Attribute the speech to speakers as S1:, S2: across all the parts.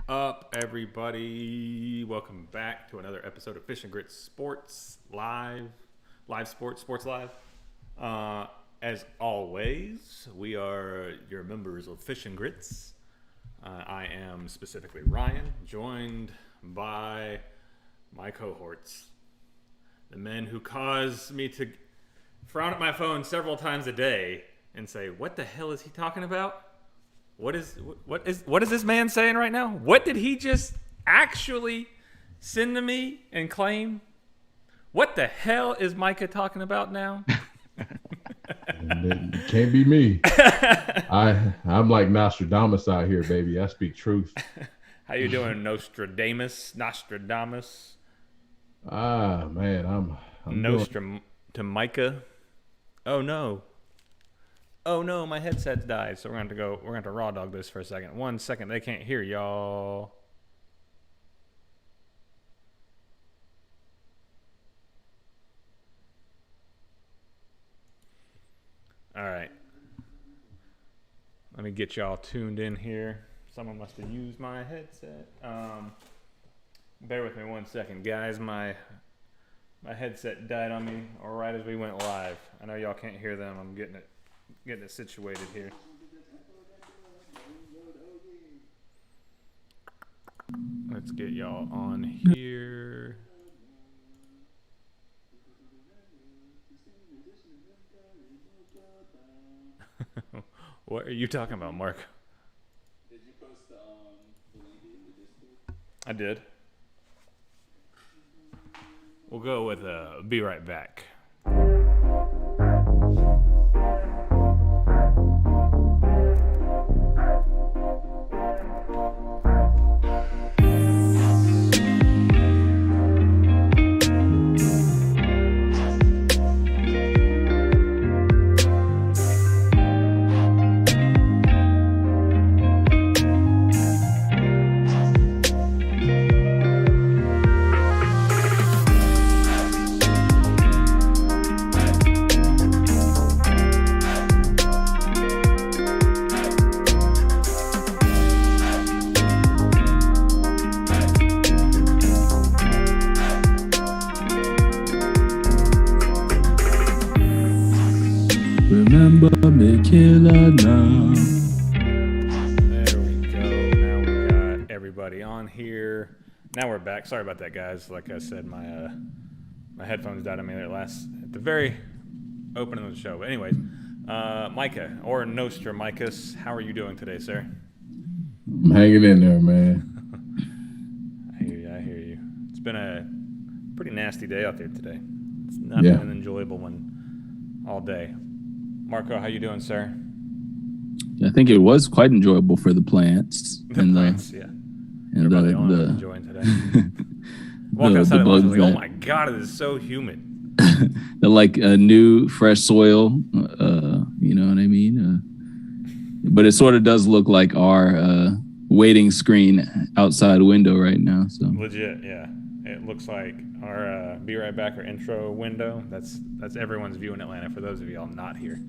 S1: up, everybody? Welcome back to another episode of Fish and Grits Sports Live Sports Live. As always, we are your members of Fish and Grits. I am specifically Ryan, joined by my cohorts, the men who cause me to frown at my phone several times a day and say, "What the hell is he talking about? What is this man saying right now? What did he just actually send to me and claim? What the hell is Micah talking about now?"
S2: It can't be me. I'm like Nostradamus out here, baby. I speak truth.
S1: How you doing, Nostradamus?
S2: Ah, man, I'm
S1: to Micah. Oh no, my headset's died, so we're going to raw dog this for a second. 1 second, they can't hear y'all. All right. Let me get y'all tuned in here. Someone must have used my headset. Bear with me 1 second, guys. My headset died on me right as we went live. I know y'all can't hear them. I'm getting it situated here. Let's get y'all on here. What are you talking about, Mark?
S3: Did you post the link in the Discord?
S1: I did. We'll go with be right back.
S3: Remember me, killer now.
S1: There we go. Now we got everybody on here. Now we're back. Sorry about that, guys. Like I said, my headphones died on me at the very opening of the show. But anyways, Micah or Nostramicus, how are you doing today, sir?
S2: I'm hanging in there, man.
S1: I hear you. It's been a pretty nasty day out there today. It's not been an enjoyable one all day. Marco, how you doing, sir?
S3: I think it was quite enjoyable for the plants.
S1: Yeah.
S3: And
S1: enjoying today. Walk outside and I was like, oh my God, it is so humid.
S3: The new fresh soil, you know what I mean? But it sort of does look like our waiting screen outside window right now. So
S1: legit, yeah. It looks like our Be Right Back or intro window. That's everyone's view in Atlanta for those of y'all not here.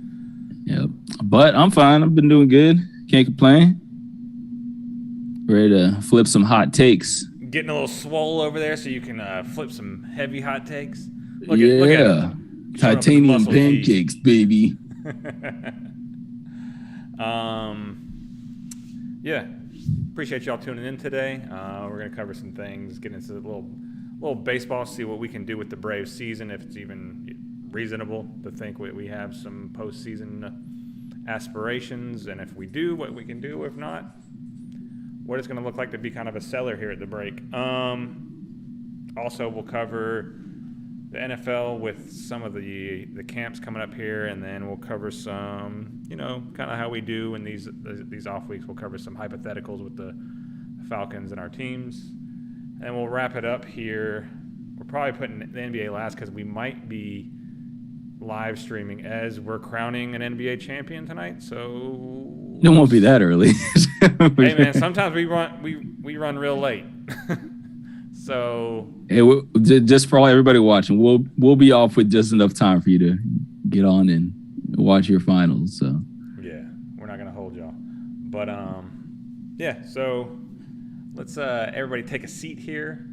S3: Yep. But I'm fine. I've been doing good. Can't complain. Ready to flip some hot takes.
S1: Getting a little swole over there so you can flip some heavy hot takes.
S3: Look at titanium pancakes, baby.
S1: Yeah. Appreciate y'all tuning in today. We're going to cover some things, get into a little baseball, see what we can do with the Braves season, if it's even reasonable to think we have some postseason aspirations, and if we do, what we can do. If not, what it's going to look like to be kind of a seller here at the break. Also, we'll cover the NFL with some of the camps coming up here, and then we'll cover some, kind of how we do in these off weeks. We'll cover some hypotheticals with the Falcons and our teams, and we'll wrap it up here. We're probably putting the NBA last because we might be live streaming as we're crowning an NBA champion tonight. So
S3: it won't be that early.
S1: Hey man, sometimes we run real late. So
S3: hey, just for everybody watching, we'll be off with just enough time for you to get on and watch your finals. So
S1: yeah, we're not gonna hold y'all, but yeah. So Let's everybody take a seat here.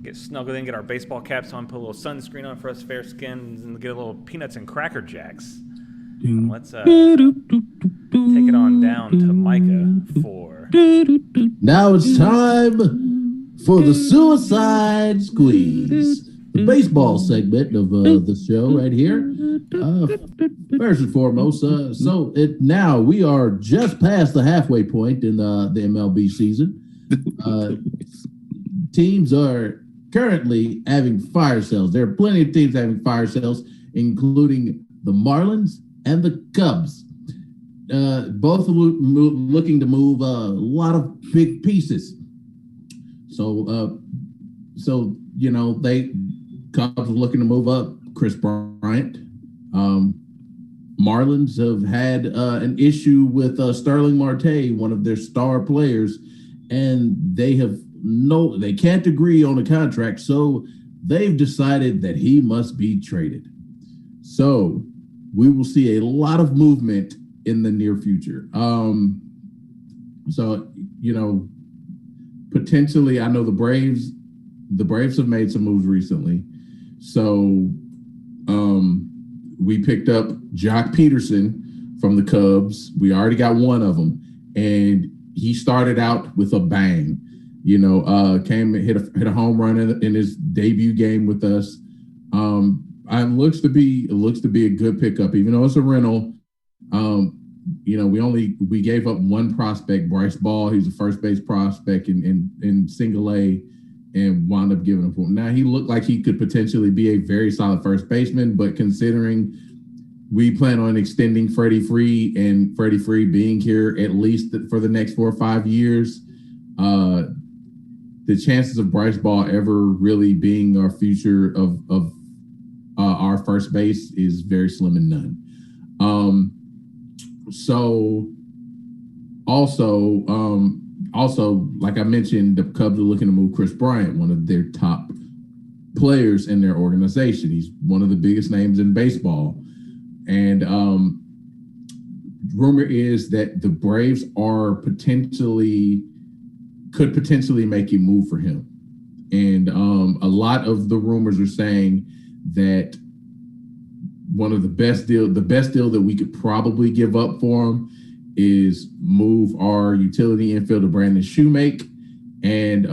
S1: Get snuggled in, get our baseball caps on, put a little sunscreen on for us fair skins, and get a little peanuts and Cracker Jacks. And let's take it on down to Micah for...
S2: Now it's time for the Suicide Squeeze, the baseball segment of the show right here. First and foremost, now we are just past the halfway point in the MLB season. Teams are currently having fire sales. There are plenty of teams having fire sales, including the Marlins and the Cubs. Both looking to move a lot of big pieces. So Cubs are looking to move up Chris Bryant. Marlins have had an issue with Starling Marte, one of their star players, and they can't agree on a contract, so they've decided that he must be traded. So we will see a lot of movement in the near future. Potentially, I know the Braves have made some moves recently. So we picked up Joc Pederson from the Cubs. We already got one of them, and he started out with a bang. Came and hit a home run in his debut game with us. It looks to be a good pickup, even though it's a rental. We gave up one prospect, Bryce Ball. He's a first base prospect in single A, and wound up giving him for him. Now he looked like he could potentially be a very solid first baseman, but considering we plan on extending Freddie Free and Freddie Free being here at least for the next 4 or 5 years, the chances of Bryce Ball ever really being our future of our first base is very slim and none. Also, like I mentioned, the Cubs are looking to move Chris Bryant, one of their top players in their organization. He's one of the biggest names in baseball. And rumor is that the Braves could potentially make a move for him. And a lot of the rumors are saying that the best deal that we could probably give up for him is move our utility infielder Brandon Shoemake and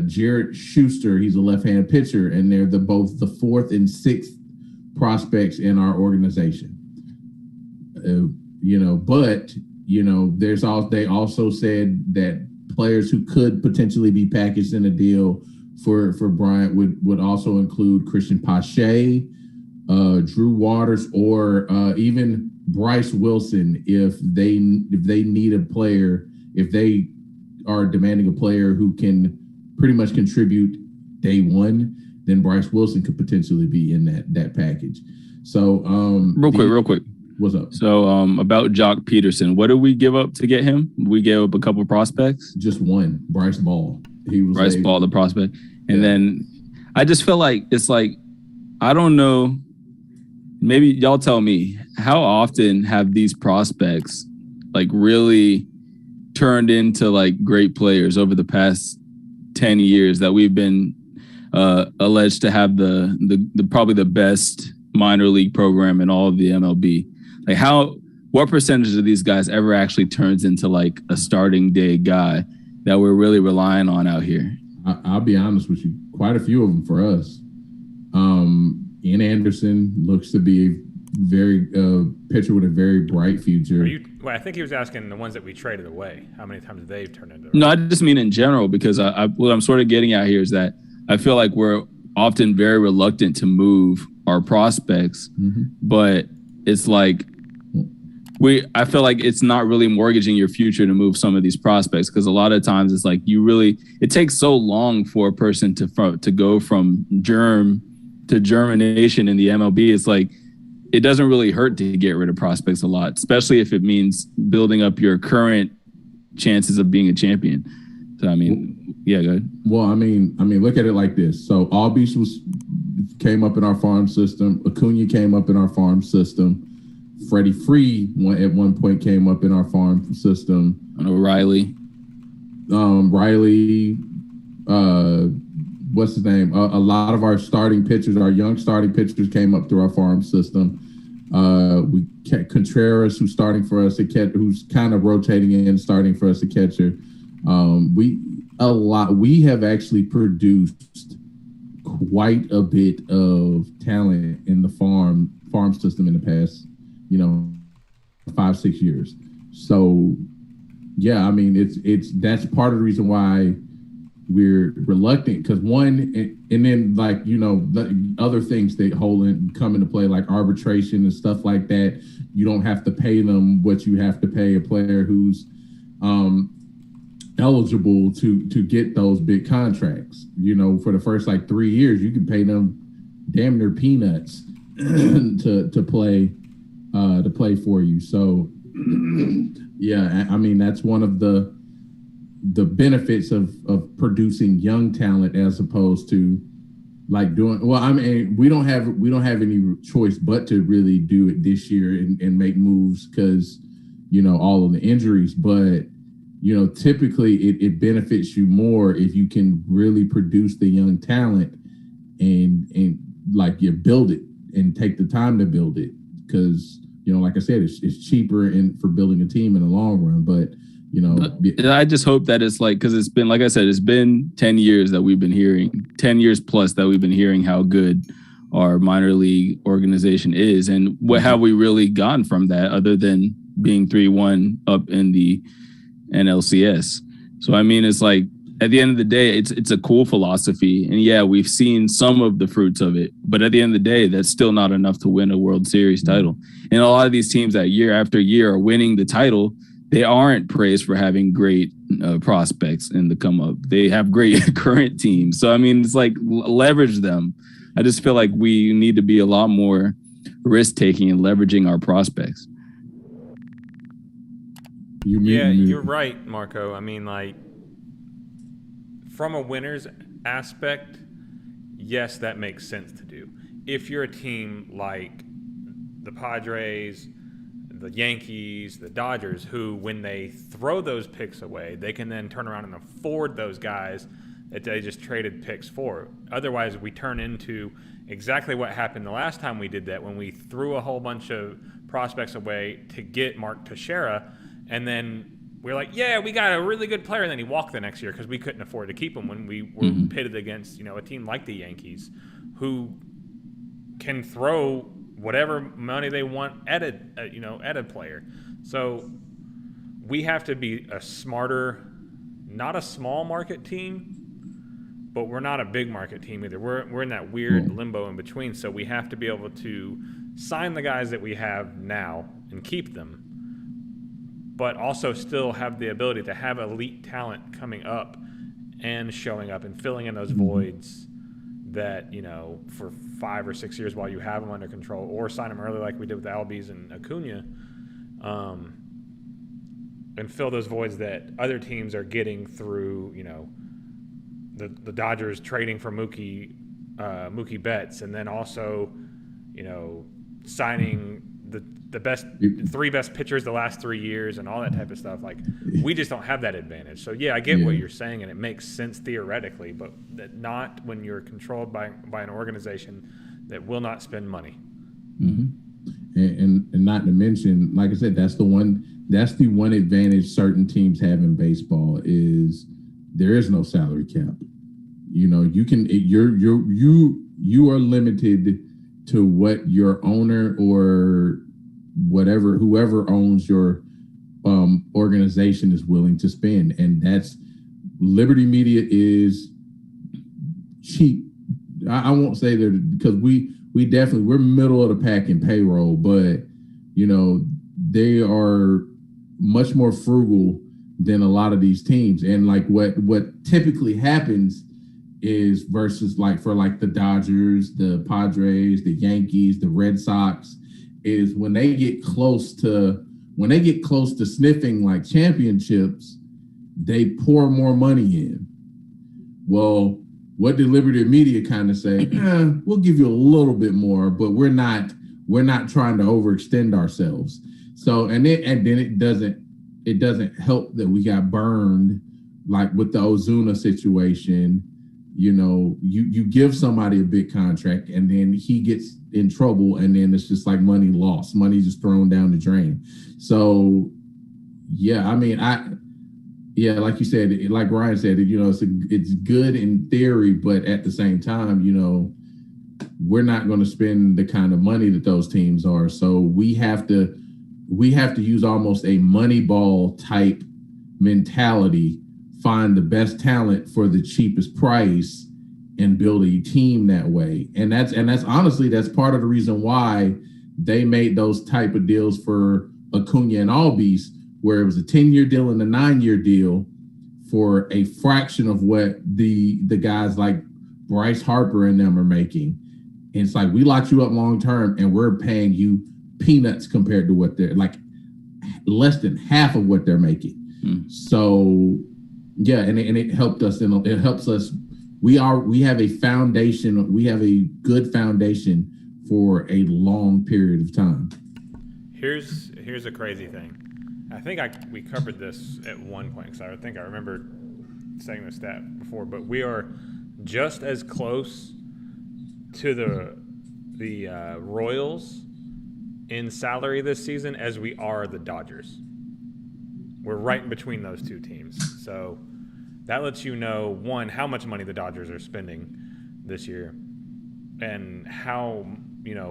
S2: Jarrett Schuster. He's a left-handed pitcher, and they're both the 4th and 6th prospects in our organization. They also said that players who could potentially be packaged in a deal for Bryant would also include Christian Pache, Drew Waters, or even Bryce Wilson if they need a player, if they are demanding a player who can pretty much contribute day one, then Bryce Wilson could potentially be in that package. So real quick. What's up?
S3: So about Joc Pederson, what did we give up to get him? We gave up a couple prospects.
S2: Just one, Bryce Ball. He was
S3: Bryce Ball, the prospect. And then I just feel like it's like, I don't know, maybe y'all tell me, how often have these prospects like really turned into like great players over the past 10 years that we've been alleged to have the probably the best minor league program in all of the MLB? Like what percentage of these guys ever actually turns into like a starting day guy that we're really relying on out here?
S2: I'll be honest with you, quite a few of them for us. Ian Anderson looks to be a very pitcher with a very bright future.
S1: I think he was asking the ones that we traded away. How many times they've turned into?
S3: No, I just mean in general, because what I'm sort of getting at here is that I feel like we're often very reluctant to move our prospects, but it's like I feel like it's not really mortgaging your future to move some of these prospects, because a lot of times it's like it takes so long for a person to go from germ to germination in the MLB. It's like it doesn't really hurt to get rid of prospects a lot, especially if it means building up your current chances of being a champion. So I mean, yeah, go ahead.
S2: Well, I mean, look at it like this. So Albies came up in our farm system. Acuna came up in our farm system. Freddie Free at one point came up in our farm system.
S3: And O'Reilly.
S2: Riley, what's his name? A lot of our starting pitchers, our young starting pitchers, came up through our farm system. We Contreras, who's starting for us, who's kind of rotating in, starting for us, a catcher. We have actually produced quite a bit of talent in the farm system in the past, 5-6 years. So yeah, I mean, that's part of the reason why we're reluctant, because one, and then the other things that come into play, like arbitration and stuff like that. You don't have to pay them what you have to pay a player who's eligible to get those big contracts. For the first 3 years, you can pay them damn near peanuts to play for you. So yeah, I mean, that's one of the benefits of producing young talent, as opposed to doing, well, I mean, we don't have any choice but to really do it this year and make moves, because all of the injuries. But typically it benefits you more if you can really produce the young talent and you build it and take the time to build it, because like I said, it's cheaper for building a team in the long run. But
S3: I just hope that it's because it's been, like I said, it's been 10 years that we've been hearing, 10 years plus that we've been hearing how good our minor league organization is. And what have we really gotten from that other than being 3-1 up in the NLCS? So, I mean, it's at the end of the day, it's a cool philosophy. And yeah, we've seen some of the fruits of it. But at the end of the day, that's still not enough to win a World Series title. And a lot of these teams that year after year are winning the title, they aren't praised for having great prospects in the come up. They have great current teams. So, I mean, it's leverage them. I just feel like we need to be a lot more risk taking and leveraging our prospects.
S1: You're right, Marco. I mean, from a winner's aspect, yes, that makes sense to do. If you're a team like the Padres, the Yankees, the Dodgers, who, when they throw those picks away, they can then turn around and afford those guys that they just traded picks for. Otherwise, we turn into exactly what happened the last time we did that, when we threw a whole bunch of prospects away to get Mark Teixeira, and then we're like, yeah, we got a really good player, and then he walked the next year because we couldn't afford to keep him, when we were pitted against a team like the Yankees, who can throw whatever money they want at a player. So we have to be a smarter, not a small market team, but we're not a big market team either. We're in that weird limbo in between. So we have to be able to sign the guys that we have now and keep them, but also still have the ability to have elite talent coming up and showing up and filling in those voids that, for 5 or 6 years while you have them under control, or sign them early like we did with Albies and Acuna, and fill those voids that other teams are getting through, the Dodgers trading for Mookie Betts, and then also, signing the best 3 best pitchers the last 3 years and all that type of stuff. We just don't have that advantage. So yeah, I get what you're saying, and it makes sense theoretically, but not when you're controlled by an organization that will not spend money.
S2: And not to mention, like I said, that's the one advantage certain teams have in baseball is there is no salary cap. You are limited to what your owner or whoever owns your organization is willing to spend. And that's Liberty Media is cheap. I won't say that, because we're middle of the pack in payroll, but they are much more frugal than a lot of these teams. And what typically happens is, versus for the Dodgers, the Padres, the Yankees, the Red Sox, is when they get close to sniffing championships, they pour more money in. Well, what did Liberty Media kind of say? We'll give you a little bit more, but we're not trying to overextend ourselves. So and then it doesn't help that we got burned like with the Ozuna situation, you give somebody a big contract and then he gets in trouble and then it's just like money lost, money just thrown down the drain. So, yeah, I mean, like you said, like Ryan said, it's good in theory, but at the same time, we're not going to spend the kind of money that those teams are. So we have to use almost a Moneyball type mentality, find the best talent for the cheapest price and build a team that way. And that's honestly, that's part of the reason why they made those type of deals for Acuna and Albies, where it was a 10-year deal and a 9-year deal for a fraction of what the guys like Bryce Harper and them are making. And it's like, we locked you up long term and we're paying you peanuts compared to what they're like, less than half of what they're making. So yeah, and it helped us, and it helps us. We have a foundation. We have a good foundation for a long period of time.
S1: Here's a crazy thing. I think we covered this at one point, because I think I remember saying this stat before, but we are just as close to the Royals in salary this season as we are the Dodgers. We're right in between those two teams. So that lets you know, one, how much money the Dodgers are spending this year, and how,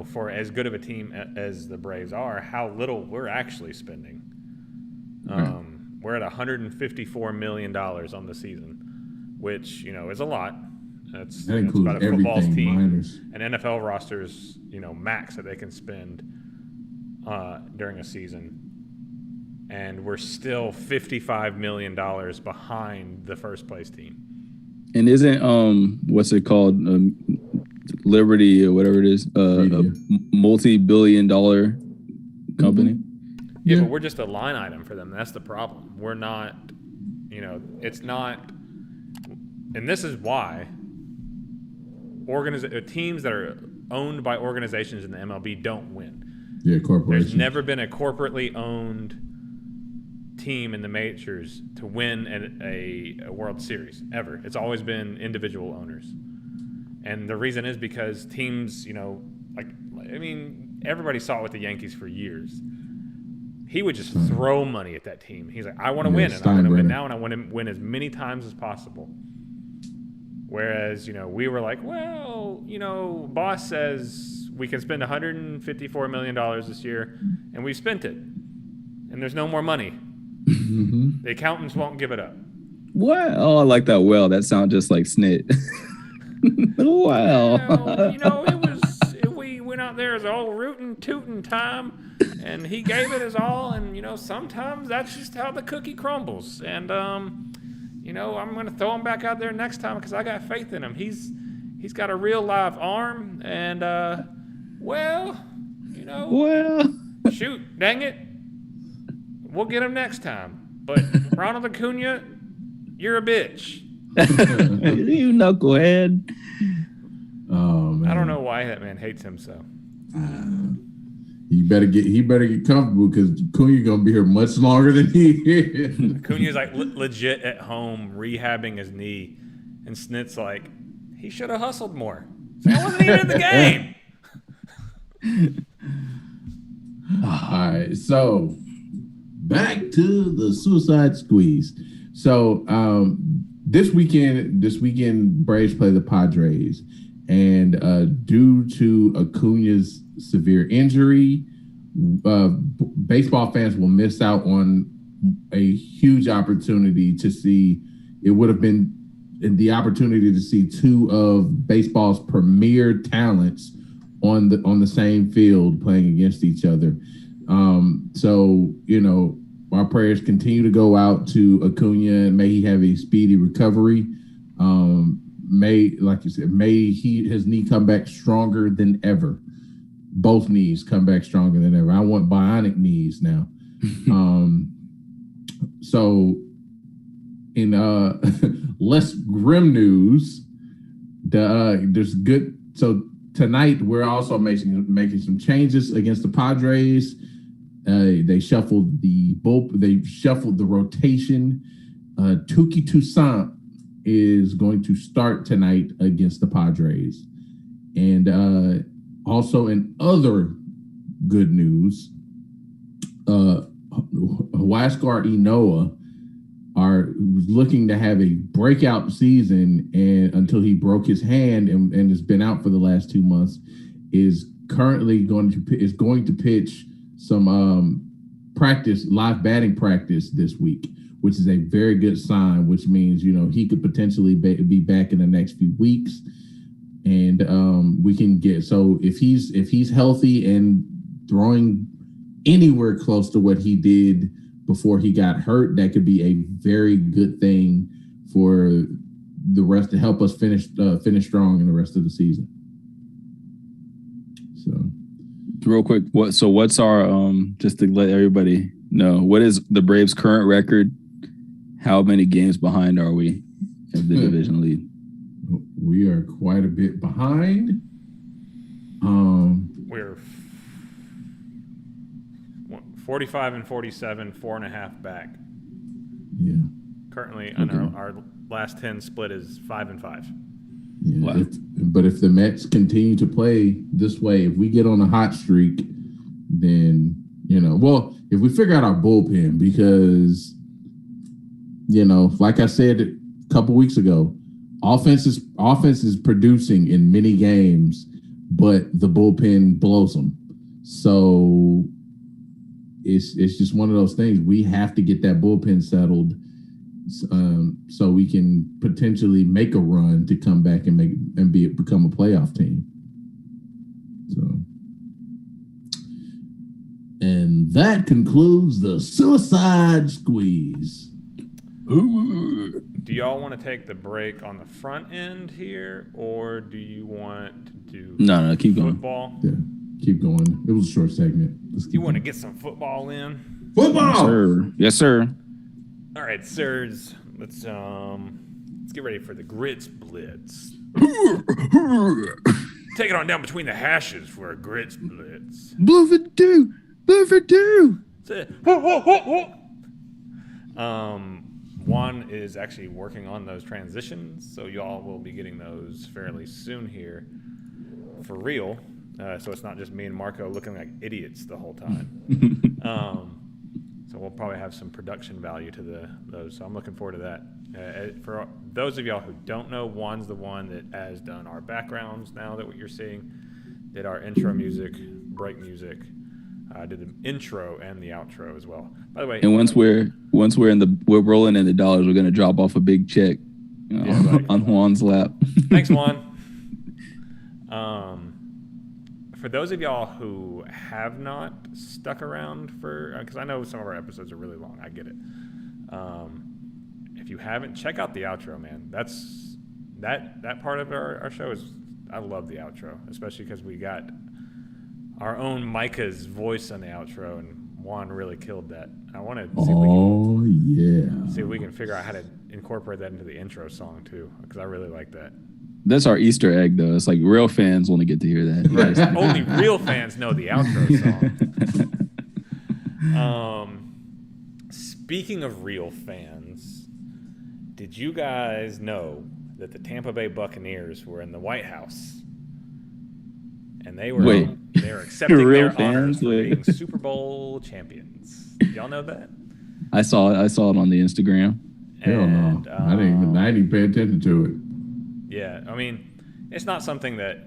S1: for as good of a team as the Braves are, how little we're actually spending. We're at $154 million on the season, which, is a lot. That includes about a football team, minors. An NFL roster's, max that they can spend during a season. And we're still $55 million behind the first place team. And
S3: isn't what's it called, Liberty or whatever it is, a multi-billion-dollar company?
S1: Yeah, but we're just a line item for them. That's the problem. We're not, it's not, and this is why teams that are owned by organizations in the MLB don't win.
S2: Yeah, corporations.
S1: There's never been a corporately owned team in the majors to win a World Series ever. It's always been individual owners, and the reason is because teams, everybody saw it with the Yankees for years. He would just throw money at that team. He's like, I want to win, and I want to win now, and I want to win as many times as possible. Whereas, we were like, well, boss says we can spend $154 million this year, and we've spent it, and there's no more money. Mm-hmm. The accountants won't give it up.
S3: What? Oh, I like that. Well, that sounds just like Snit. Well,
S1: it was. We went out there as all rootin' tootin' time, and he gave it his all. And sometimes that's just how the cookie crumbles. And I'm gonna throw him back out there next time because I got faith in him. He's got a real live arm, and shoot, dang it. We'll get him next time. But Ronald Acuna, you're a bitch.
S3: You knucklehead.
S2: Oh, man.
S1: I don't know why that man hates him so.
S2: He better get comfortable because Acuna's gonna be here much longer than he is.
S1: Acuna's like legit at home rehabbing his knee, and Snit's like, he should have hustled more. So I wasn't even in the game.
S2: All right, so back to the Suicide Squeeze. So this weekend Braves play the Padres, and due to Acuna's severe injury, baseball fans will miss out on a huge opportunity to see. It would have been the opportunity to see two of baseball's premier talents on the same field playing against each other. So, our prayers continue to go out to Acuna, and may he have a speedy recovery. Like you said, may his knee come back stronger than ever. Both knees come back stronger than ever. I want bionic knees now. So in less grim news, there's good. So tonight we're also making some changes against the Padres. They shuffled the rotation. Touki Toussaint is going to start tonight against the Padres. And also in other good news, Huascar Inoa was looking to have a breakout season, and until he broke his hand and has been out for the last 2 months, is currently going to pitch some live batting practice this week, which is a very good sign, which means, he could potentially be back in the next few weeks. And we can if he's healthy and throwing anywhere close to what he did before he got hurt, that could be a very good thing for the rest to help us finish strong in the rest of the season. So,
S3: real quick, what's our just to let everybody know, what is the Braves' current record? How many games behind are we of the division lead?
S2: We are quite a bit behind.
S1: We're 45 and 47, 4.5 back.
S2: Yeah.
S1: Currently, on our last 10 split is 5 and 5.
S2: Yeah.
S3: Wow.
S2: But if the Mets continue to play this way, if we get on a hot streak, then if we figure out our bullpen, because like I said a couple weeks ago, offense is producing in many games, but the bullpen blows them. So it's just one of those things. We have to get that bullpen settled, so we can potentially make a run to come back and become a playoff team. So, and that concludes the Suicide Squeeze.
S1: Do y'all want to take the break on the front end here, or do you want to do
S3: No, keep going.
S1: Football?
S2: Yeah, keep going. It was a short segment.
S1: You want to get some football in?
S2: Football!
S3: Sir. Yes, sir.
S1: All right, sirs. Let's get ready for the Grits Blitz. Take it on down between the hashes for a Grits Blitz.
S3: Blue for two.
S1: Juan is actually working on those transitions, so y'all will be getting those fairly soon here, for real. So it's not just me and Marco looking like idiots the whole time. So we'll probably have some production value to those. So I'm looking forward to that. For those of y'all who don't know, Juan's the one that has done our backgrounds now that what you're seeing, did our intro music, break music, did the intro and the outro as well. By the way,
S3: and once we're rolling in the dollars, we're gonna drop off a big check on Juan's lap.
S1: Thanks, Juan. For those of y'all who have not stuck around because I know some of our episodes are really long, I get it. If you haven't, check out the outro, man. That's that part of our show is, I love the outro, especially because we got our own Micah's voice on the outro, and Juan really killed that. I want to see if we can figure out how to incorporate that into the intro song too, because I really like that.
S3: That's our Easter egg, though. It's like real fans only get to hear that.
S1: Right. Only real fans know the outro song. Speaking of real fans, did you guys know that the Tampa Bay Buccaneers were in the Whitehouse? And they were accepting
S3: real
S1: their honors
S3: fans?
S1: for being Super Bowl champions. Y'all know that?
S3: I saw it on the Instagram.
S2: Hell no. I didn't even pay attention to it.
S1: Yeah, I mean, it's not something that,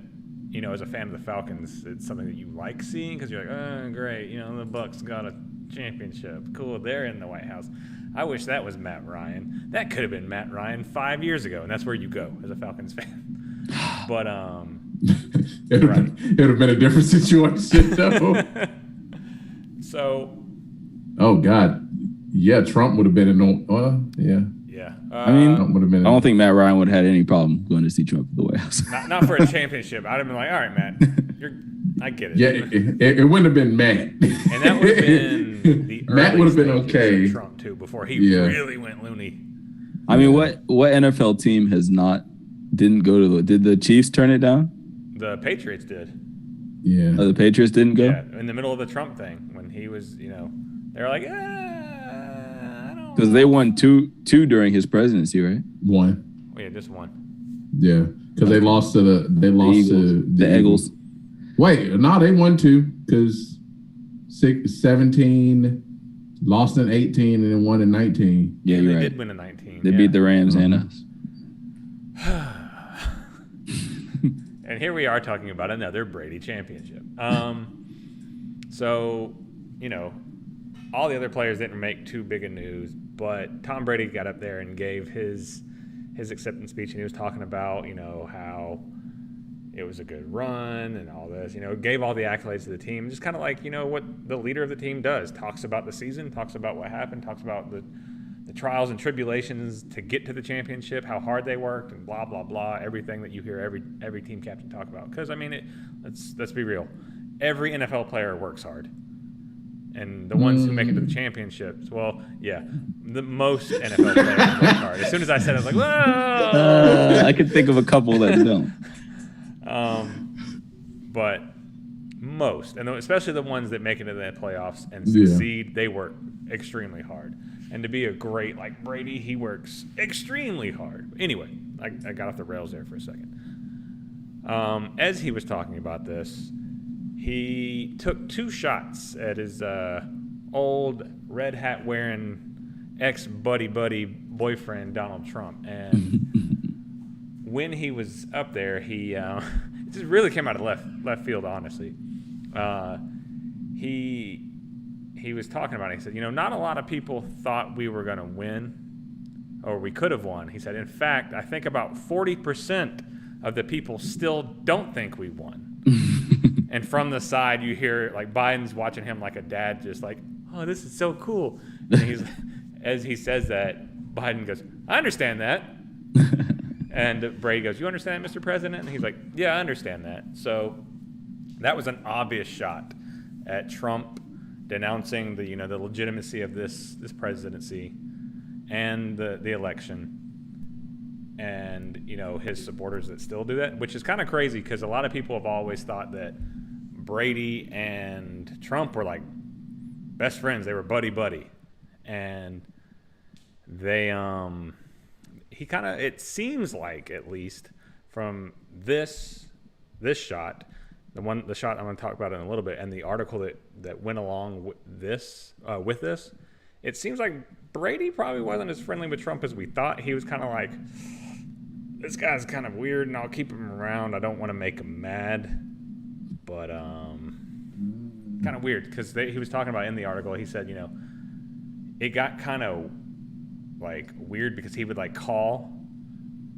S1: as a fan of the Falcons, it's something that you like seeing because you're like, oh, great, the Bucs got a championship. Cool, they're in the White House. I wish that was Matt Ryan. That could have been Matt Ryan 5 years ago, and that's where you go as a Falcons fan. But
S2: it would have been a different situation, though.
S1: So.
S2: Oh God, yeah, Trump would have been yeah.
S1: Yeah.
S3: I don't think Matt Ryan would have had any problem going to see Trump at the White House.
S1: Not for a championship. I'd have been like, all right, Matt, I get it.
S2: Yeah, it wouldn't have been Matt.
S1: And that would have been the early
S2: Matt would have been okay.
S1: of Trump too, before he really went loony.
S3: I mean, what NFL team didn't go to did the Chiefs turn it down?
S1: The Patriots did.
S2: Yeah.
S3: Oh, the Patriots didn't go?
S1: Yeah, in the middle of the Trump thing when he was, they were like, I don't
S3: Because they won two during his presidency, right?
S2: One.
S1: Oh, yeah, just one.
S2: Yeah, because they lost to the
S3: Eagles.
S2: Wait, no, they won 2 because 17 lost in 18 and then won in 19.
S3: Yeah, you're
S1: they
S3: right.
S1: did win in 19.
S3: They beat the Rams and us.
S1: And here we are talking about another Brady championship. So, all the other players didn't make too big a news, but Tom Brady got up there and gave his acceptance speech, and he was talking about, how it was a good run and all this, gave all the accolades to the team, just kind of like, what the leader of the team does, talks about the season, talks about what happened, talks about the trials and tribulations to get to the championship, how hard they worked, and blah, blah, blah, everything that you hear every team captain talk about. Because, let's be real. Every NFL player works hard. And the ones who make it to the championships, well, yeah, the most NFL players work hard. As soon as I said it, I was like, whoa!
S3: I can think of a couple that don't.
S1: But most, and especially the ones that make it into the playoffs and succeed, they work extremely hard. And to be a great, like Brady, he works extremely hard. Anyway, I got off the rails there for a second. As he was talking about this, he took 2 shots at his old red hat wearing ex-buddy boyfriend, Donald Trump. And when he was up there, he it just really came out of left field, honestly. He was talking about it. He said, not a lot of people thought we were going to win or we could have won. He said, in fact, I think about 40% of the people still don't think we won. And from the side, you hear like Biden's watching him like a dad, just like, oh, this is so cool. And as he says that, Biden goes, I understand that. And Brady goes, you understand that, Mr. President? And he's like, yeah, I understand that. So that was an obvious shot at Trump denouncing the legitimacy of this presidency and the election. And his supporters that still do that, which is kind of crazy because a lot of people have always thought that Brady and Trump were like best friends. They were buddy, and they he kind of, it seems like, at least from this shot, the shot I'm going to talk about in a little bit, and the article that went along with this, it seems like Brady probably wasn't as friendly with Trump as we thought. He was kind of like, this guy's kind of weird, and I'll keep him around. I don't want to make him mad. But kind of weird because he was talking about in the article, he said, it got kind of like weird because he would like call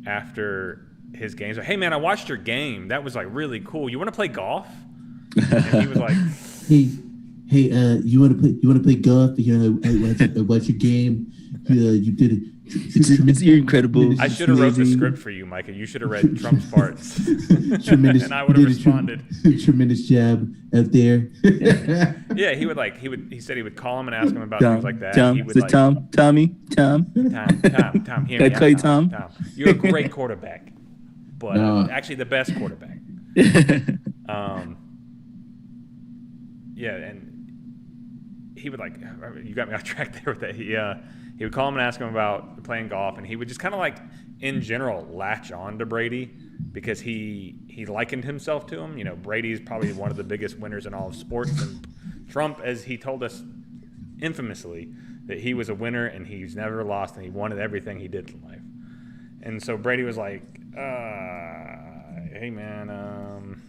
S1: after his games. Like, hey, man, I watched your game. That was like really cool. You want to play golf? And he was like,
S2: hey, you want to play golf? I watched your game. You did it.
S3: It's incredible.
S1: I should have wrote the script for you, Micah. You should have read Trump's parts.
S2: Tremendous,
S1: and I would have responded.
S2: Tremendous job out there.
S1: Yeah, he said he would call him and ask him about things like that.
S3: Tom,
S1: he would
S3: Tom.
S1: Tom, hear me
S3: Can I call you
S1: Tom?
S3: Tom?
S1: You're a great quarterback, but actually the best quarterback. Yeah, and he would you got me off track there with that. He would call him and ask him about playing golf, and he would just kind of like, in general, latch on to Brady because he likened himself to him. Brady's probably one of the biggest winners in all of sports, and Trump, as he told us infamously, that he was a winner and he's never lost and he wanted everything he did in life. And so Brady was like, hey, man,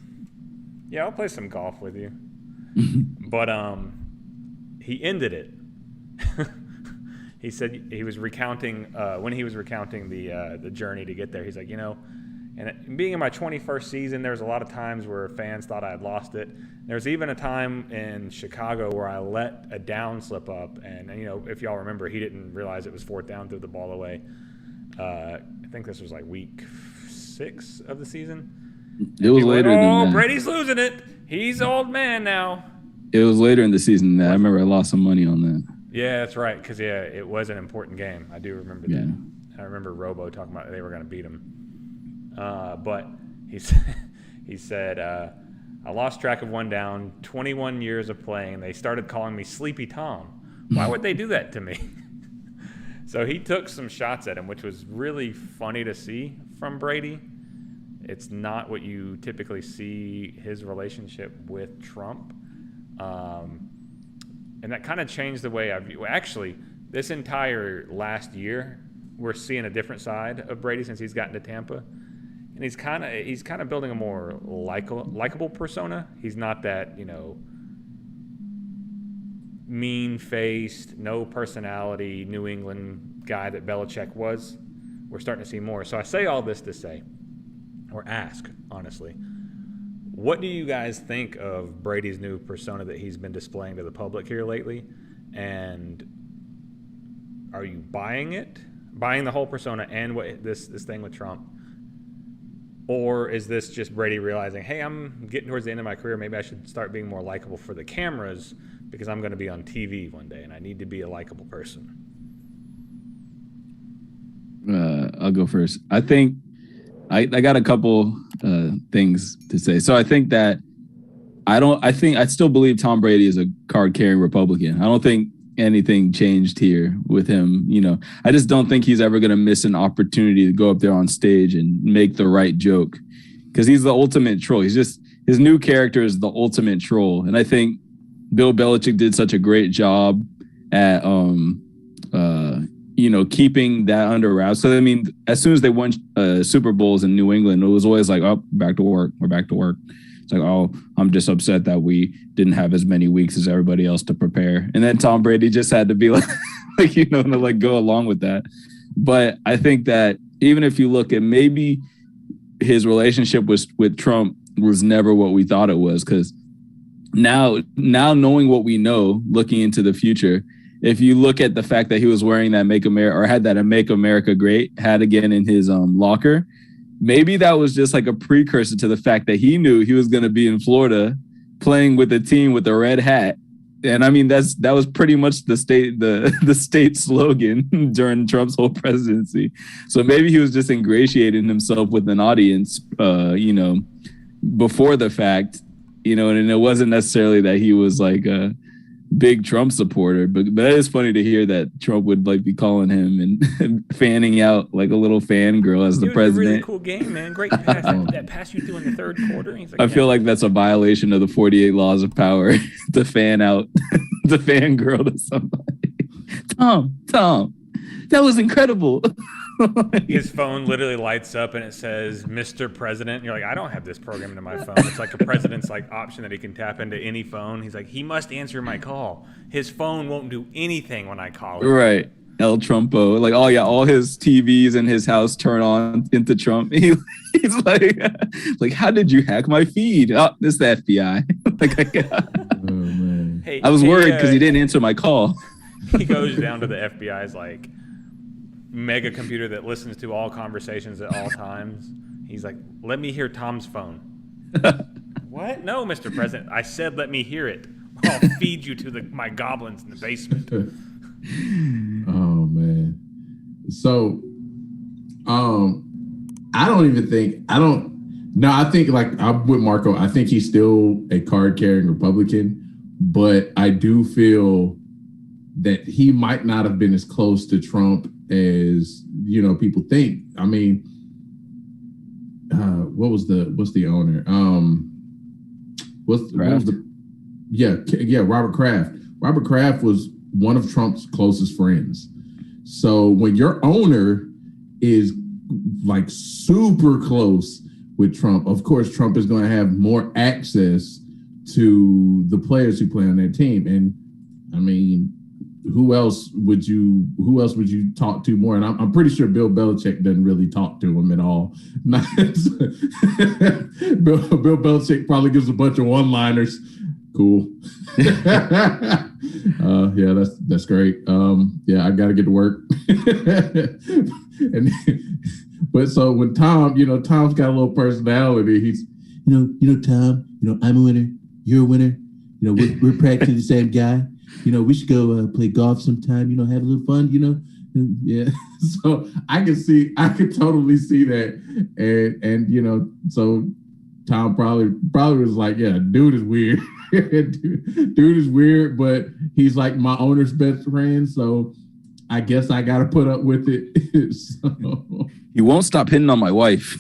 S1: yeah, I'll play some golf with you. But he ended it. He said he was recounting when he was recounting the journey to get there. He's like, and being in my 21st season, there was a lot of times where fans thought I had lost it. There was even a time in Chicago where I let a down slip up, and if y'all remember, he didn't realize it was 4th down, threw the ball away. I think this was like week 6 of the season.
S3: It was later than that.
S1: Brady's losing it. He's old man now.
S3: It was later in the season than that. I remember I lost some money on that.
S1: Yeah, that's right. Because it was an important game. I do remember that. I remember Robo talking about they were going to beat him. But he said, I lost track of one down. 21 years of playing. They started calling me Sleepy Tom. Why would they do that to me? So he took some shots at him, which was really funny to see from Brady. It's not what you typically see his relationship with Trump. And that kind of changed the way I view. Actually, this entire last year, we're seeing a different side of Brady since he's gotten to Tampa. And he's kind of building a more likable persona. He's not that, mean-faced, no personality New England guy that Belichick was. We're starting to see more. So I say all this to say, or ask, honestly, what do you guys think of Brady's new persona that he's been displaying to the public here lately? And are you buying it? Buying the whole persona and what this thing with Trump? Or is this just Brady realizing, hey, I'm getting towards the end of my career. Maybe I should start being more likable for the cameras because I'm going to be on TV one day and I need to be a likable person?
S3: I'll go first. I think I got a couple things to say. So I think that I still believe Tom Brady is a card-carrying Republican. I don't think anything changed here with him. I just don't think he's ever going to miss an opportunity to go up there on stage and make the right joke because he's the ultimate troll. His new character is the ultimate troll. And I think Bill Belichick did such a great job at, keeping that under wraps. So, I mean, as soon as they won Super Bowls in New England, it was always like, oh, back to work. We're back to work. It's like, oh, I'm just upset that we didn't have as many weeks as everybody else to prepare. And then Tom Brady just had to be to go along with that. But I think that even if you look at maybe his relationship with Trump was never what we thought it was, because now knowing what we know, looking into the future, if you look at the fact that he was wearing that Make America Great hat again in his locker, maybe that was just like a precursor to the fact that he knew he was going to be in Florida playing with a team with a red hat. And I mean, that was pretty much the state slogan during Trump's whole presidency. So maybe he was just ingratiating himself with an audience, before the fact, and it wasn't necessarily that he was like a big Trump supporter, but it is funny to hear that Trump would be calling him and fanning out like a little fangirl as the president.
S1: Really cool game, man. Great pass. that pass you threw in the third quarter. He's like,
S3: I feel like that's a violation of the 48 laws of power to fan out the fangirl to somebody. Tom, that was incredible.
S1: His phone literally lights up and it says Mr. President. And you're like, I don't have this programmed into my phone. It's like a president's option that he can tap into any phone. He's like, he must answer my call. His phone won't do anything when I call him.
S3: Right. El Trumpo. All his TVs in his house turn on into Trump. He's like, how did you hack my feed? Oh, this is the FBI.
S2: Oh, man.
S1: Hey,
S3: I was worried because he didn't answer my call.
S1: He goes down to the FBI's mega computer that listens to all conversations at all times. He's like, let me hear Tom's phone. What? No, Mr. President. I said let me hear it. I'll feed you to my goblins in the basement.
S2: Oh, man. So, I think I'm with Marco. I think he's still a card-carrying Republican, but I do feel that he might not have been as close to Trump as people think. I mean, what's the owner? Robert Kraft. Robert Kraft was one of Trump's closest friends. So when your owner is super close with Trump, of course Trump is going to have more access to the players who play on their team. And I mean, who else would you talk to more? And I'm pretty sure Bill Belichick doesn't really talk to him at all. Bill Belichick probably gives a bunch of one-liners. Cool. That's great. I got to get to work. But so when Tom's got a little personality. He's, Tom, I'm a winner. You're a winner. We're practically the same guy. We should go play golf sometime, have a little fun, Yeah. So I could totally see that. And so Tom probably was like, yeah, dude is weird. Dude is weird, but he's like my owner's best friend. So I guess I got to put up with it. So.
S3: You won't stop hitting on my wife.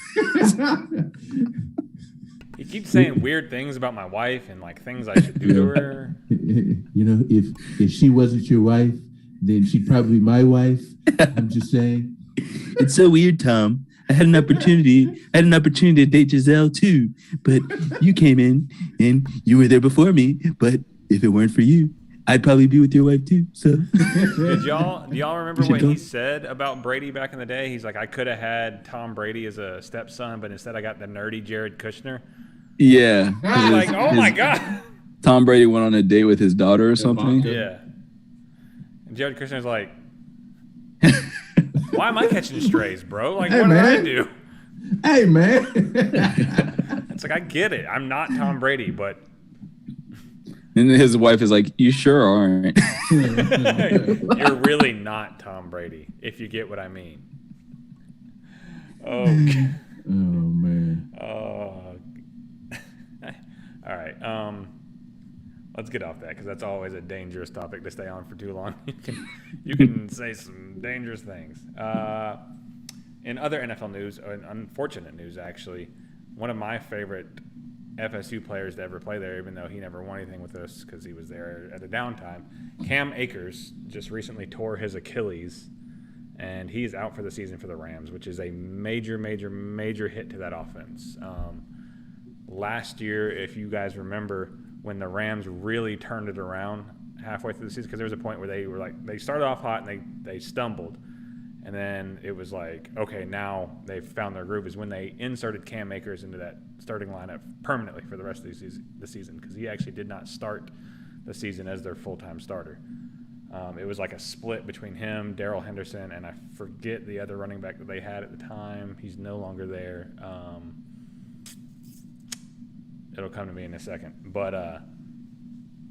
S1: He keeps saying weird things about my wife and like things I should do to her.
S2: You know, if she wasn't your wife, then she'd probably be my wife. I'm just saying.
S3: It's so weird, Tom. I had an opportunity to date Giselle too, but you came in and you were there before me. But if it weren't for you, I'd probably be with your wife too. So,
S1: do y'all remember what he said about Brady back in the day? He's like, I could have had Tom Brady as a stepson, but instead I got the nerdy Jared Kushner.
S3: Yeah,
S1: like, oh my god.
S3: Tom Brady went on a date with his daughter or something.
S1: Yeah, and Jared Kushner's like, why am I catching strays, bro? Like, what did I do?
S2: Hey, man.
S1: It's like, I get it. I'm not Tom Brady, but.
S3: And then his wife is like, you sure aren't.
S1: You're really not Tom Brady, if you get what I mean. Oh,
S2: man.
S1: All right. Let's get off that because that's always a dangerous topic to stay on for too long. You can say some dangerous things. In other NFL news, unfortunate news actually, one of my favorite FSU players to ever play there, even though he never won anything with us because he was there at a downtime, Cam Akers just recently tore his Achilles, and he's out for the season for the Rams, which is a major, major, major hit to that offense. Last year, if you guys remember, when the Rams really turned it around halfway through the season, because there was a point where they were like, they started off hot and they stumbled, and then it was like, okay, now they've found their groove, is when they inserted Cam Akers into that starting lineup permanently for the rest of the season, because he actually did not start the season as their full-time starter. It was like a split between him, Darrell Henderson, and I forget the other running back that they had at the time. He's no longer there. It'll come to me in a second. But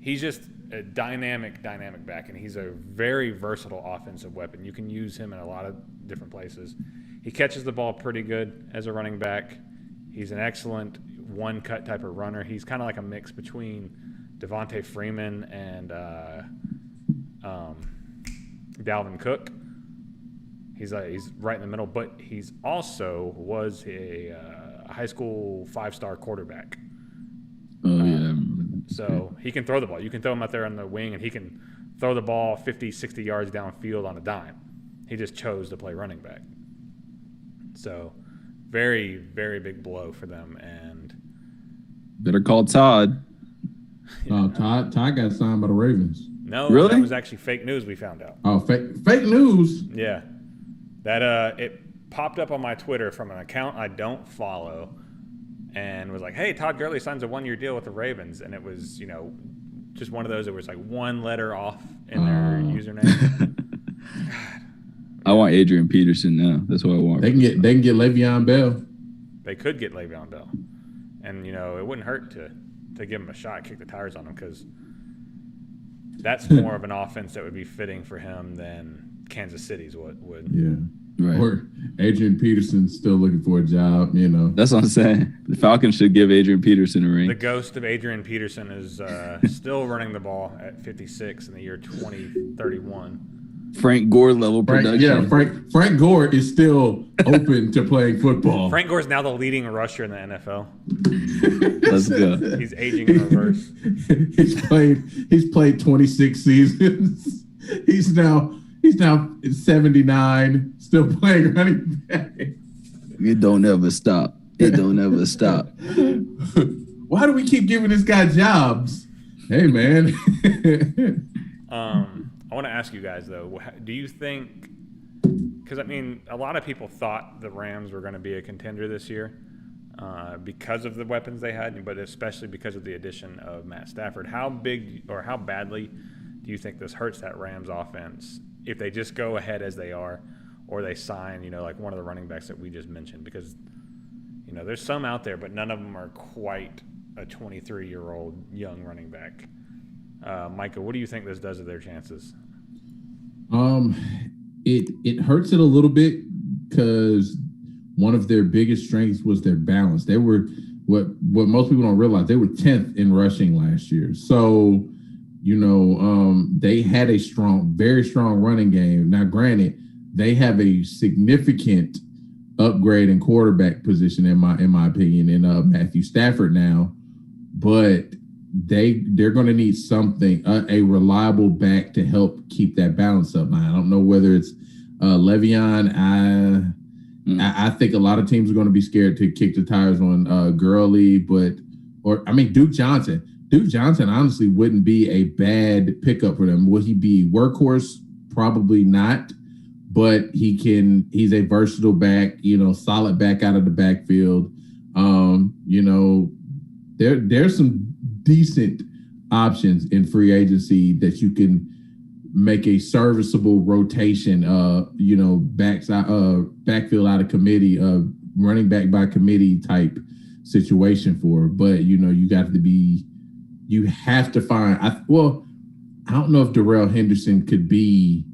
S1: he's just a dynamic back, and he's a very versatile offensive weapon. You can use him in a lot of different places. He catches the ball pretty good as a running back. He's an excellent one-cut type of runner. He's kind of like a mix between Devontae Freeman and Dalvin Cook. He's right in the middle, but he's also was a high school 5-star quarterback.
S3: Oh, yeah.
S1: So he can throw the ball. You can throw him out there on the wing, and he can throw the ball 50, 60 yards downfield on a dime. He just chose to play running back. So very, very big blow for them. And
S3: better call Todd.
S2: Todd got signed by the Ravens.
S1: No,
S3: really?
S1: That was actually fake news we found out.
S2: Oh, fake news?
S1: Yeah. That it popped up on my Twitter from an account I don't follow, and was like, hey, Todd Gurley signs a 1-year deal with the Ravens. And it was, just one of those that was like one letter off in their username.
S3: I want Adrian Peterson now. That's what I want.
S2: They can get Le'Veon Bell.
S1: They could get Le'Veon Bell. And, it wouldn't hurt to give him a shot, kick the tires on him, because that's more of an offense that would be fitting for him than Kansas City's would.
S2: Yeah.
S3: Right.
S2: Or Adrian Peterson's still looking for a job,
S3: That's what I'm saying. The Falcons should give Adrian Peterson a ring.
S1: The ghost of Adrian Peterson is still running the ball at 56 in the year 2031.
S3: Frank Gore level production.
S2: Frank Gore is still open to playing football.
S1: Frank Gore is now the leading rusher in the NFL.
S3: Let's go.
S1: He's aging in reverse.
S2: He's played 26 seasons. He's now 79, still playing running back.
S3: It don't ever stop. It don't ever stop.
S2: Why do we keep giving this guy jobs? Hey, man.
S1: I want to ask you guys, though, do you think – because, a lot of people thought the Rams were going to be a contender this year because of the weapons they had, but especially because of the addition of Matt Stafford. How big or how badly do you think this hurts that Rams offense if they just go ahead as they are, or they sign, like one of the running backs that we just mentioned? Because, there's some out there, but none of them are quite a 23-year-old young running back. Micah, what do you think this does to their chances?
S2: It hurts it a little bit because one of their biggest strengths was their balance. They were what most people don't realize. They were 10th in rushing last year. So they had a very strong running game. Now, granted, they have a significant upgrade in quarterback position, in my opinion, in Matthew Stafford now, but they're going to need something, a reliable back to help keep that balance up. Now, I don't know whether it's Le'Veon. I think a lot of teams are going to be scared to kick the tires on Gurley, Duke Johnson. Duke Johnson honestly wouldn't be a bad pickup for them. Will he be workhorse? Probably not, but he's a versatile back, solid back out of the backfield. There's some decent options in free agency that you can make a serviceable rotation, backfield out of committee, running back by committee type situation for. But, you have to find, I don't know if Darrell Henderson could be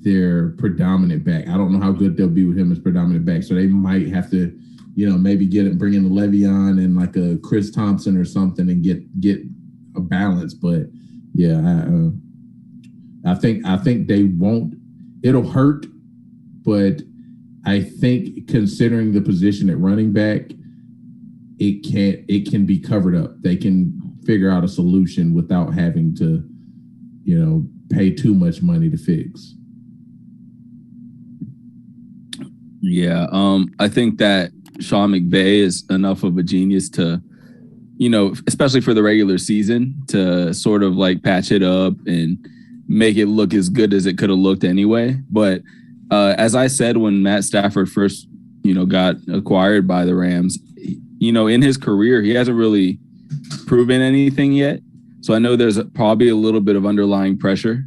S2: their predominant back. I don't know how good they'll be with him as predominant back. So they might have to, maybe bring in the Le'Veon and like a Chris Thompson or something and get a balance. But yeah, I think they won't. It'll hurt, but I think considering the position at running back, it can be covered up. They can figure out a solution without having to, pay too much money to fix.
S3: Yeah, I think that Sean McVay is enough of a genius to, especially for the regular season, to sort of like patch it up and make it look as good as it could have looked anyway. But as I said, when Matt Stafford first, got acquired by the Rams, in his career, he hasn't really proven anything yet. So I know there's probably a little bit of underlying pressure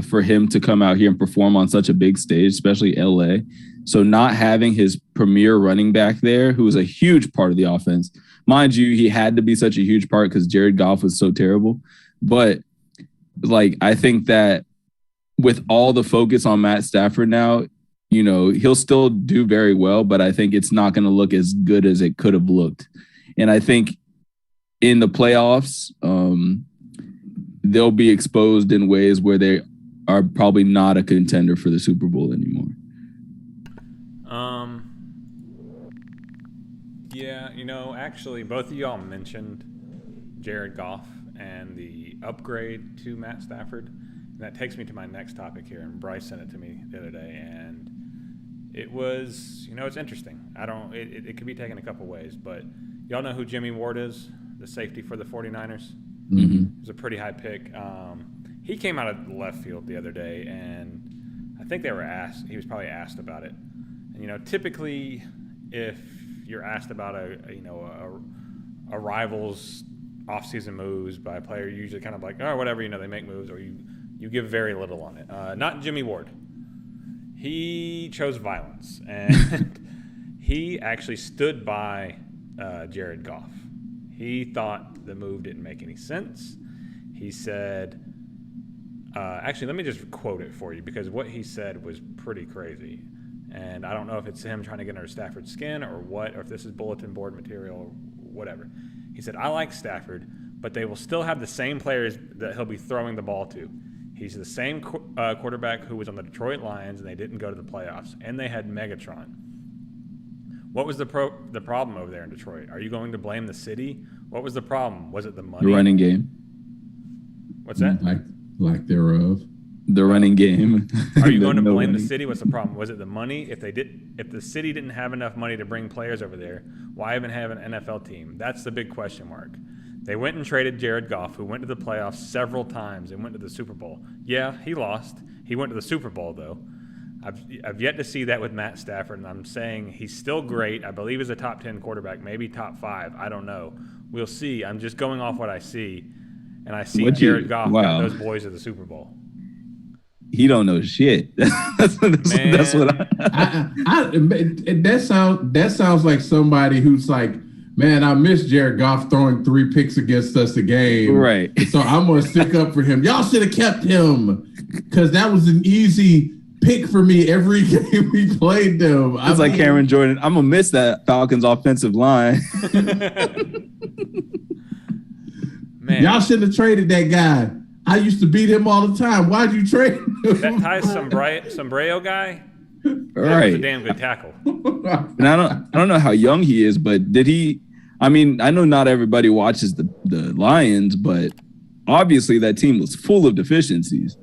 S3: for him to come out here and perform on such a big stage, especially LA. So not having his premier running back there, who was a huge part of the offense, mind you, he had to be such a huge part because Jared Goff was so terrible. But I think that with all the focus on Matt Stafford now, he'll still do very well, but I think it's not going to look as good as it could have looked. And I think in the playoffs, they'll be exposed in ways where they are probably not a contender for the Super Bowl anymore.
S1: Yeah, actually, both of y'all mentioned Jared Goff and the upgrade to Matt Stafford. And that takes me to my next topic here, and Bryce sent it to me the other day, and it was, it's interesting. It could be taken a couple ways, but y'all know who Jimmy Ward is, the safety for the 49ers?
S2: Mm-hmm.
S1: It was a pretty high pick. He came out of left field the other day, and I think he was probably asked about it. And, typically if you're asked about a rival's offseason moves by a player, you're usually kind of like, oh, whatever, they make moves, or you give very little on it. Not Jimmy Ward. He chose violence, and he actually stood by Jared Goff. He thought the move didn't make any sense. He said, actually, let me just quote it for you, because what he said was pretty crazy. And I don't know if it's him trying to get under Stafford's skin or what, or if this is bulletin board material or whatever. He said, I like Stafford, but they will still have the same players that he'll be throwing the ball to. He's the same quarterback who was on the Detroit Lions, and they didn't go to the playoffs. And they had Megatron. What was the problem over there in Detroit? Are you going to blame the city? What was the problem? Was it the money?
S3: The running game.
S1: What's that?
S2: Lack thereof.
S3: The running game.
S1: Are you going to blame the city? What's the problem? Was it the money? If the city didn't have enough money to bring players over there, why even have an NFL team? That's the big question mark. They went and traded Jared Goff, who went to the playoffs several times and went to the Super Bowl. Yeah, he lost. He went to the Super Bowl, though. I've yet to see that with Matt Stafford, and I'm saying he's still great. I believe he's a top 10 quarterback, maybe top 5. I don't know. We'll see. I'm just going off what I see, and I see Jared Goff got those boys at the Super Bowl.
S3: He don't know shit. That's what
S2: that sounds like somebody who's like, man, I miss Jared Goff throwing 3 picks against us a game.
S3: Right.
S2: So I'm going to stick up for him. Y'all should have kept him because that was an easy pick for me every game we played them.
S3: It's like Cameron Jordan. I'm going to miss that Falcons offensive line.
S2: Man. Y'all shouldn't have traded that guy. I used to beat him all the time. Why'd you trade him?
S1: That Ty Sombrero guy.
S3: All
S1: That was a
S3: right.
S1: damn good tackle.
S3: And I don't know how young he is, but did he? I mean, I know not everybody watches the Lions, but obviously that team was full of deficiencies,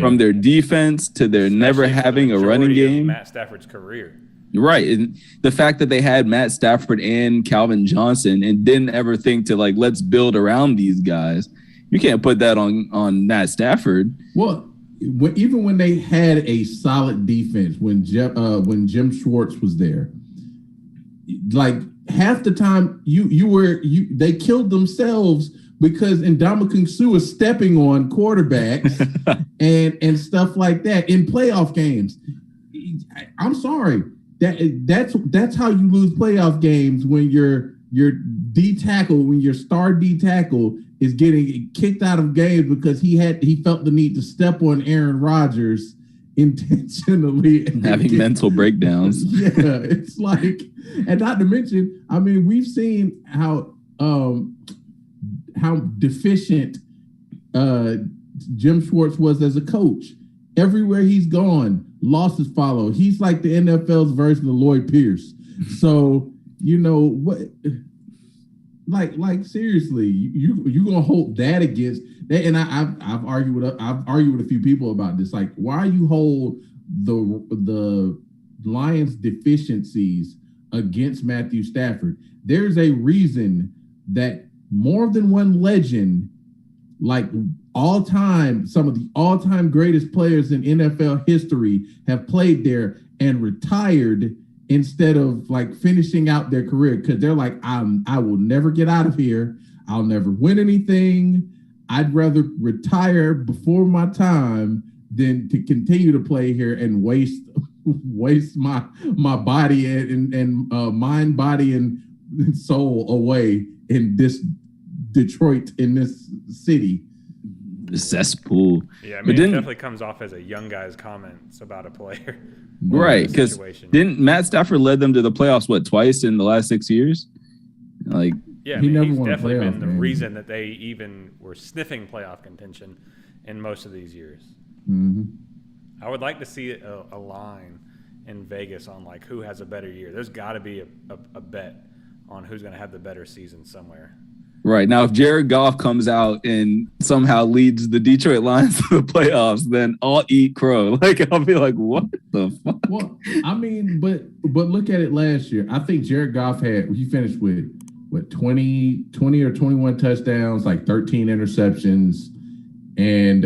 S3: from their defense to their never having a running game.
S1: Matt Stafford's career.
S3: Right. And the fact that they had Matt Stafford and Calvin Johnson and didn't ever think to like, let's build around these guys. You can't put that on Matt Stafford.
S2: Well, even when they had a solid defense, when Jim Schwartz was there, like half the time they killed themselves because Ndamukong Suh is stepping on quarterbacks and stuff like that in playoff games. I'm sorry. That's how you lose playoff games when your D tackle, when your star D tackle is getting kicked out of games because he felt the need to step on Aaron Rodgers intentionally,
S3: having mental breakdowns.
S2: Yeah, it's like, and not to mention, I mean, we've seen how deficient Jim Schwartz was as a coach. Everywhere he's gone, losses follow. He's like the NFL's version of Lloyd Pierce. So, you know what? Like seriously, you gonna hold that against that? And I've argued with a few people about this. Like, why you hold the Lions deficiencies against Matthew Stafford? There's a reason that more than one legend, like some of the all-time greatest players in NFL history, have played there and retired instead of like finishing out their career, because they're like, I will never get out of here. I'll never win anything. I'd rather retire before my time than to continue to play here and waste my body and mind, body, and soul away in this Detroit, in this city.
S3: The cesspool.
S1: Yeah, I mean, it definitely comes off as a young guy's comments about a player.
S3: Right, because didn't Matt Stafford led them to the playoffs, twice in the last 6 years? Like,
S1: yeah, he's definitely been the reason that they even were sniffing playoff contention in most of these years.
S2: Mm-hmm.
S1: I would like to see a line in Vegas on like who has a better year. There's got to be a bet on who's going to have the better season somewhere.
S3: Right. Now, if Jared Goff comes out and somehow leads the Detroit Lions to the playoffs, then I'll eat crow. Like, I'll be like, what the fuck?
S2: Well, I mean, but look at it last year. I think Jared Goff he finished with, 20 or 21 touchdowns, like 13 interceptions, and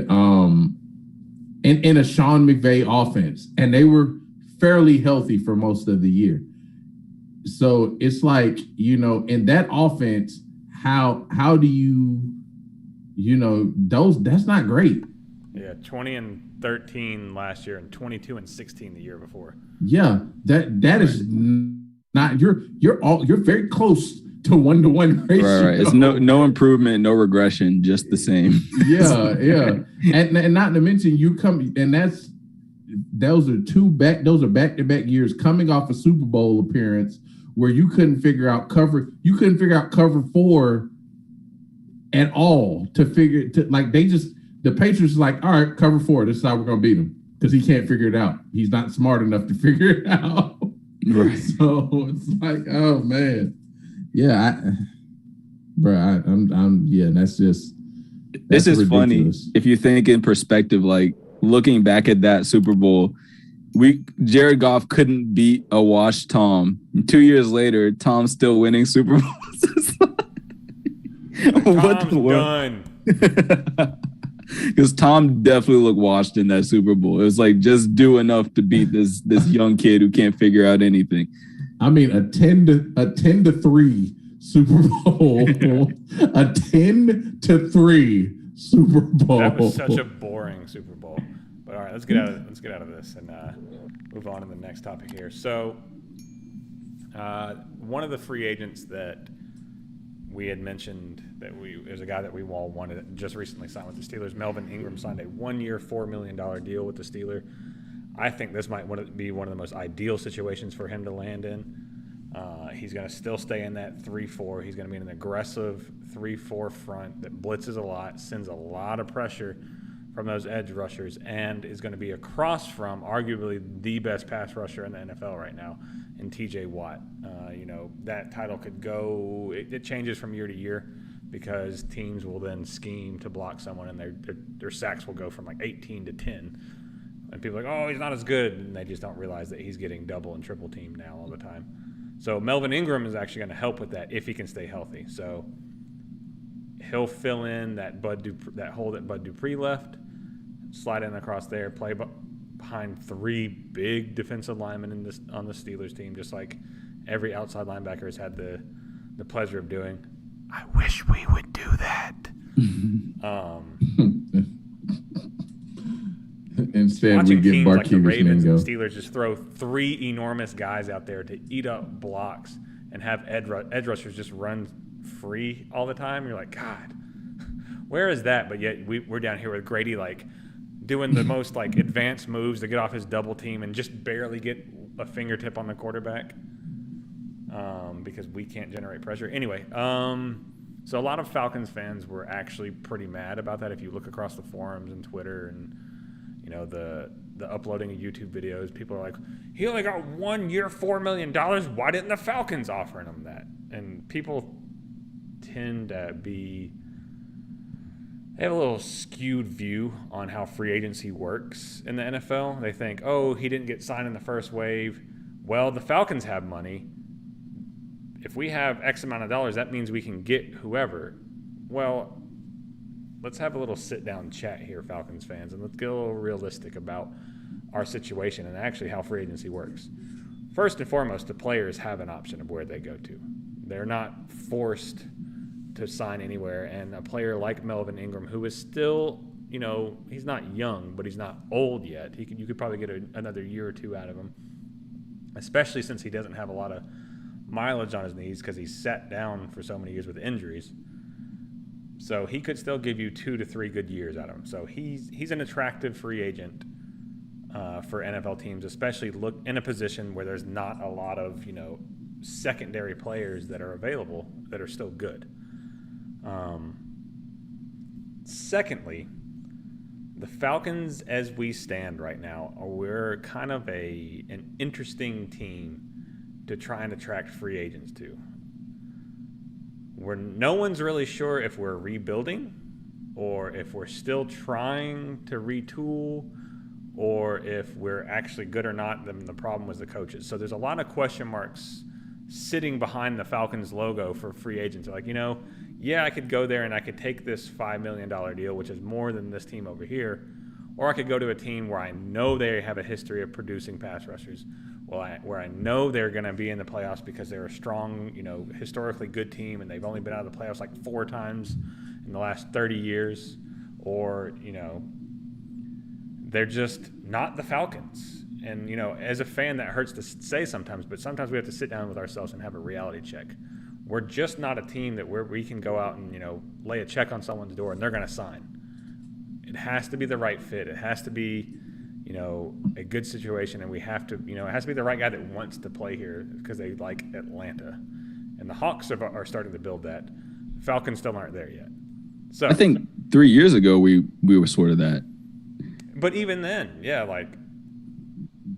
S2: in a Sean McVay offense. And they were fairly healthy for most of the year. So it's like, in that offense, how do that's not great.
S1: Yeah, 20-13 last year and 22-16 the year before.
S2: Yeah, that is not, you're very close to 1-to-1 ratio.
S3: Right. It's no improvement, no regression, just the same.
S2: Yeah. And not to mention those are back-to-back years coming off a Super Bowl appearance where you couldn't figure out cover 4 at all the Patriots like, all right, cover 4. This is how we're going to beat him, because he can't figure it out. He's not smart enough to figure it out.
S3: Right.
S2: So it's like, oh man. Yeah. That's just,
S3: this is
S2: ridiculous.
S3: Funny if you think in perspective, like looking back at that Super Bowl, Jared Goff couldn't beat a washed Tom. 2 years later, Tom's still winning Super Bowls.
S1: Tom's done.
S3: Because Tom definitely looked washed in that Super Bowl. It was like, just do enough to beat this young kid who can't figure out anything.
S2: I mean, a 10-3 Super Bowl. A 10-3 Super Bowl.
S1: That was such a boring Super Bowl. But all right, let's get out of this and move on to the next topic here. So, one of the free agents that we had mentioned there's a guy that we all wanted, just recently signed with the Steelers. Melvin Ingram signed a 1-year, $4 million deal with the Steelers. I think this might be one of the most ideal situations for him to land in. He's going to still stay in that 3-4. He's going to be an aggressive 3-4 front that blitzes a lot, sends a lot of pressure from those edge rushers, and is going to be across from arguably the best pass rusher in the NFL right now in TJ Watt. That title could go – it changes from year to year because teams will then scheme to block someone, and their sacks will go from like 18 to 10. And people are like, oh, he's not as good, and they just don't realize that he's getting double and triple teamed now all the time. So Melvin Ingram is actually going to help with that if he can stay healthy. So he'll fill in that hole that Bud Dupree left, slide in across there, play behind 3 big defensive linemen on the Steelers team, just like every outside linebacker has had the pleasure of doing. I wish we would do that.
S2: Instead, we get
S1: like the Ravens
S2: Mingo.
S1: and Steelers just throw 3 enormous guys out there to eat up blocks and have edge rushers just run free all the time. You're like, God, where is that? But yet we're down here with Grady like doing the most like advanced moves to get off his double team and just barely get a fingertip on the quarterback because we can't generate pressure. Anyway, so a lot of Falcons fans were actually pretty mad about that. If you look across the forums and Twitter and the uploading of YouTube videos, people are like, he only got 1 year, $4 million. Why didn't the Falcons offer him that? And people tend to they have a little skewed view on how free agency works in the NFL. They think, oh, he didn't get signed in the first wave. Well, the Falcons have money. If we have X amount of dollars, that means we can get whoever. Well, let's have a little sit-down chat here, Falcons fans, and let's get a little realistic about our situation and actually how free agency works. First and foremost, the players have an option of where they go to. They're not forced to sign anywhere, and a player like Melvin Ingram, who is still, he's not young, but he's not old yet. You could probably get another year or 2 out of him, especially since he doesn't have a lot of mileage on his knees because he's sat down for so many years with injuries. So he could still give you 2 to 3 good years out of him. So he's an attractive free agent for NFL teams, especially look in a position where there's not a lot of secondary players that are available that are still good. Secondly, the Falcons, as we stand right now, we're kind of an interesting team to try and attract free agents to. No one's really sure if we're rebuilding or if we're still trying to retool or if we're actually good or not. Then the problem was the coaches. So there's a lot of question marks sitting behind the Falcons logo for free agents. They're like, I could go there and I could take this $5 million deal, which is more than this team over here, or I could go to a team where I know they have a history of producing pass rushers, where I know they're going to be in the playoffs because they're a strong, historically good team, and they've only been out of the playoffs like 4 times in the last 30 years, or, they're just not the Falcons. And, as a fan, that hurts to say sometimes, but sometimes we have to sit down with ourselves and have a reality check. We're just not a team that we can go out and, lay a check on someone's door and they're going to sign. It has to be the right fit. It has to be, a good situation, and we have to, it has to be the right guy that wants to play here because they like Atlanta. And the Hawks are starting to build that. Falcons still aren't there yet. So
S3: I think 3 years ago we were sort of that.
S1: But even then, yeah, like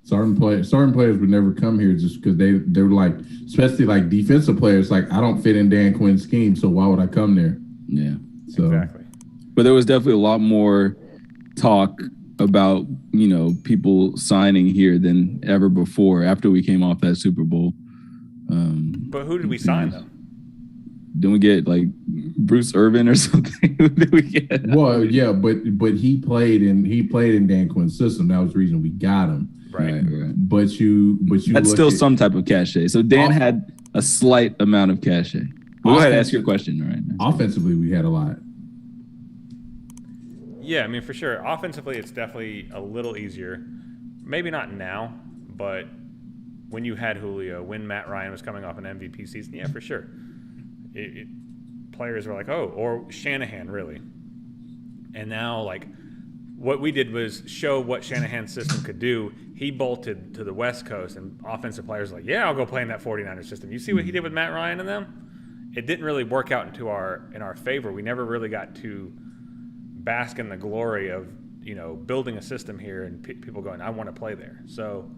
S2: certain players would never come here just because they were like, especially like defensive players, like I don't fit in Dan Quinn's scheme, so why would I come there?
S3: Yeah,
S2: so
S1: exactly.
S3: But there was definitely a lot more talk about people signing here than ever before after we came off that Super Bowl.
S1: But who did we sign though?
S3: Didn't we get like Bruce Irvin or something? Who did we get?
S2: Well, yeah, but he played in Dan Quinn's system. That was the reason we got him.
S1: Right.
S2: But you
S3: that's still some type of cachet. So Dan had a slight amount of cachet. Go ahead and ask your question right now.
S2: Offensively, we had a lot.
S1: Yeah, I mean, for sure. Offensively, it's definitely a little easier. Maybe not now, but when you had Julio, when Matt Ryan was coming off an MVP season, yeah, for sure. Players were like, oh, or Shanahan, really. And now, like, what we did was show what Shanahan's system could do. He bolted to the West Coast, and offensive players were like, yeah, I'll go play in that 49ers system. You see what he did with Matt Ryan and them? It didn't really work out in our favor. We never really got to bask in the glory of, building a system here and people going, I want to play there. So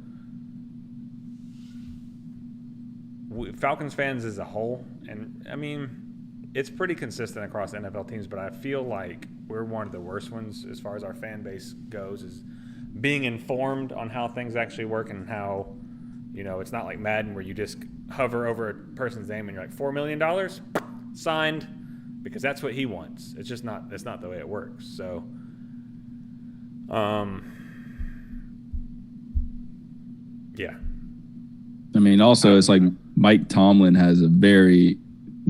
S1: Falcons fans as a whole, and I mean, it's pretty consistent across NFL teams, but I feel like we're one of the worst ones as far as our fan base goes, is being informed on how things actually work and how, it's not like Madden where you just hover over a person's name and you're like, $4 million signed, because that's what he wants. It's just not, that's not the way it works. So, yeah.
S3: I mean, also, it's like Mike Tomlin has a very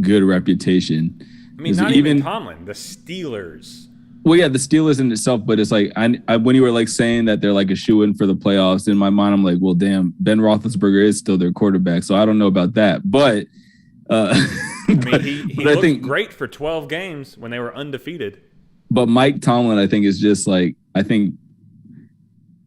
S3: good reputation.
S1: I mean, not even Tomlin, the Steelers.
S3: Well, yeah, the Steelers in itself, but it's like I when you were like saying that they're like a shoo-in for the playoffs, in my mind, I'm like, well, damn, Ben Roethlisberger is still their quarterback, so I don't know about that. But
S1: I mean, he looked great for 12 games when they were undefeated.
S3: But Mike Tomlin, I think, is just like,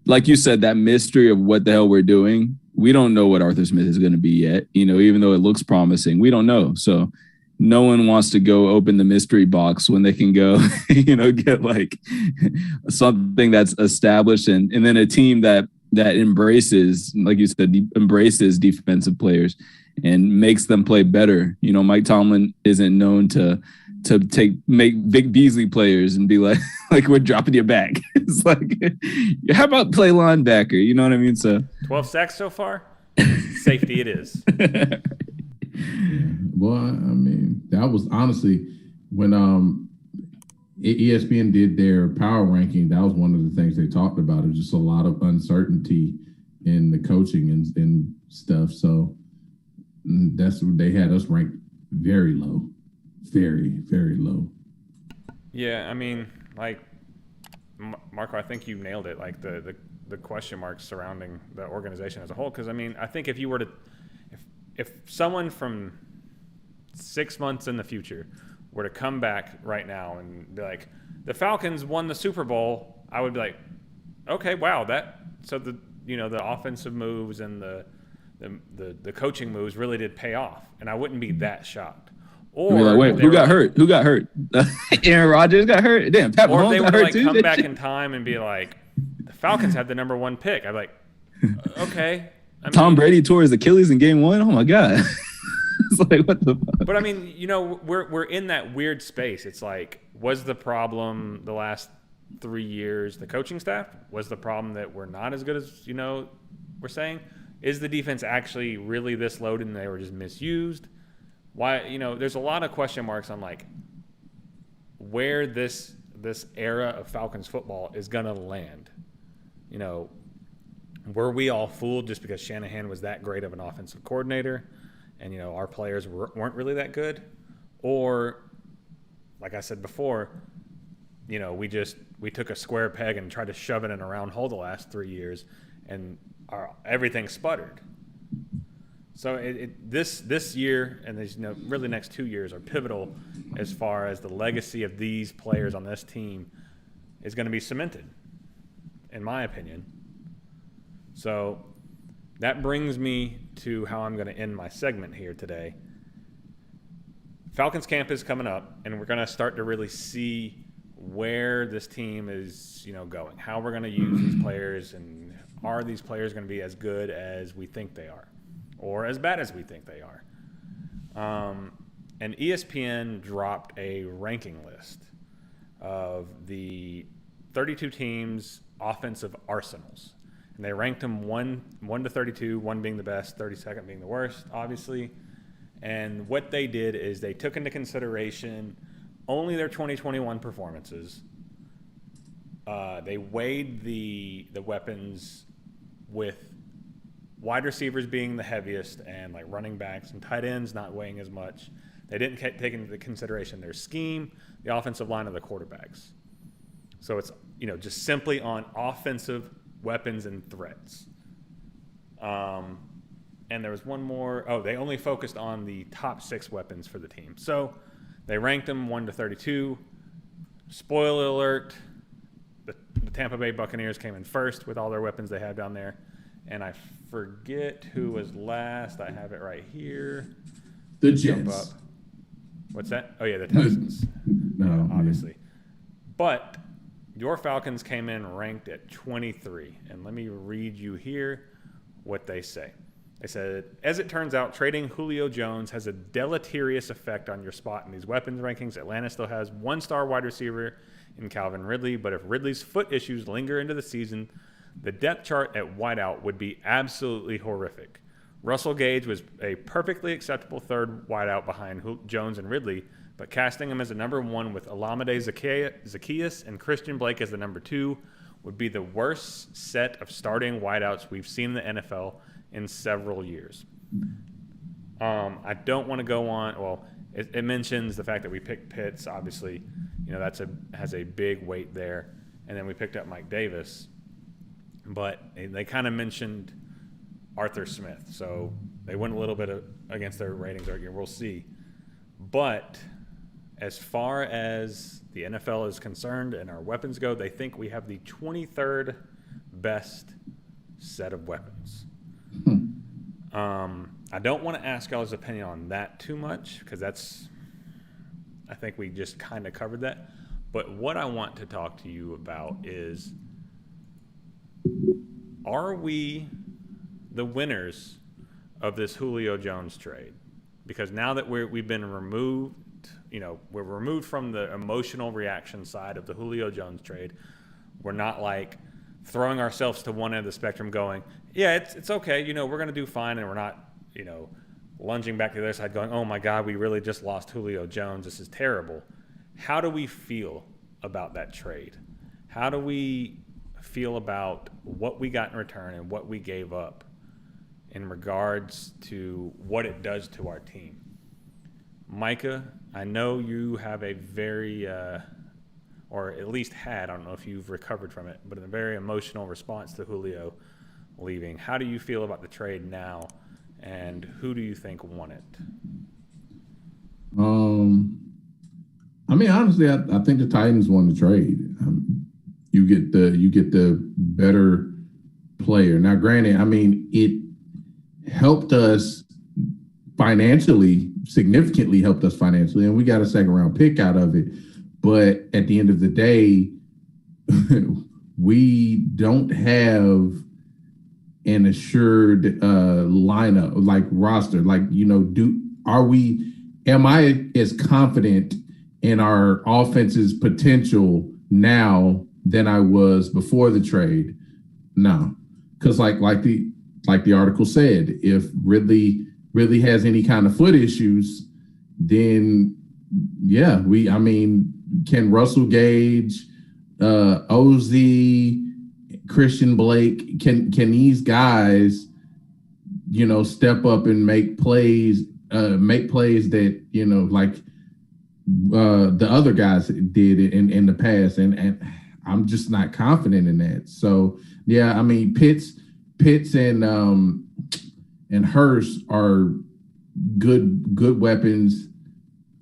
S3: like you said, that mystery of what the hell we're doing. We don't know what Arthur Smith is going to be yet, even though it looks promising. We don't know. So no one wants to go open the mystery box when they can go, get like something that's established and then a team that embraces, like you said, embraces defensive players and makes them play better. Mike Tomlin isn't known to make Vic Beasley players and be like we're dropping you back. It's like, how about play linebacker? You know what I mean? So
S1: 12 sacks so far. Safety it is.
S2: Well, I mean, that was honestly when ESPN did their power ranking. That was one of the things they talked about. It was just a lot of uncertainty in the coaching and stuff. So that's what they had us ranked very low. Very, very low.
S1: Yeah, I mean, like, Marco, I think you nailed it, like the question marks surrounding the organization as a whole. Because, I mean, I think if you were to – if someone from 6 months in the future were to come back right now and be like, the Falcons won the Super Bowl, I would be like, okay, wow, so the offensive moves and the coaching moves really did pay off. And I wouldn't be that shocked. Or
S3: like, wait, who got hurt? Who got hurt? Aaron Rodgers got hurt. Damn, Pat
S1: or
S3: Mahomes
S1: if they
S3: got
S1: were
S3: hurt
S1: to
S3: too.
S1: Come back in time and be like, the Falcons had the number 1 pick. I'd be like, okay.
S3: Tom Brady tore his Achilles in game 1. Oh my god. It's like, what the fuck?
S1: But I mean, we're in that weird space. It's like, was the problem the last 3 years the coaching staff? Was the problem that we're not as good as we're saying? Is the defense actually really this loaded and they were just misused? Why, there's a lot of question marks on like where this era of Falcons football is gonna land. Were we all fooled just because Shanahan was that great of an offensive coordinator, and our players weren't really that good, or like I said before, we took a square peg and tried to shove it in a round hole the last 3 years, and everything sputtered. So this year and these really next 2 years are pivotal as far as the legacy of these players on this team is going to be cemented, in my opinion. So that brings me to how I'm going to end my segment here today. Falcons camp is coming up, and we're going to start to really see where this team is, going, how we're going to use these players, and are these players going to be as good as we think they are, or as bad as we think they are. And ESPN dropped a ranking list of the 32 teams' offensive arsenals. And they ranked them 1 to 32, 1 being the best, 32nd being the worst, obviously. And what they did is they took into consideration only their 2021 performances. They weighed the weapons with wide receivers being the heaviest and like running backs and tight ends not weighing as much. They didn't take into consideration their scheme, the offensive line, of the quarterbacks. So it's just simply on offensive weapons and threats. And there was one more. Oh, they only focused on the top 6 weapons for the team. So they ranked them 1 to 32. Spoiler alert, the Tampa Bay Buccaneers came in first with all their weapons they had down there. And I forget who was last. I have it right here.
S2: The Jets.
S1: What's that? Oh, yeah, the Texans.
S2: No,
S1: obviously. Yeah. But your Falcons came in ranked at 23. And let me read you here what they say. They said, as it turns out, trading Julio Jones has a deleterious effect on your spot in these weapons rankings. Atlanta still has one-star wide receiver in Calvin Ridley, but if Ridley's foot issues linger into the season, the depth chart at wideout would be absolutely horrific. Russell Gage was a perfectly acceptable third wideout behind Jones and Ridley, but casting him as a number one with Olamide Zaccheaus and Christian Blake as the number two would be the worst set of starting wideouts we've seen in the NFL in several years. I don't want to go on. Well, it mentions the fact that we picked Pitts. Obviously, has a big weight there. And then we picked up Mike Davis. But they kind of mentioned Arthur Smith. So they went a little bit against their ratings argument. We'll see. But as far as the NFL is concerned and our weapons go, they think we have the 23rd best set of weapons. I don't want to ask y'all's opinion on that too much because I think we just kind of covered that. But what I want to talk to you about is, are we the winners of this Julio Jones trade? Because now that we've been removed, we're removed from the emotional reaction side of the Julio Jones trade. We're not like throwing ourselves to one end of the spectrum going, yeah, it's okay, we're going to do fine, and we're not, lunging back to the other side going, oh my God, we really just lost Julio Jones. This is terrible. How do we feel about that trade? How do we feel about what we got in return and what we gave up in regards to what it does to our team? Micah, I know you have a very, or at least had, I don't know if you've recovered from it, but a very emotional response to Julio leaving. How do you feel about the trade now, and who do you think won it?
S2: Honestly, I think the Titans won the trade. You get the better player. Now, granted, it helped us financially, significantly helped us financially, and we got a second round pick out of it. But at the end of the day, we don't have an assured lineup, like roster. Am I as confident in our offense's potential now than I was before the trade? No. Because like the article said, if Ridley has any kind of foot issues, then yeah, can Russell Gage, Ozzie, Christian Blake, can these guys, step up and make plays that, the other guys did in the past, and I'm just not confident in that. So yeah, Pitts and Hurst are good weapons,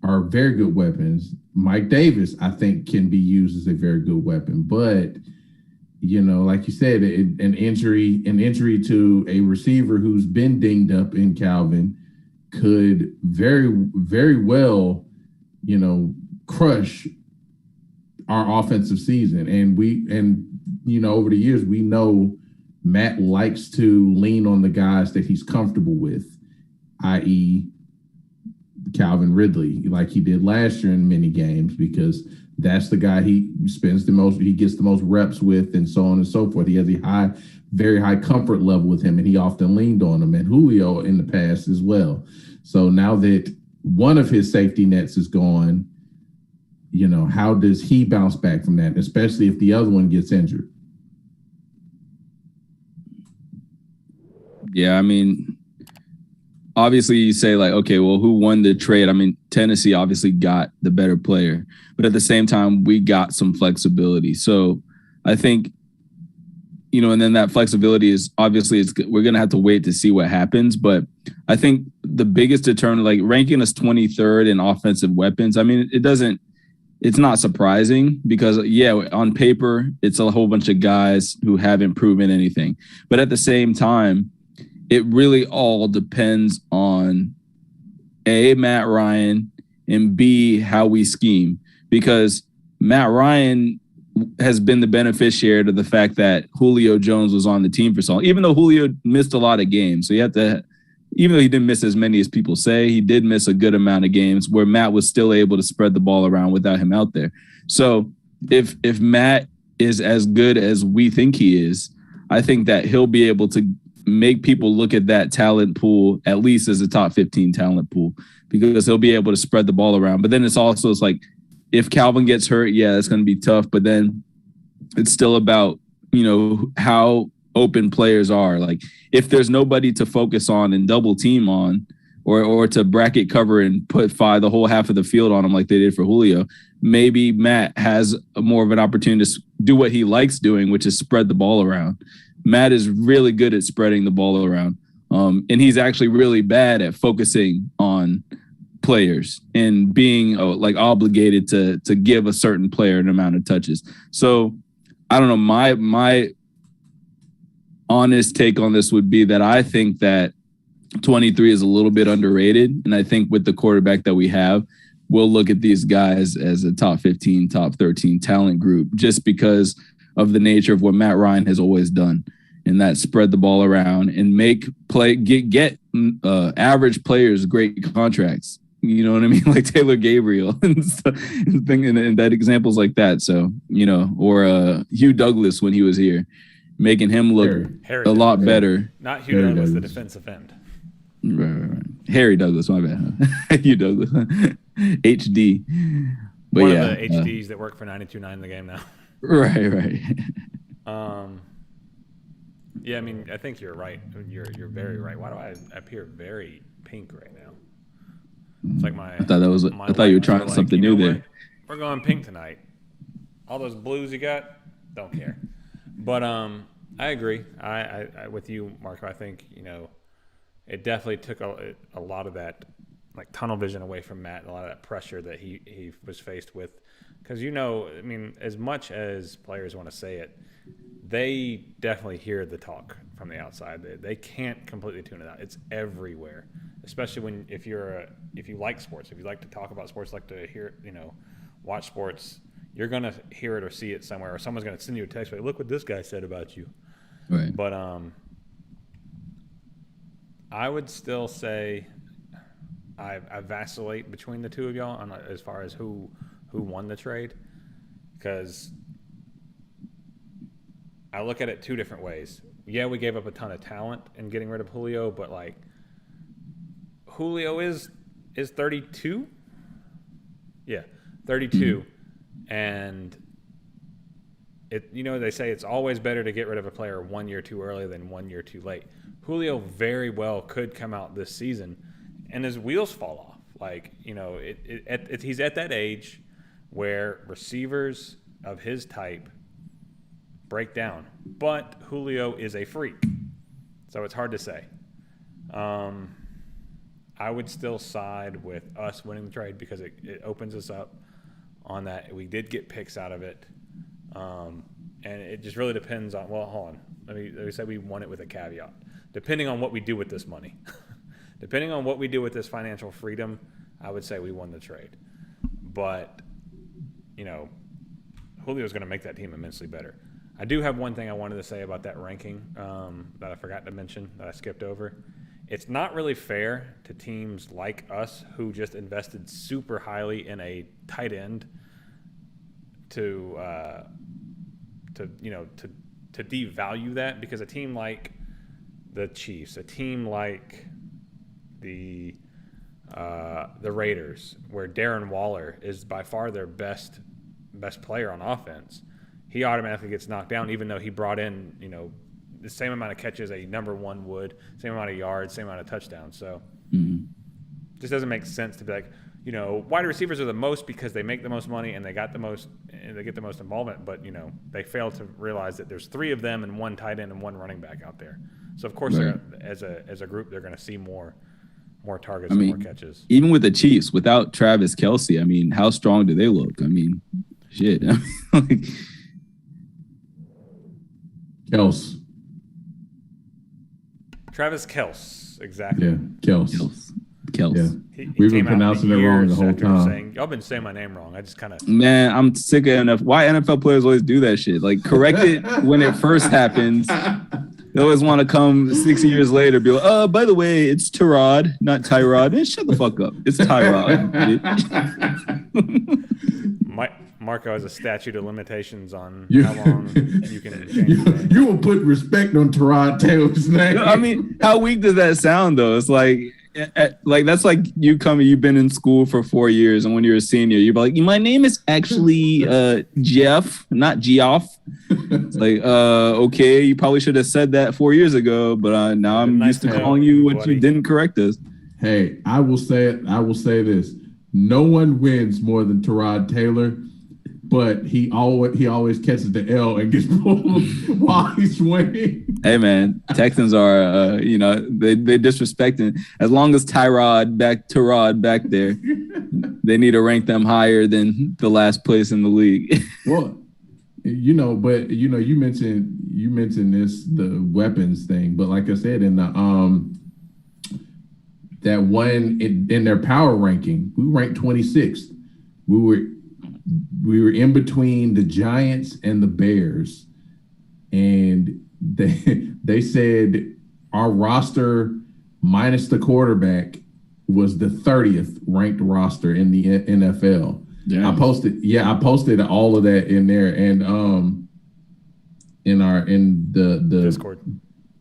S2: are very good weapons. Mike Davis, I think, can be used as a very good weapon, but like you said, an injury to a receiver who's been dinged up in Calvin could very, very well, crush our offensive season. And over the years, we know Matt likes to lean on the guys that he's comfortable with, i.e. Calvin Ridley, like he did last year in many games, because that's the guy he gets the most reps with, and so on and so forth. He has a very high comfort level with him, and he often leaned on him, and Julio in the past as well. So now that one of his safety nets is gone, how does he bounce back from that, especially if the other one gets injured?
S3: Yeah, obviously you say okay, well, who won the trade? Tennessee obviously got the better player, but at the same time, we got some flexibility. So I think, and then that flexibility is obviously we're going to have to wait to see what happens. But I think the biggest determinant, ranking us 23rd in offensive weapons, it it's not surprising because, on paper, it's a whole bunch of guys who haven't proven anything. But at the same time, it really all depends on A, Matt Ryan, and B, how we scheme. Because Matt Ryan has been the beneficiary of the fact that Julio Jones was on the team for so long, even though Julio missed a lot of games. So you have to, even though he didn't miss as many as people say, he did miss a good amount of games where Matt was still able to spread the ball around without him out there. So if Matt is as good as we think he is, I think that he'll be able to make people look at that talent pool at least as a top 15 talent pool, because he'll be able to spread the ball around. But then it's like, if Calvin gets hurt, it's going to be tough. But then it's still about, how open players are. Like, if there's nobody to focus on and double team on, or to bracket cover and put the whole half of the field on him like they did for Julio, maybe Matt has more of an opportunity to do what he likes doing, which is spread the ball around. Matt is really good at spreading the ball around. And he's actually really bad at focusing on players and being obligated to give a certain player an amount of touches. So I don't know. My honest take on this would be that I think that 23 is a little bit underrated. And I think with the quarterback that we have, we'll look at these guys as a top 15, top 13 talent group, just because of the nature of what Matt Ryan has always done. And that spread the ball around and get average players great contracts. You know what I mean? Like Taylor Gabriel and that examples like that. So, or Hugh Douglas when he was here, making him look a lot better.
S1: Not Hugh Douglas, the defensive end.
S3: Right. Harry Douglas, my bad. Hugh Douglas. HD. But
S1: one of the HDs that work for 92.9 in the game now.
S3: Right.
S1: Yeah, I mean, I think you're right. You're very right. Why do I appear very pink right now? It's like I
S3: thought you were trying something new there.
S1: We're going pink tonight. All those blues you got, don't care. But I agree. I with you, Marco. I think it definitely took a lot of that like tunnel vision away from Matt, and a lot of that pressure that he was faced with. Because I mean, as much as players want to say it, they definitely hear the talk from the outside. They can't completely tune it out. It's everywhere, especially if you like sports, if you like to talk about sports, like to hear, watch sports, you're gonna hear it or see it somewhere, or someone's gonna send you a text, like, look what this guy said about you.
S3: Right.
S1: But I would still say I vacillate between the two of y'all as far as who won the trade, because I look at it two different ways. Yeah, we gave up a ton of talent in getting rid of Julio, but like Julio is 32. Yeah, 32. And they say it's always better to get rid of a player 1 year too early than 1 year too late. Julio very well could come out this season and his wheels fall off. Like, he's at that age where receivers of his type break down. But Julio is a freak, so it's hard to say. I would still side with us winning the trade because it opens us up on that. We did get picks out of it, and it just really depends on. Well, hold on. Let me say we won it with a caveat. Depending on what we do with this money, depending on what we do with this financial freedom, I would say we won the trade. But Julio's going to make that team immensely better. I do have one thing I wanted to say about that ranking that I forgot to mention, that I skipped over. It's not really fair to teams like us who just invested super highly in a tight end to devalue that, because a team like the Chiefs, a team like the Raiders, where Darren Waller is by far their best player on offense, he automatically gets knocked down, even though he brought in, the same amount of catches a number one would, same amount of yards, same amount of touchdowns. So just doesn't make sense to be like, wide receivers are the most because they make the most money and they got the most, and they get the most involvement. But, they fail to realize that there's three of them and one tight end and one running back out there. So, of course,
S3: right.
S1: As a group, they're going to see more more targets and more catches.
S3: Even with the Chiefs, without Travis Kelce, I mean, how strong do they look? I mean, shit.
S2: Kels.
S1: Travis Kelce, exactly.
S2: Yeah, Kels.
S3: Yeah.
S2: We've been pronouncing it wrong the whole time.
S1: Y'all been saying my name wrong. I just kind of.
S3: Man, I'm sick of enough. Why NFL players always do that shit? Like, correct it when it first happens. They always want to come 6 years later, be like, oh, by the way, it's Tyrod, not Tyrod. Man, shut the fuck up. It's Tyrod.
S1: Marco has a statute of limitations on how long you can change his name.
S2: You will put respect on Tyrod Taylor's name.
S3: I mean, how weak does that sound, though? It's like that's like you coming, you've been in school for 4 years, and when you're a senior, you're like, my name is actually Jeff, not Geoff. It's like, okay, you probably should have said that 4 years ago, but now I'm used to calling you what you didn't correct us.
S2: Hey, I will say this. No one wins more than Tyrod Taylor, but he always catches the L and gets pulled while he's winning.
S3: Hey man, Texans are they disrespecting. As long as Tyrod back there, they need to rank them higher than the last place in the league.
S2: Well, you mentioned this, the weapons thing, but like I said, in the that one in their power ranking, we ranked 26th. We were in between the Giants and the Bears, and they said our roster minus the quarterback was the 30th ranked roster in the NFL. Yeah. I posted all of that in there, and in the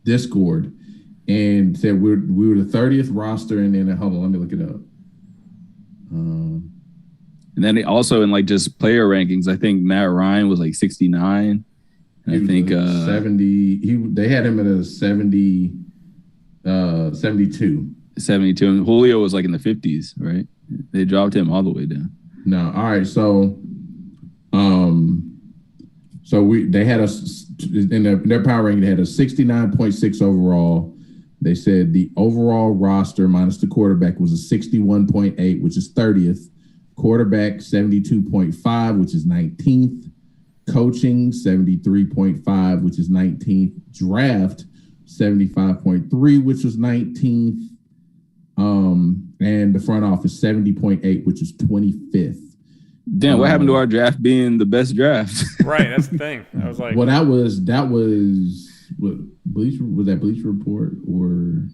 S2: Discord, and said we were the 30th roster, and then hold on, let me look it up.
S3: And then also in like just player rankings, I think Matt Ryan was like 69. I think
S2: 70. They had him at a 70, 72.
S3: 72, and Julio was like in the 50s, right? They dropped him all the way down.
S2: No, all right. So, they had us in their power ranking. They had a 69.6 overall. They said the overall roster minus the quarterback was a 61.8, which is 30th. Quarterback 72.5, which is 19th. Coaching 73.5, which is 19th. Draft 75.3, which was 19th. And the front office 70.8, which is 25th.
S3: Damn, what happened to our draft being the best draft?
S1: Right, that's the thing. I was like,
S2: well, that was what Bleacher, was that Bleacher Report or?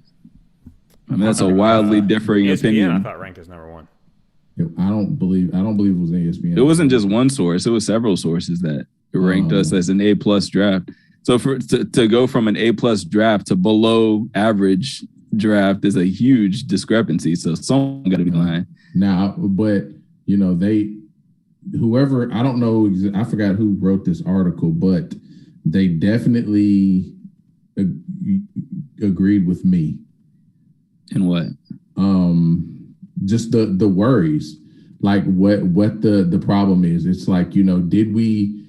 S3: I mean, that's a wildly differing
S1: ESPN,
S3: opinion.
S1: I thought ranked as number one.
S2: I don't believe it was ESPN.
S3: It wasn't just one source; it was several sources that ranked us as an A+ draft. So to go from an A+ draft to below average draft is a huge discrepancy. So someone got to be lying.
S2: Now, but whoever, I don't know, I forgot who wrote this article, but they definitely agreed with me.
S3: In what?
S2: Just the worries, like what the problem is. It's like, did we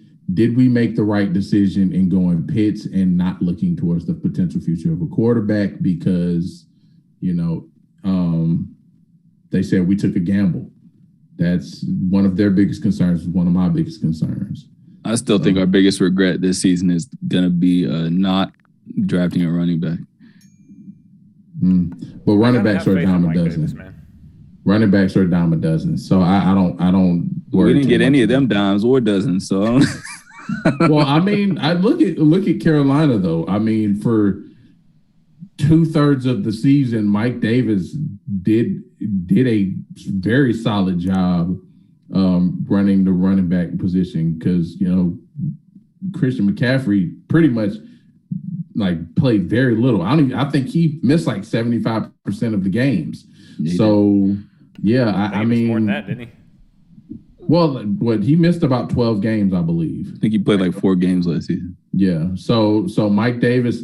S2: make the right decision in going Pitts and not looking towards the potential future of a quarterback? Because, they said we took a gamble. That's one of their biggest concerns, one of my biggest concerns.
S3: I still think our biggest regret this season is going to be not drafting a running back.
S2: But running backs are a dime a dozen. Running backs are a dime a dozen. So I don't worry.
S3: We didn't get any of them dimes or dozens. So
S2: well, I mean, I look at Carolina though. I mean, for 2/3 of the season, Mike Davis did a very solid job running the running back position, because Christian McCaffrey pretty much played very little. I think he missed 75% of the games. So yeah,
S1: I mean, more than that, didn't he?
S2: Well, he missed about 12 games, I believe.
S3: I think he played 4 games last season.
S2: Yeah. So Mike Davis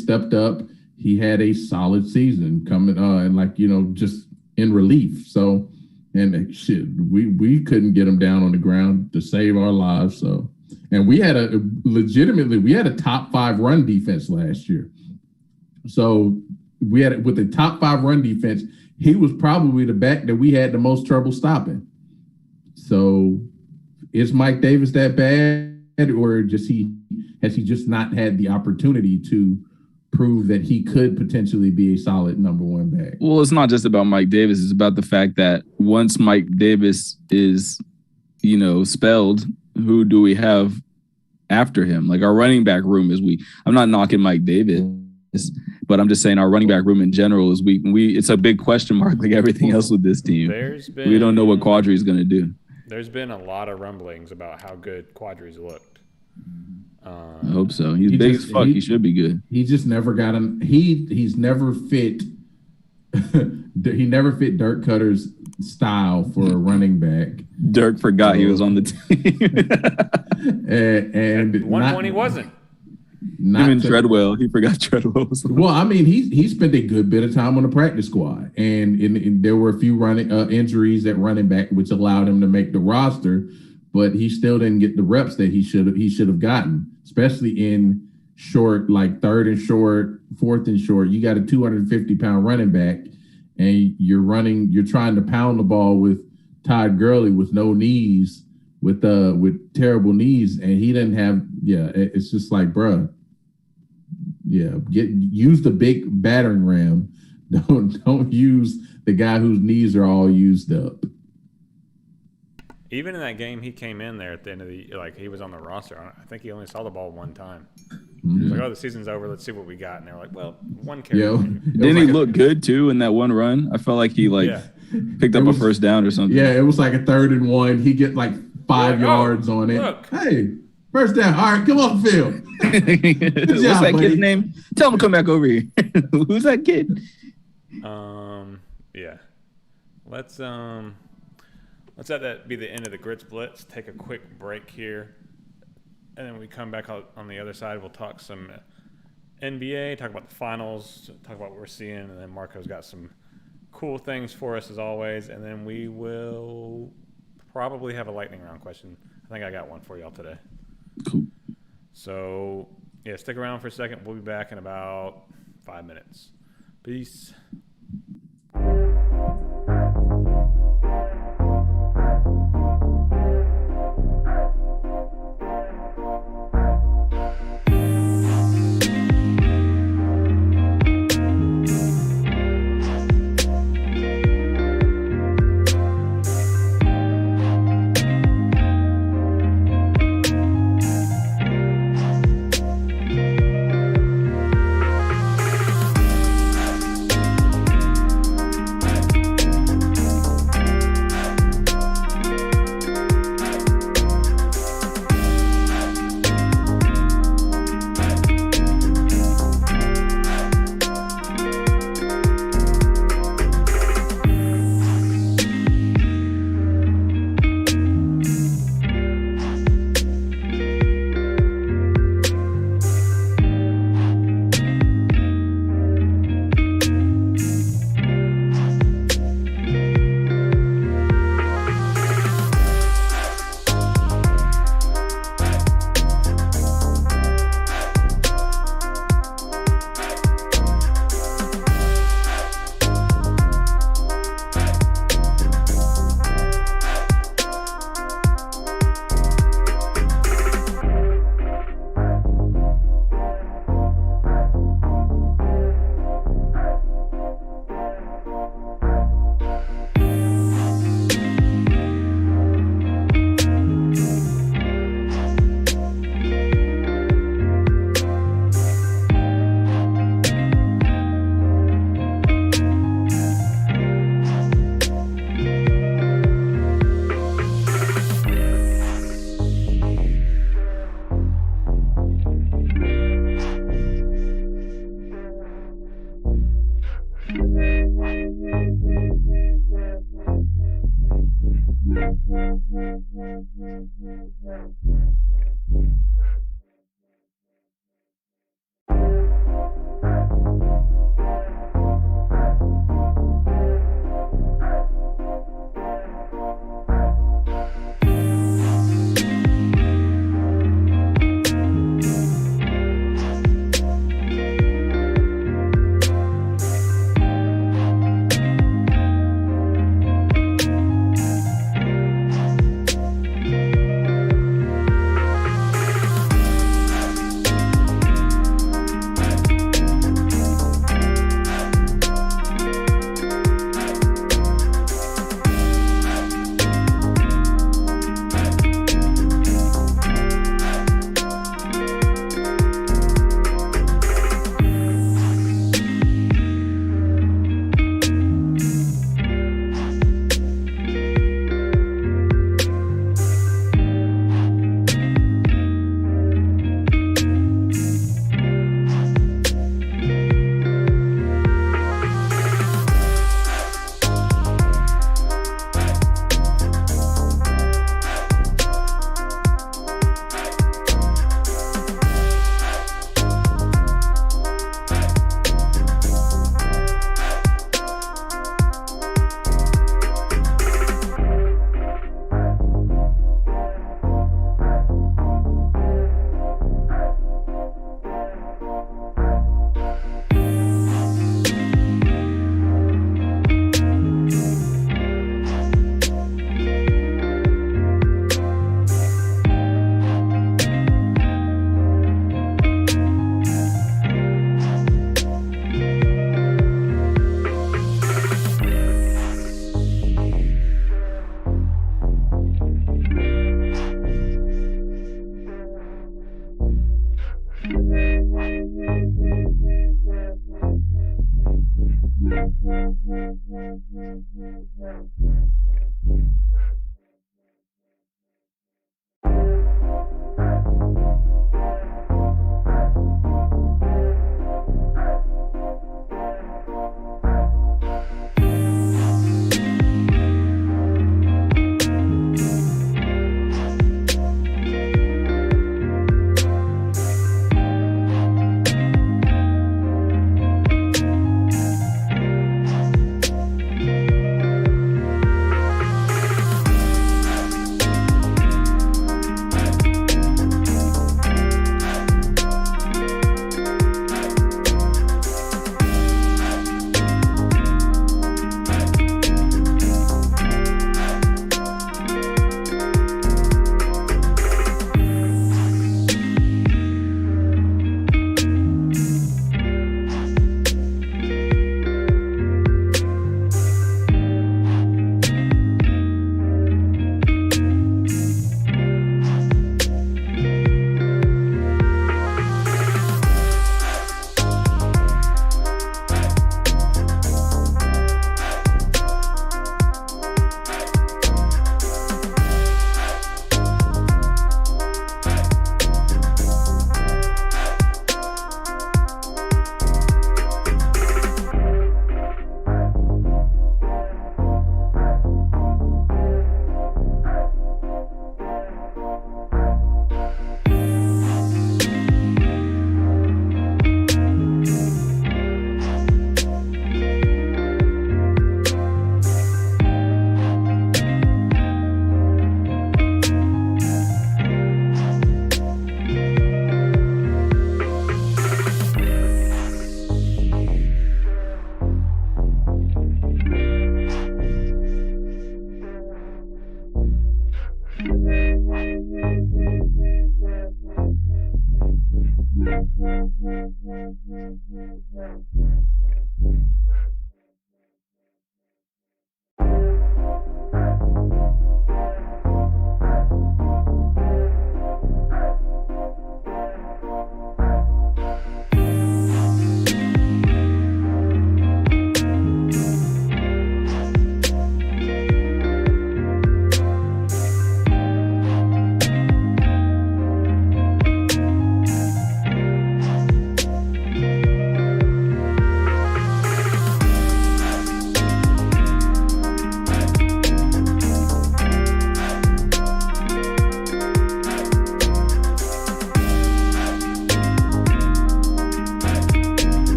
S2: stepped up. He had a solid season coming and just in relief. So, and shit, we couldn't get him down on the ground to save our lives. So, and we had a top 5 run defense last year. So we had with the top 5 run defense, he was probably the back that we had the most trouble stopping. So is Mike Davis that bad, or has he just not had the opportunity to prove that he could potentially be a solid number 1 back?
S3: Well, it's not just about Mike Davis. It's about the fact that once Mike Davis is, spelled, who do we have after him? Like, our running back room is weak. I'm not knocking Mike Davis, but I'm just saying our running back room in general is weak. It's a big question mark, like everything else with this team. We don't know what Quadri is going to do.
S1: There's been a lot of rumblings about how good Quadri's looked.
S3: I hope so. He's big as fuck. He should be good.
S2: He just never got him. He's never fit. He never fit Dirk Cutter's style for a running back.
S3: Dirk forgot he was on the team.
S2: and
S1: at one point he wasn't.
S3: Even Treadwell, he forgot Treadwell was.
S2: Well, I mean, he spent a good bit of time on the practice squad, and there were a few running injuries at running back, which allowed him to make the roster. But he still didn't get the reps that he should have gotten, especially in short, like 3rd and short, 4th and short. You got a 250-pound running back, and you're trying to pound the ball with Todd Gurley with no knees, with terrible knees, and he didn't have. Yeah, it's just like, bruh. Yeah, use the big battering ram. Don't use the guy whose knees are all used up.
S1: Even in that game, he came in there at the end of he was on the roster. I think he only saw the ball one time. He was like, "Oh, the season's over. Let's see what we got." And they're like, "Well, one carry."
S3: Didn't he look good too in that one run? I felt like he picked up a first down or something.
S2: Yeah, it was like a 3rd and 1. He get like 5 yards on it. Look. Hey, first down. All right, come on, Phil.
S3: What's that kid's name? Tell him to come back over here. Who's that kid?
S1: Yeah. Let's have that be the end of the Grits Blitz. Take a quick break here. And then when we come back on the other side, we'll talk some NBA, talk about the finals, talk about what we're seeing. And then Marco's got some cool things for us as always. And then we will probably have a lightning round question. I think I got one for y'all today.
S3: Cool.
S1: So, yeah, stick around for a second. We'll be back in about 5 minutes. Peace.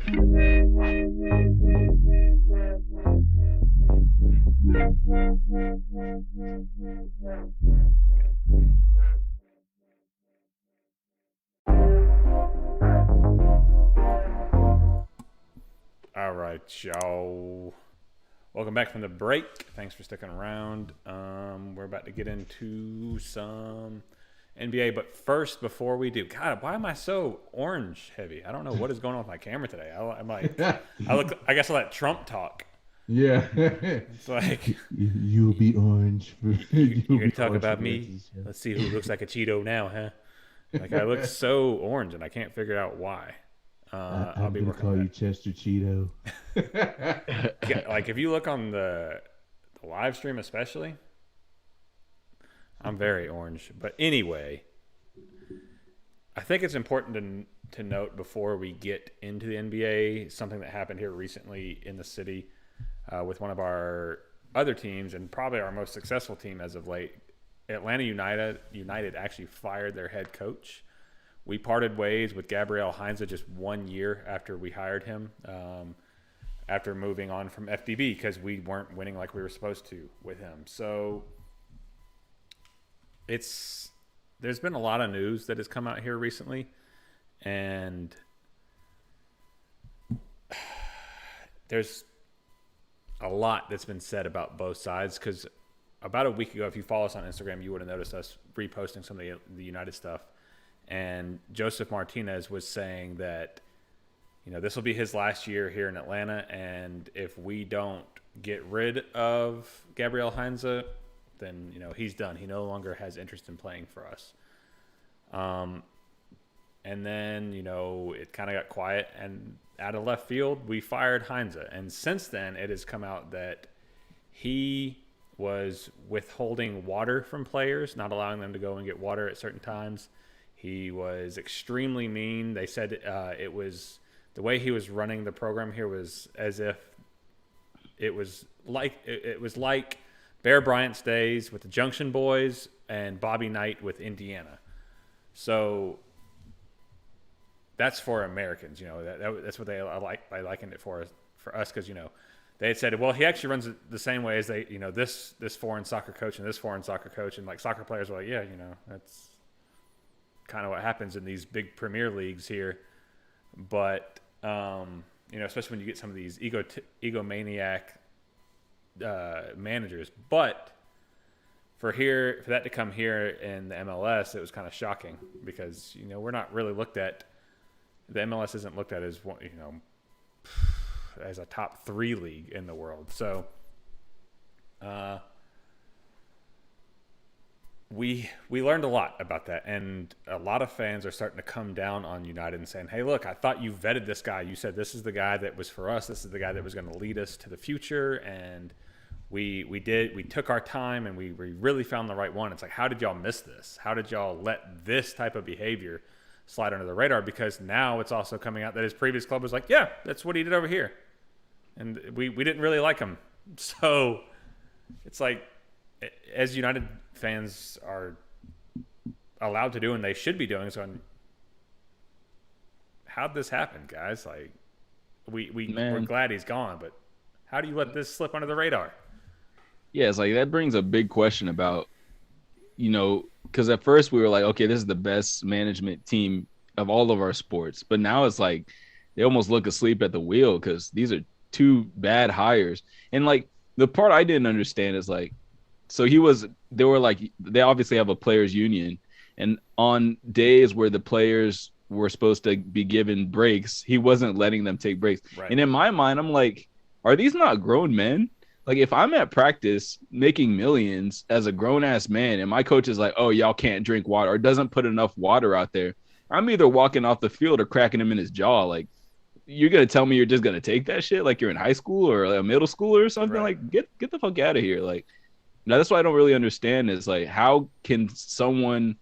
S1: All right, y'all. Welcome back from the break. Thanks for sticking around. We're about to get into some NBA, but first, before we do, God, why am I so orange heavy? I don't know what is going on with my camera today. I'm like, I guess I let Trump talk.
S2: Yeah.
S1: It's like
S2: you'll be orange.
S1: You're gonna talk about me. Yeah. Let's see who looks like a Cheeto now, huh? Like I look so orange, and I can't figure out why. I'll be working.
S2: Call you Chester Cheeto.
S1: Like if you look on the live stream, especially, I'm very orange. But anyway, I think it's important to note before we get into the NBA something that happened here recently in the city with one of our other teams and probably our most successful team as of late. Atlanta United actually fired their head coach. We parted ways with Gabriel Heinze just 1 year after we hired him, after moving on from FDB because we weren't winning like we were supposed to with him. So there's been a lot of news that has come out here recently, and there's a lot that's been said about both sides because about a week ago, if you follow us on Instagram, you would have noticed us reposting some of the United stuff. And Josef Martinez was saying that, this will be his last year here in Atlanta. And if we don't get rid of Gabriel Heinze, then, he's done. He no longer has interest in playing for us. And then, it kind of got quiet. And out of left field, we fired Heinze. And since then, it has come out that he was withholding water from players, not allowing them to go and get water at certain times. He was extremely mean. They said it was the way he was running the program here was as if it was like Bear Bryant's days with the Junction Boys and Bobby Knight with Indiana. So that's for Americans, that's what they likened it for us because they had said, well, he actually runs it the same way as they this foreign soccer coach and this foreign soccer coach, and like soccer players were like, yeah, that's kind of what happens in these big Premier Leagues here. But especially when you get some of these egomaniac managers. But for that to come here in the MLS, it was kind of shocking because we're not really looked at. The MLS isn't looked at as as a top 3 league in the world. So we learned a lot about that, and a lot of fans are starting to come down on United and saying, hey, look, I thought you vetted this guy. You said this is the guy that was for us. This is the guy that was going to lead us to the future, and we took our time, and we really found the right one. It's like, how did y'all miss this? How did y'all let this type of behavior slide under the radar? Because now it's also coming out that his previous club was like, yeah, that's what he did over here. And we didn't really like him. So it's like, as United fans are allowed to do and they should be doing, so how'd this happen, guys? Like we're glad he's gone, but how do you let this slip under the radar?
S3: Yeah, it's like that brings a big question about, because at first we were like, okay, this is the best management team of all of our sports, but now it's like they almost look asleep at the wheel because these are 2 bad hires. And like the part I didn't understand is like, so they obviously have a players union, and on days where the players were supposed to be given breaks, he wasn't letting them take breaks. Right. And in my mind, I'm like, are these not grown men? Like if I'm at practice making millions as a grown ass man and my coach is like, oh, y'all can't drink water or doesn't put enough water out there, I'm either walking off the field or cracking him in his jaw. Like, you're going to tell me you're just going to take that shit like you're in high school or like a middle school or something? Right. Like, get the fuck out of here. Like, now that's what I don't really understand is like, how can someone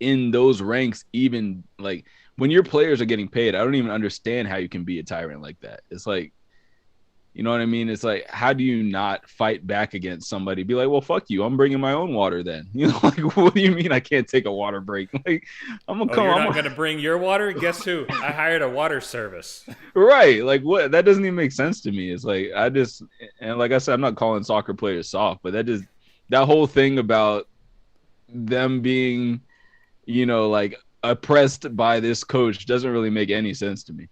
S3: in those ranks even like when your players are getting paid? I don't even understand how you can be a tyrant like that. It's like, You know what I mean? It's like, how do you not fight back against somebody? Be like, well, fuck you. I'm bringing my own water then. You know, like, what do you mean I can't take a water break? Like, I'm gonna come.
S1: You're not gonna bring your water? Guess who? I hired a water service.
S3: Right? Like, what? That doesn't even make sense to me. It's like and like I said, I'm not calling soccer players soft, but that whole thing about them being, you know, like oppressed by this coach doesn't really make any sense to me.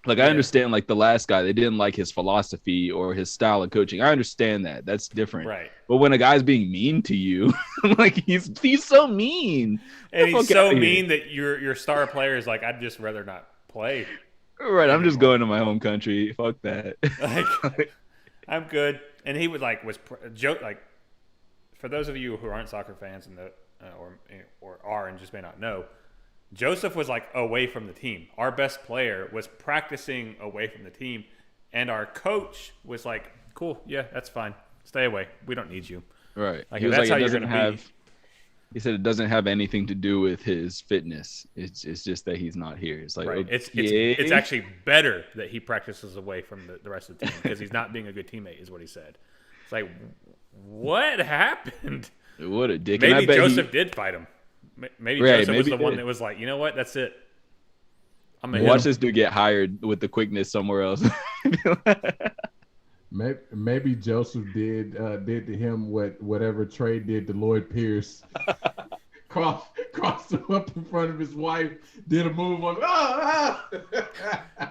S3: Like, I understand, like, the last guy, they didn't like his philosophy or his style of coaching. I understand that. That's different.
S1: Right.
S3: But when a guy's being mean to you, like, he's so mean.
S1: And he's so mean that your star player is like, I'd just rather not play.
S3: Right. I'm just going to my home country. Fuck that.
S1: Like, I'm good. And he was joke, like, for those of you who aren't soccer fans and or are and just may not know, Josef was like away from the team. Our best player was practicing away from the team, and our coach was like, "Cool, yeah, that's fine. Stay away. We don't need you."
S3: Right.
S1: Like,
S3: he was
S1: that's
S3: like,
S1: how you're gonna be.
S3: He said it doesn't have anything to do with his fitness. It's just that he's not here. It's like,
S1: right.
S3: okay.
S1: It's actually better that he practices away from the rest of the team because he's not being a good teammate, is what he said. It's like, what happened?
S3: What a dick.
S1: Maybe Josef did fight him. Maybe Josef was the one that was like, you know what? That's it. I'm gonna
S3: watch this dude get hired with the quickness somewhere else.
S2: Maybe Josef did to him whatever Trey did to Lloyd Pierce. Crossed him up in front of his wife, did a move on.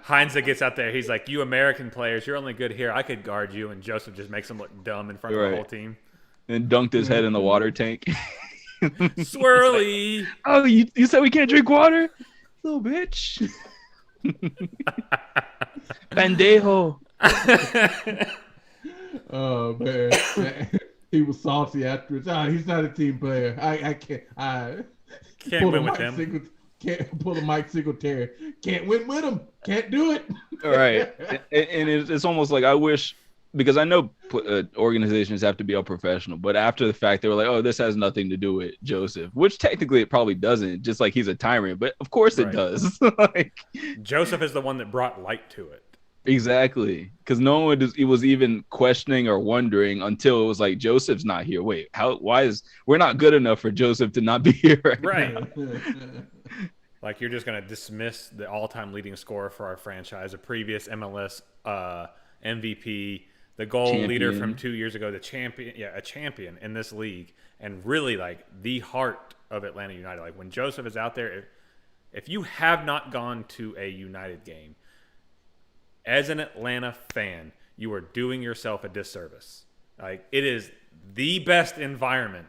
S1: Heinze gets out there. He's like, "You American players, you're only good here. I could guard you." And Josef just makes him look dumb in front of the whole team.
S3: And dunked his head in the water tank.
S1: Swirly.
S3: Like, oh, you said we can't drink water? Little bitch. Pendejo.
S2: Oh, man. He was salty afterwards. He's not a team player. I can't
S1: win with him.
S2: Can't pull a Mike Singletary. Can't win with him. Can't do it.
S3: All right. And it's almost like I wish, because I know organizations have to be all professional, but after the fact, they were like, oh, this has nothing to do with Josef, which technically it probably doesn't, just like he's a tyrant, but of course it does. Like,
S1: Josef is the one that brought light to it.
S3: Exactly. Because no one was even questioning or wondering until it was like, Josef's not here. Wait, we're not good enough for Josef to not be here right now.
S1: Like, you're just going to dismiss the all-time leading scorer for our franchise, a previous MLS MVP, the goal leader from 2 years ago, a champion in this league, and really like the heart of Atlanta United. Like, when Josef is out there, if you have not gone to a United game, as an Atlanta fan, you are doing yourself a disservice. Like, it is the best environment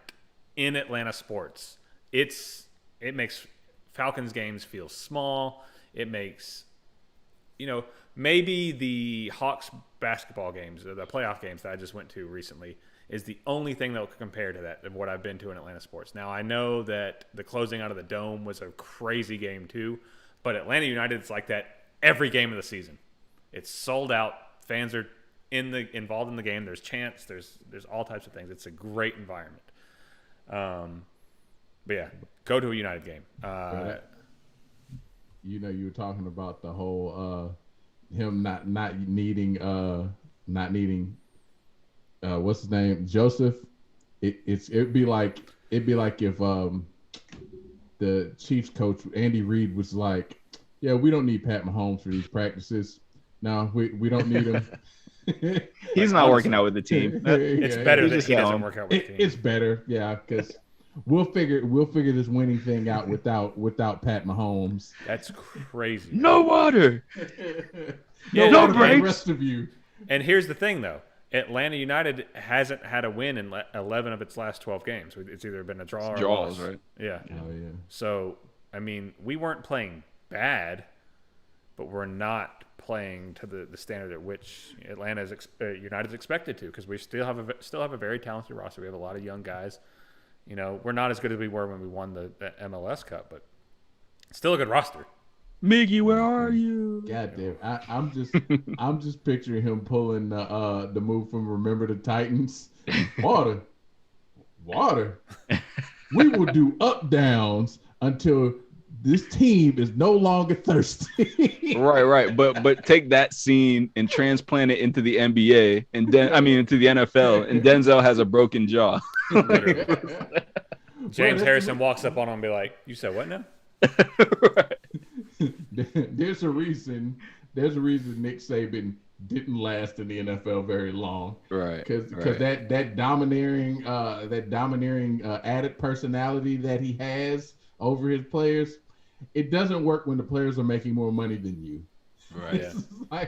S1: in Atlanta sports. It makes Falcons games feel small. It makes, maybe the Hawks basketball games, or the playoff games that I just went to recently, is the only thing that will compare to that of what I've been to in Atlanta sports. Now, I know that the closing out of the Dome was a crazy game too, but Atlanta United's like that every game of the season. It's sold out. Fans are involved in the game. There's chants. There's all types of things. It's a great environment. But yeah, go to a United game.
S2: You were talking about the whole him not needing what's his name, Josef. It'd be like if the Chiefs coach Andy Reid was like, yeah, we don't need Pat Mahomes for these practices. No, we don't need him.
S3: He's not working out with the team.
S1: It's better that he doesn't work out with the team.
S2: It's better, yeah, because we'll figure this winning thing out without Pat Mahomes.
S1: That's crazy.
S3: No water.
S2: No breaks. The rest of you.
S1: And here's the thing, though. Atlanta United hasn't had a win in 11 of its last 12 games. It's either been a draw or
S3: draws,
S1: a loss.
S3: Right?
S1: Yeah.
S2: Oh, yeah.
S1: So, I mean, we weren't playing bad, but we're not playing to the standard at which Atlanta United's expected to, because we still have a very talented roster. We have a lot of young guys. We're not as good as we were when we won the MLS Cup, but still a good roster.
S3: Miggy, where are you?
S2: God damn, I'm just picturing him pulling the move from Remember the Titans. Water. We will do up downs until this team is no longer thirsty.
S3: Right. But take that scene and transplant it into the NBA and then into the NFL, and Denzel has a broken jaw.
S1: James Harrison walks up on him and be like, "You said what now?"
S3: Right.
S2: There's a reason Nick Saban didn't last in the NFL very long,
S3: right?
S2: Because that domineering added personality that he has over his players, it doesn't work when the players are making more money than you,
S3: right? Yeah.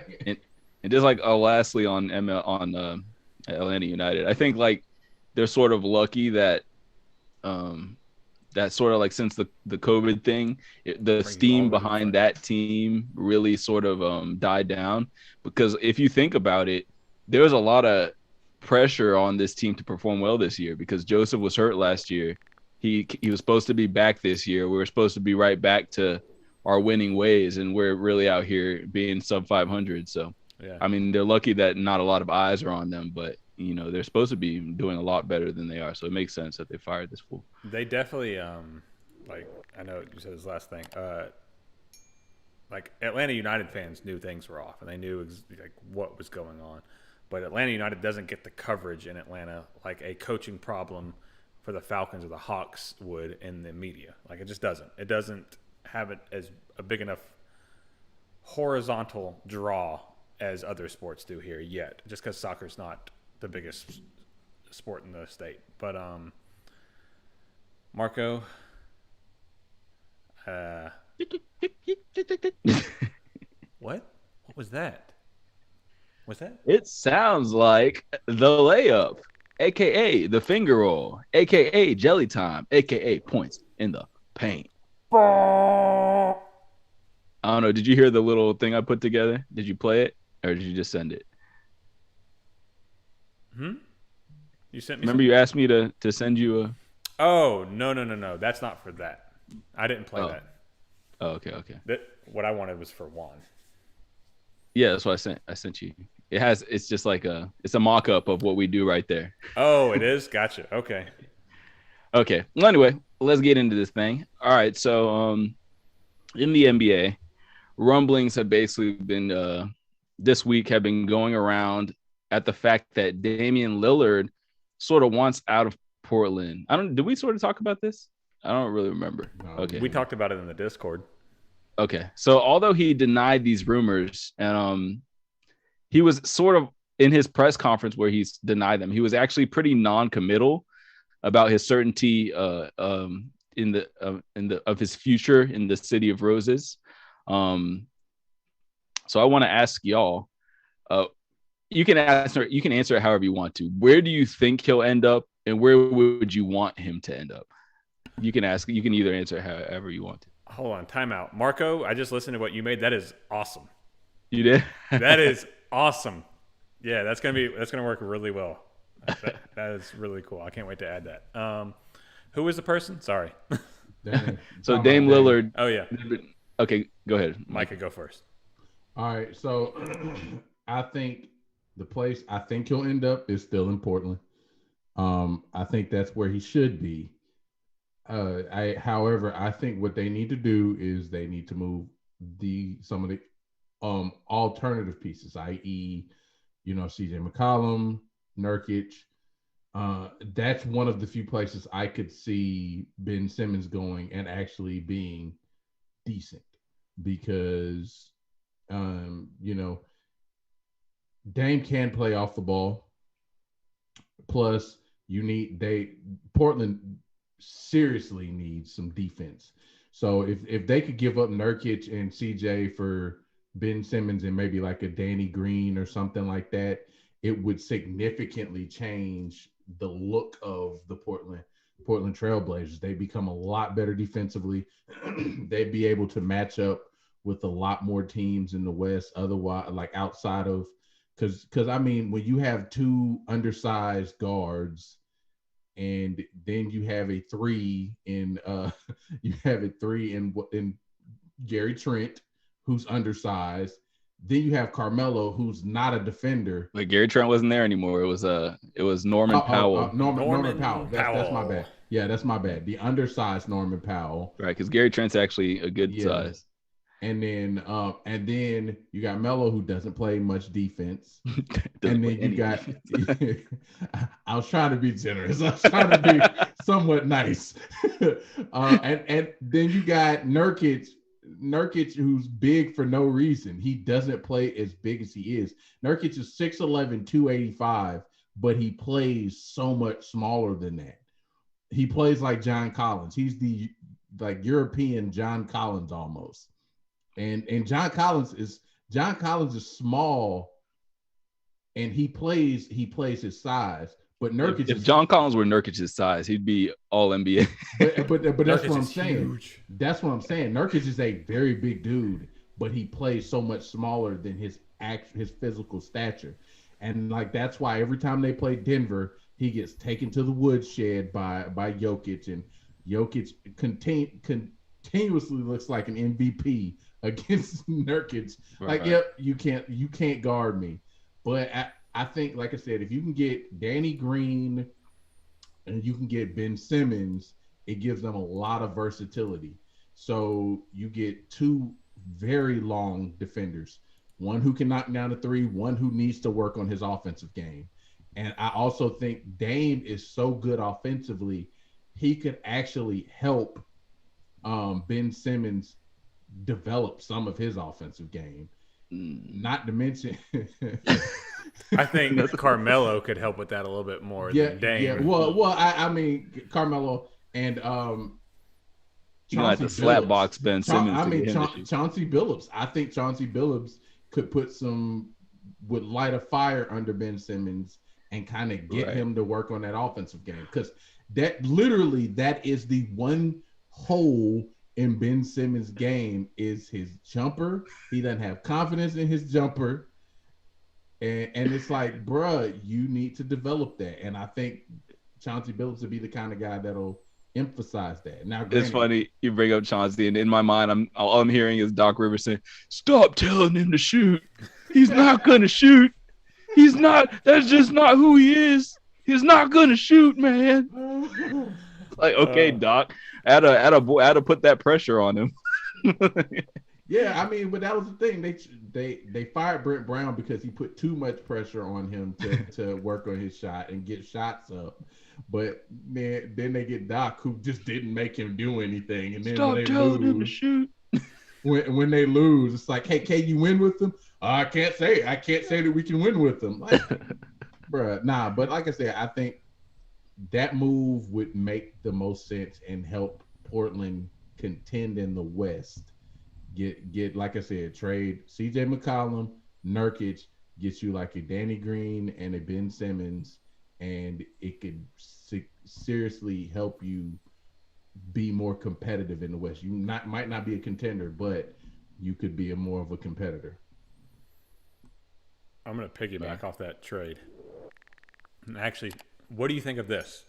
S3: And just like lastly on Atlanta United, I think like they're sort of lucky that that sort of like since the COVID thing, the steam behind that team really sort of died down, because if you think about it, there was a lot of pressure on this team to perform well this year because Josef was hurt last year. He was supposed to be back this year. We were supposed to be right back to our winning ways, and we're really out here being sub 500. So, yeah. I mean, they're lucky that not a lot of eyes are on them, but they're supposed to be doing a lot better than they are. So it makes sense that they fired this fool.
S1: They definitely, like I know you said this last thing, like Atlanta United fans knew things were off and they knew like what was going on. But Atlanta United doesn't get the coverage in Atlanta like a coaching problem for the Falcons or the Hawks would in the media. Like it just doesn't. It doesn't have it as a big enough horizontal draw as other sports do here yet, just because soccer's not the biggest sport in the state. But Marco, what was that? What's that?
S3: It sounds like the layup, aka the finger roll, aka jelly time, aka points in the paint. I don't know. Did you hear the little thing I put together? Did you play it or did you just send it? You sent me. Remember, you asked me to send you a.
S1: Oh no! That's not for that. I didn't play that.
S3: Oh, okay.
S1: What I wanted was for Juan.
S3: Yeah, that's what I sent you. It's just like it's a mock-up of what we do right there.
S1: Oh, it is? Gotcha. Okay.
S3: Well, anyway, let's get into this thing. All right. So, in the NBA, rumblings have basically been this week have been going around at the fact that Damian Lillard sort of wants out of Portland. Did we sort of talk about this? I don't really remember.
S2: No,
S3: okay.
S1: We talked about it in the Discord.
S3: Okay. So although he denied these rumors and he was sort of in his press conference where he's denied them, he was actually pretty non-committal about his certainty of his future in the City of Roses. So I want to ask y'all, you can answer it however you want to. Where do you think he'll end up, and where would you want him to end up? You can either answer however you want to.
S1: Hold on, timeout. Marco, I just listened to what you made. That is awesome.
S3: You did?
S1: That is awesome. Yeah, that's gonna work really well. That is really cool. I can't wait to add that. Who is the person? Sorry.
S3: So Dame Lillard.
S1: Oh yeah.
S3: Okay, go ahead.
S1: Micah, go first.
S2: All right. So I think the place I think he'll end up is still in Portland. I think that's where he should be. However, I think what they need to do is they need to move some of the alternative pieces, i.e., CJ McCollum, Nurkic. That's one of the few places I could see Ben Simmons going and actually being decent because, Dame can play off the ball. Plus, Portland seriously needs some defense. So if they could give up Nurkic and CJ for Ben Simmons and maybe like a Danny Green or something like that, it would significantly change the look of the Portland Trailblazers. They become a lot better defensively. They'd be able to match up with a lot more teams in the West. Otherwise, like outside of, because I mean, when you have two undersized guards, and then you have a three in Gary Trent, who's undersized. Then you have Carmelo, who's not a defender.
S3: Like Gary Trent wasn't there anymore. It was Norman Powell.
S2: Norman Powell. That's my bad. Yeah, that's my bad. The undersized Norman Powell.
S3: Right, because Gary Trent's actually a good size.
S2: And then you got Melo, who doesn't play much defense. And then you got I was trying to be generous. I was trying to be somewhat nice. And then you got Nurkic, who's big for no reason. He doesn't play as big as he is. Nurkic is 6'11", 285, but he plays so much smaller than that. He plays like John Collins. He's the European John Collins almost. And John Collins is small, and he plays his size. But Nurkic,
S3: if John Collins were Nurkic's size, he'd be all NBA.
S2: but that's what I'm saying. Huge. That's what I'm saying. Nurkic is a very big dude, but he plays so much smaller than his physical stature. And like that's why every time they play Denver, he gets taken to the woodshed by Jokic, and Jokic continuously looks like an MVP against Nurkic.
S3: Right.
S2: Like, yep, you can't guard me. But I think, like I said, if you can get Danny Green and you can get Ben Simmons, it gives them a lot of versatility. So you get two very long defenders, one who can knock down a three, one who needs to work on his offensive game. And I also think Dame is so good offensively, he could actually help Ben Simmons develop some of his offensive game. Not to mention
S1: I think Carmelo could help with that a little bit more than Dame.
S2: Yeah. Well, I mean Carmelo and
S3: you like the slap box Ben Simmons.
S2: Chauncey Billups. I think Chauncey Billups would light a fire under Ben Simmons and kind of get him to work on that offensive game, because that is the one hole in Ben Simmons' game is his jumper. He doesn't have confidence in his jumper. And it's like, bruh, you need to develop that. And I think Chauncey Billups would be the kind of guy that'll emphasize that. Now,
S3: it's funny you bring up Chauncey, and in my mind, all I'm hearing is Doc Rivers saying, "Stop telling him to shoot. He's not gonna shoot. He's not. That's just not who he is. He's not gonna shoot, man." Like, okay, Doc, I had to put that pressure on him.
S2: Yeah, I mean, but that was the thing. They fired Brent Brown because he put too much pressure on him to work on his shot and get shots up. But man, then they get Doc, who just didn't make him do anything. And then
S3: stop telling him to shoot.
S2: When they lose, it's like, hey, can you win with them? I can't say that we can win with them. Like, bruh, nah. But like I said, I think that move would make the most sense and help Portland contend in the West. Get like I said, trade CJ McCollum, Nurkic, get you like a Danny Green and a Ben Simmons, and it could seriously help you be more competitive in the West. You might not be a contender, but you could be more of a competitor.
S1: I'm going to piggyback off that trade. And actually, what do you think of this?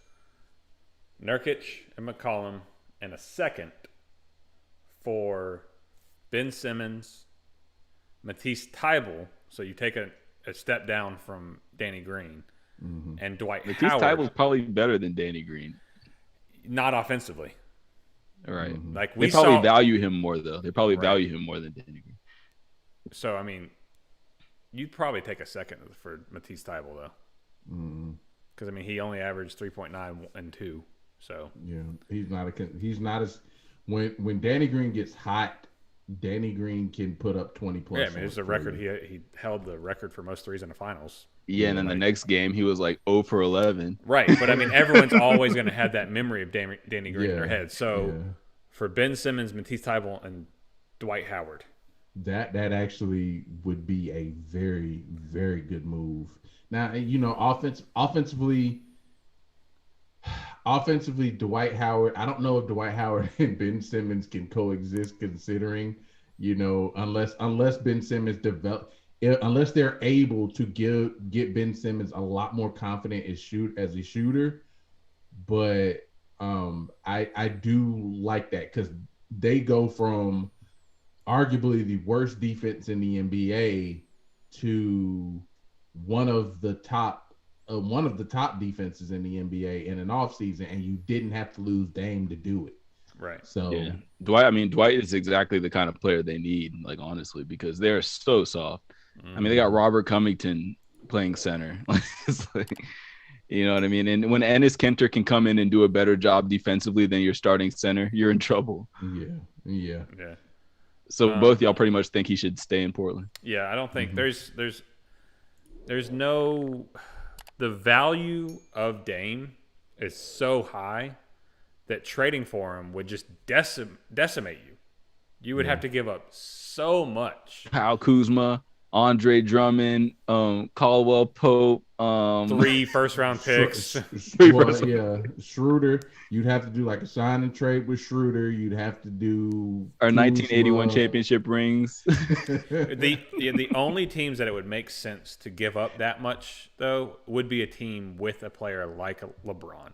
S1: Nurkic and McCollum and a second for Ben Simmons, Matisse Thybulle. So you take a step down from Danny Green, and Dwight Howard.
S3: Matisse Thybulle's probably better than Danny Green.
S1: Not offensively.
S3: All right.
S1: Like
S3: they probably value him more, though. They probably value him more than Danny Green.
S1: So, I mean, you'd probably take a second for Matisse Thybulle, though. Because, I mean, he only averaged 3.9 and 2. So
S2: yeah, he's not as when Danny Green gets hot, Danny Green can put up 20 plus.
S1: Yeah, I mean, it's a record. He held the record for most threes in the finals.
S3: Yeah, and then the next game he was like 0 for 11.
S1: Right, but I mean, everyone's always going to have that memory of Danny Green in their head. So for Ben Simmons, Matisse Thybulle, and Dwight Howard,
S2: that actually would be a very, very good move. Now, you know, offensively, Dwight Howard, I don't know if Dwight Howard and Ben Simmons can coexist, considering, you know, unless Ben Simmons unless they're able to get Ben Simmons a lot more confident as a shooter. But I do like that, because they go from arguably the worst defense in the NBA to one of the top one of the top defenses in the NBA in an offseason, and you didn't have to lose Dame to do it.
S1: Right.
S2: So
S3: yeah, Dwight is exactly the kind of player they need, like honestly, because they're so soft. I mean, they got Robert Covington playing center. It's like, you know what I mean? And when Enes Kanter can come in and do a better job defensively than your starting center, you're in trouble.
S2: Yeah.
S3: So both y'all pretty much think he should stay in Portland.
S1: Yeah, I don't think there's no – the value of Dame is so high that trading for him would just decimate you. You would have to give up so much.
S3: Kyle Kuzma, Andre Drummond, Caldwell Pope,
S1: 3 first-round picks.
S2: Schroeder. You'd have to do like a sign and trade with Schroeder. You'd have to do
S3: our 1981 championship rings.
S1: The only teams that it would make sense to give up that much, though, would be a team with a player like LeBron,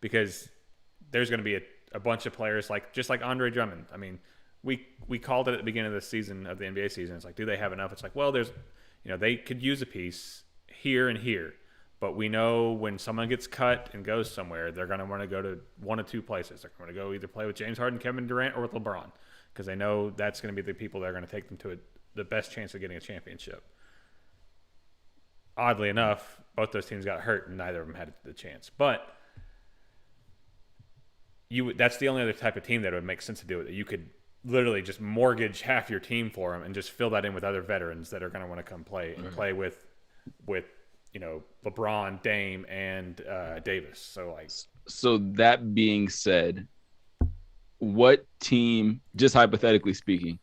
S1: because there's going to be a bunch of players just like Andre Drummond. I mean, we called it at the beginning of the season, of the NBA season. It's like, do they have enough? It's like, well, they could use a piece here and here, but we know when someone gets cut and goes somewhere, they're going to want to go to one of two places. They're going to go either play with James Harden, Kevin Durant, or with LeBron, because they know that's going to be the people that are going to take them to the best chance of getting a championship. Oddly enough, both those teams got hurt and neither of them had the chance. But that's the only other type of team that would make sense to do it, that you could literally just mortgage half your team for them and just fill that in with other veterans that are going to want to come play and play with LeBron, Dame, and Davis. So
S3: that being said, what team, just hypothetically speaking,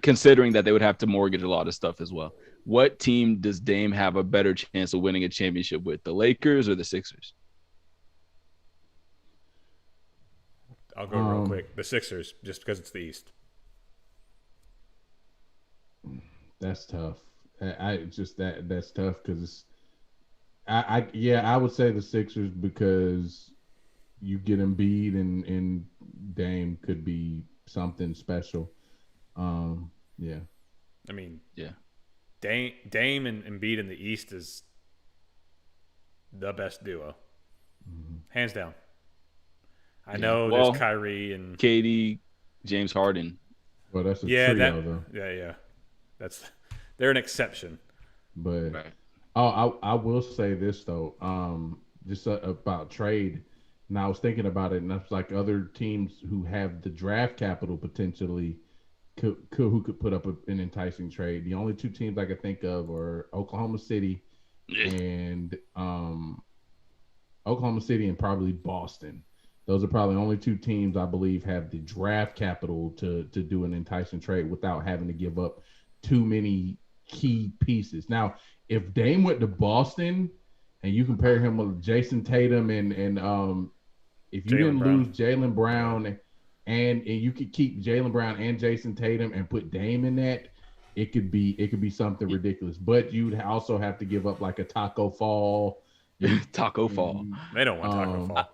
S3: considering that they would have to mortgage a lot of stuff as well, what team does Dame have a better chance of winning a championship with, the Lakers or the Sixers?
S1: I'll go real quick. The Sixers, just because it's the East.
S2: That's tough. That's tough because I would say the Sixers, because you get Embiid and Dame could be something special. Yeah.
S1: I mean,
S3: yeah.
S1: Dame and Embiid in the East is the best duo, hands down. I know there's Kyrie and
S3: KD, James Harden.
S2: Well, that's a trio, though.
S1: Yeah. They're an exception.
S2: But I will say this though, just about trade. And I was thinking about it, and that's like other teams who have the draft capital potentially who could put up an enticing trade. The only two teams I could think of are Oklahoma City and probably Boston. Those are probably the only two teams I believe have the draft capital to do an enticing trade without having to give up too many key pieces. Now, if Dame went to Boston and you compare him with Jason Tatum and if you didn't lose Jaylen Brown and you could keep Jaylen Brown and Jason Tatum and put Dame in that, it could be something ridiculous. But you'd also have to give up like a Taco Fall.
S3: Taco Fall.
S1: They don't want Taco Fall.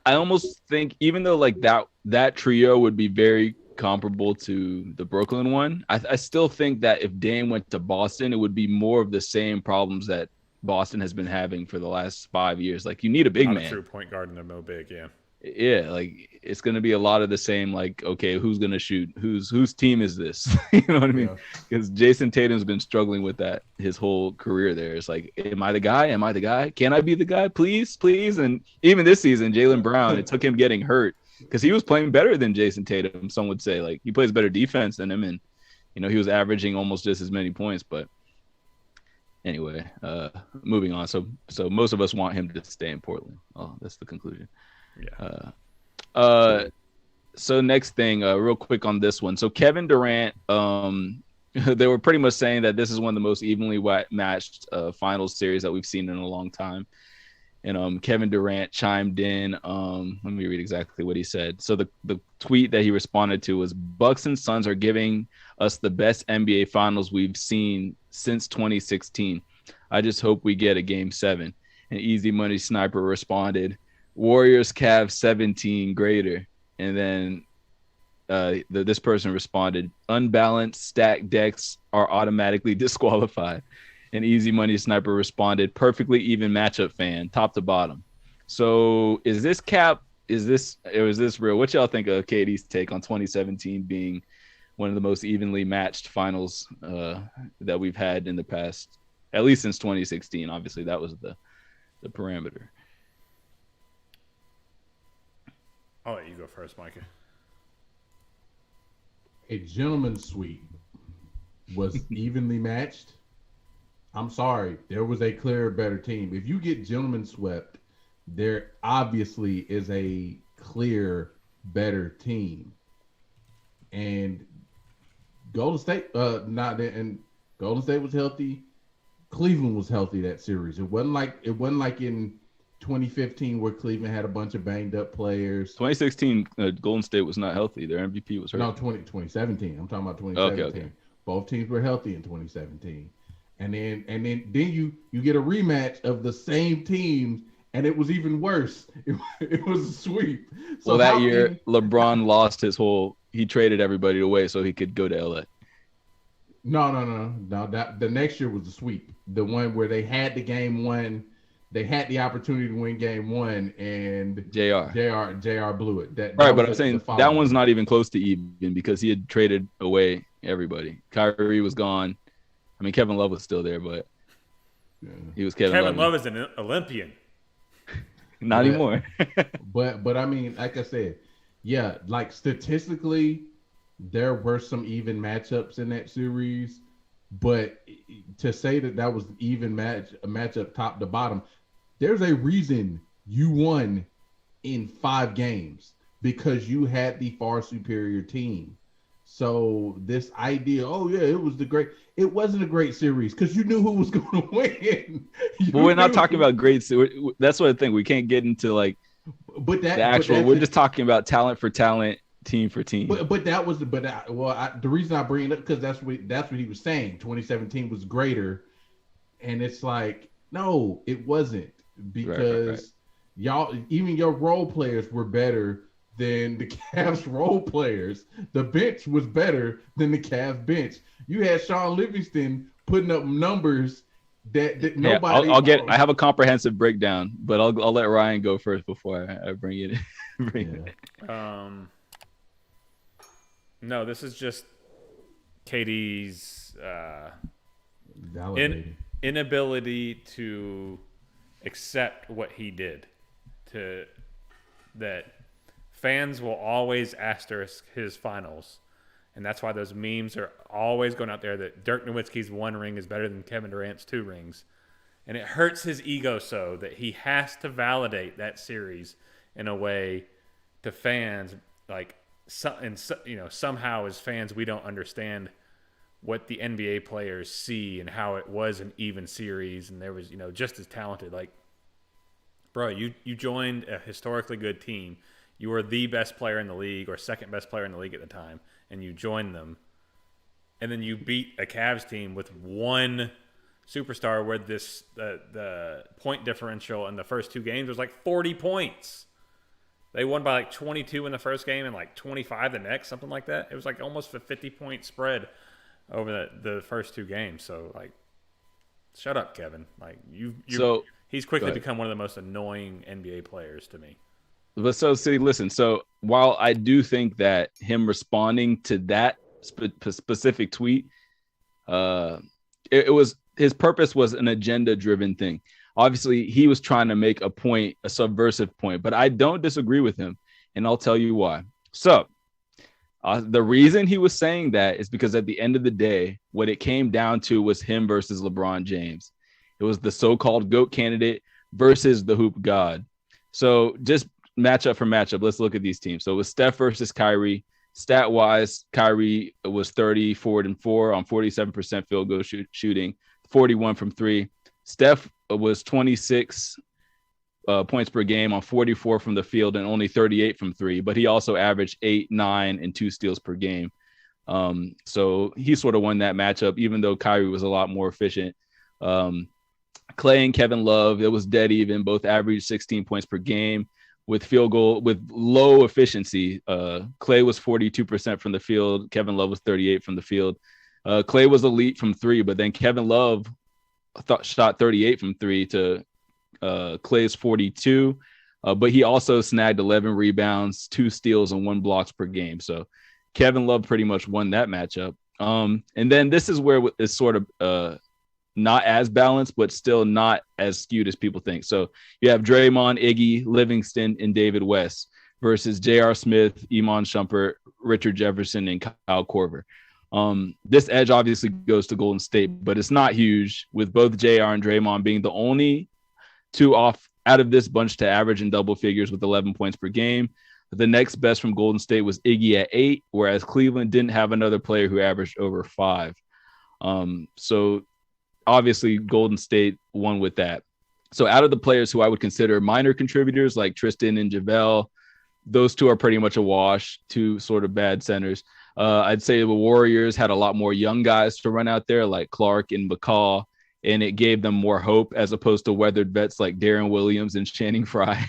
S3: I almost think, even though like that trio would be very comparable to the Brooklyn one, I still think that if Dame went to Boston, it would be more of the same problems that Boston has been having for the last 5 years. Like, you need a big man.
S1: A true point guard and they're no big, yeah.
S3: Yeah, like it's going to be a lot of the same, like, okay, who's going to shoot? Whose team is this? You know what I mean? Because Jason Tatum's been struggling with that his whole career there. It's like, am I the guy? Am I the guy? Can I be the guy? Please, please. And even this season, Jaylen Brown, it took him getting hurt because he was playing better than Jason Tatum. Some would say, like, he plays better defense than him, and he was averaging almost just as many points. But anyway, moving on. So most of us want him to stay in Portland. Oh, that's the conclusion.
S1: Yeah.
S3: So next thing, real quick on this one. So Kevin Durant, they were pretty much saying that this is one of the most evenly matched finals series that we've seen in a long time. And Kevin Durant chimed in. Let me read exactly what he said. So the tweet that he responded to was, "Bucks and Suns are giving us the best NBA finals we've seen since 2016. I just hope we get a game 7. And Easy Money Sniper responded, "Warriors Cavs 17 greater." And then this person responded, "Unbalanced stacked decks are automatically disqualified." And Easy Money Sniper responded, perfectly even matchup fan, top to bottom. So is this cap? Is this real? What y'all think of KD's take on 2017 being one of the most evenly matched finals that we've had in the past, at least since 2016? Obviously, that was the parameter.
S1: I'll let you go first, Micah.
S2: A gentleman's sweep was evenly matched. I'm sorry, there was a clearer, better team. If you get gentleman swept, there obviously is a clear, better team. And Golden State, Golden State was healthy. Cleveland was healthy that series. It wasn't like in 2015 where Cleveland had a bunch of banged up players.
S3: 2016, Golden State was not healthy. Their MVP was hurt.
S2: No, 2017. I'm talking about 2017.
S3: Okay.
S2: Both teams were healthy in 2017. And then you get a rematch of the same teams, and it was even worse. It was a sweep.
S3: So that year, LeBron lost his whole. He traded everybody away so he could go to LA.
S2: No. That the next year was the sweep. The one where they had the game one. They had the opportunity to win game one, and JR blew it. That
S3: right, but I'm saying that one's not even close to even because he had traded away everybody. Kyrie was gone. I mean, Kevin Love was still there, but he was Kevin
S1: Love is an Olympian.
S3: Not anymore.
S2: but I mean, like I said, yeah, like statistically, there were some even matchups in that series, but to say that was even a matchup top to bottom, there's a reason you won in 5 games because you had the far superior team. So this idea, it wasn't a great series because you knew who was going to win.
S3: But we're not talking about great. That's what I think. We can't get into like we're just talking about talent for talent, team for team.
S2: The reason I bring it up because that's what he was saying. 2017 was greater, and it's like no, it wasn't because y'all, even your role players were better than the Cavs role players. The bench was better than the Cavs bench. You had Sean Livingston putting up numbers that nobody.
S3: I have a comprehensive breakdown, but I'll let Ryan go first before I bring it.
S1: No, this is just KD's inability to accept what he did. That fans will always asterisk his finals, and that's why those memes are always going out there that Dirk Nowitzki's 1 ring is better than Kevin Durant's 2 rings. And it hurts his ego so that he has to validate that series in a way to fans somehow as fans we don't understand what the NBA players see and how it was an even series and there was just as talented. Like, bro, you joined a historically good team. You were the best player in the league or second best player in the league at the time, and you joined them. And then you beat a Cavs team with 1 superstar where the point differential in the first 2 games was like 40 points. They won by like 22 in the first game and like 25 the next, something like that. It was like almost a 50-point spread over the first 2 games. So, like, shut up, Kevin. Like, he's quickly become one of the most annoying NBA players to me.
S3: But listen. So while I do think that him responding to that specific tweet, it was his purpose was an agenda-driven thing. Obviously, he was trying to make a point, a subversive point, but I don't disagree with him, and I'll tell you why. So the reason he was saying that is because at the end of the day, what it came down to was him versus LeBron James. It was the so-called GOAT candidate versus the hoop god. So just matchup for matchup, let's look at these teams. So it was Steph versus Kyrie. Stat-wise, Kyrie was 30, 4-4 on 47% field goal shooting, 41 from 3. Steph was 26 points per game on 44 from the field and only 38 from 3, but he also averaged 8, 9, and 2 steals per game. So he sort of won that matchup, even though Kyrie was a lot more efficient. Clay and Kevin Love, it was dead even, both averaged 16 points per game. With field goal, with low efficiency, Clay was 42% from the field. Kevin Love was 38 from the field. Clay was elite from 3, but then Kevin Love shot 38 from three to Clay's 42. But he also snagged 11 rebounds, 2 steals, and 1 blocks per game. So Kevin Love pretty much won that matchup. And then this is where it's sort of not as balanced, but still not as skewed as people think. So you have Draymond, Iggy, Livingston, and David West versus J.R. Smith, Iman Shumpert, Richard Jefferson, and Kyle Korver. This edge obviously goes to Golden State, but it's not huge, with both J.R. and Draymond being the only 2 out of this bunch to average in double figures with 11 points per game. The next best from Golden State was Iggy at 8, whereas Cleveland didn't have another player who averaged over 5. So obviously Golden State won with that. So out of the players who I would consider minor contributors like Tristan and JaVale, those 2 are pretty much a wash, 2 sort of bad centers. I'd say the Warriors had a lot more young guys to run out there like Clark and McCaw, and it gave them more hope as opposed to weathered vets like Darren Williams and Channing Frye.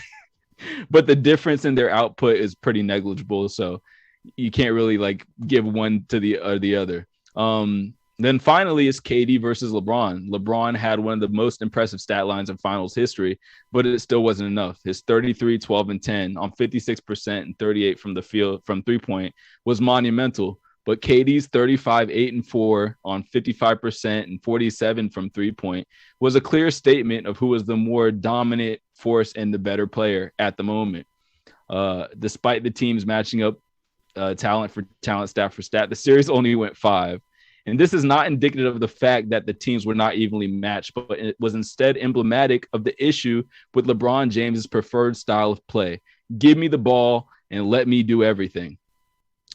S3: But the difference in their output is pretty negligible, so you can't really like give one to the other. Then finally, it's KD versus LeBron. LeBron had one of the most impressive stat lines in finals history, but it still wasn't enough. His 33, 12, and 10 on 56% and 38 from the field from 3-point was monumental. But KD's 35, 8, and 4 on 55% and 47 from 3-point was a clear statement of who was the more dominant force and the better player at the moment. Despite the teams matching up talent for talent, stat for stat, the series only went 5. And this is not indicative of the fact that the teams were not evenly matched, but it was instead emblematic of the issue with LeBron James's preferred style of play. Give me the ball and let me do everything.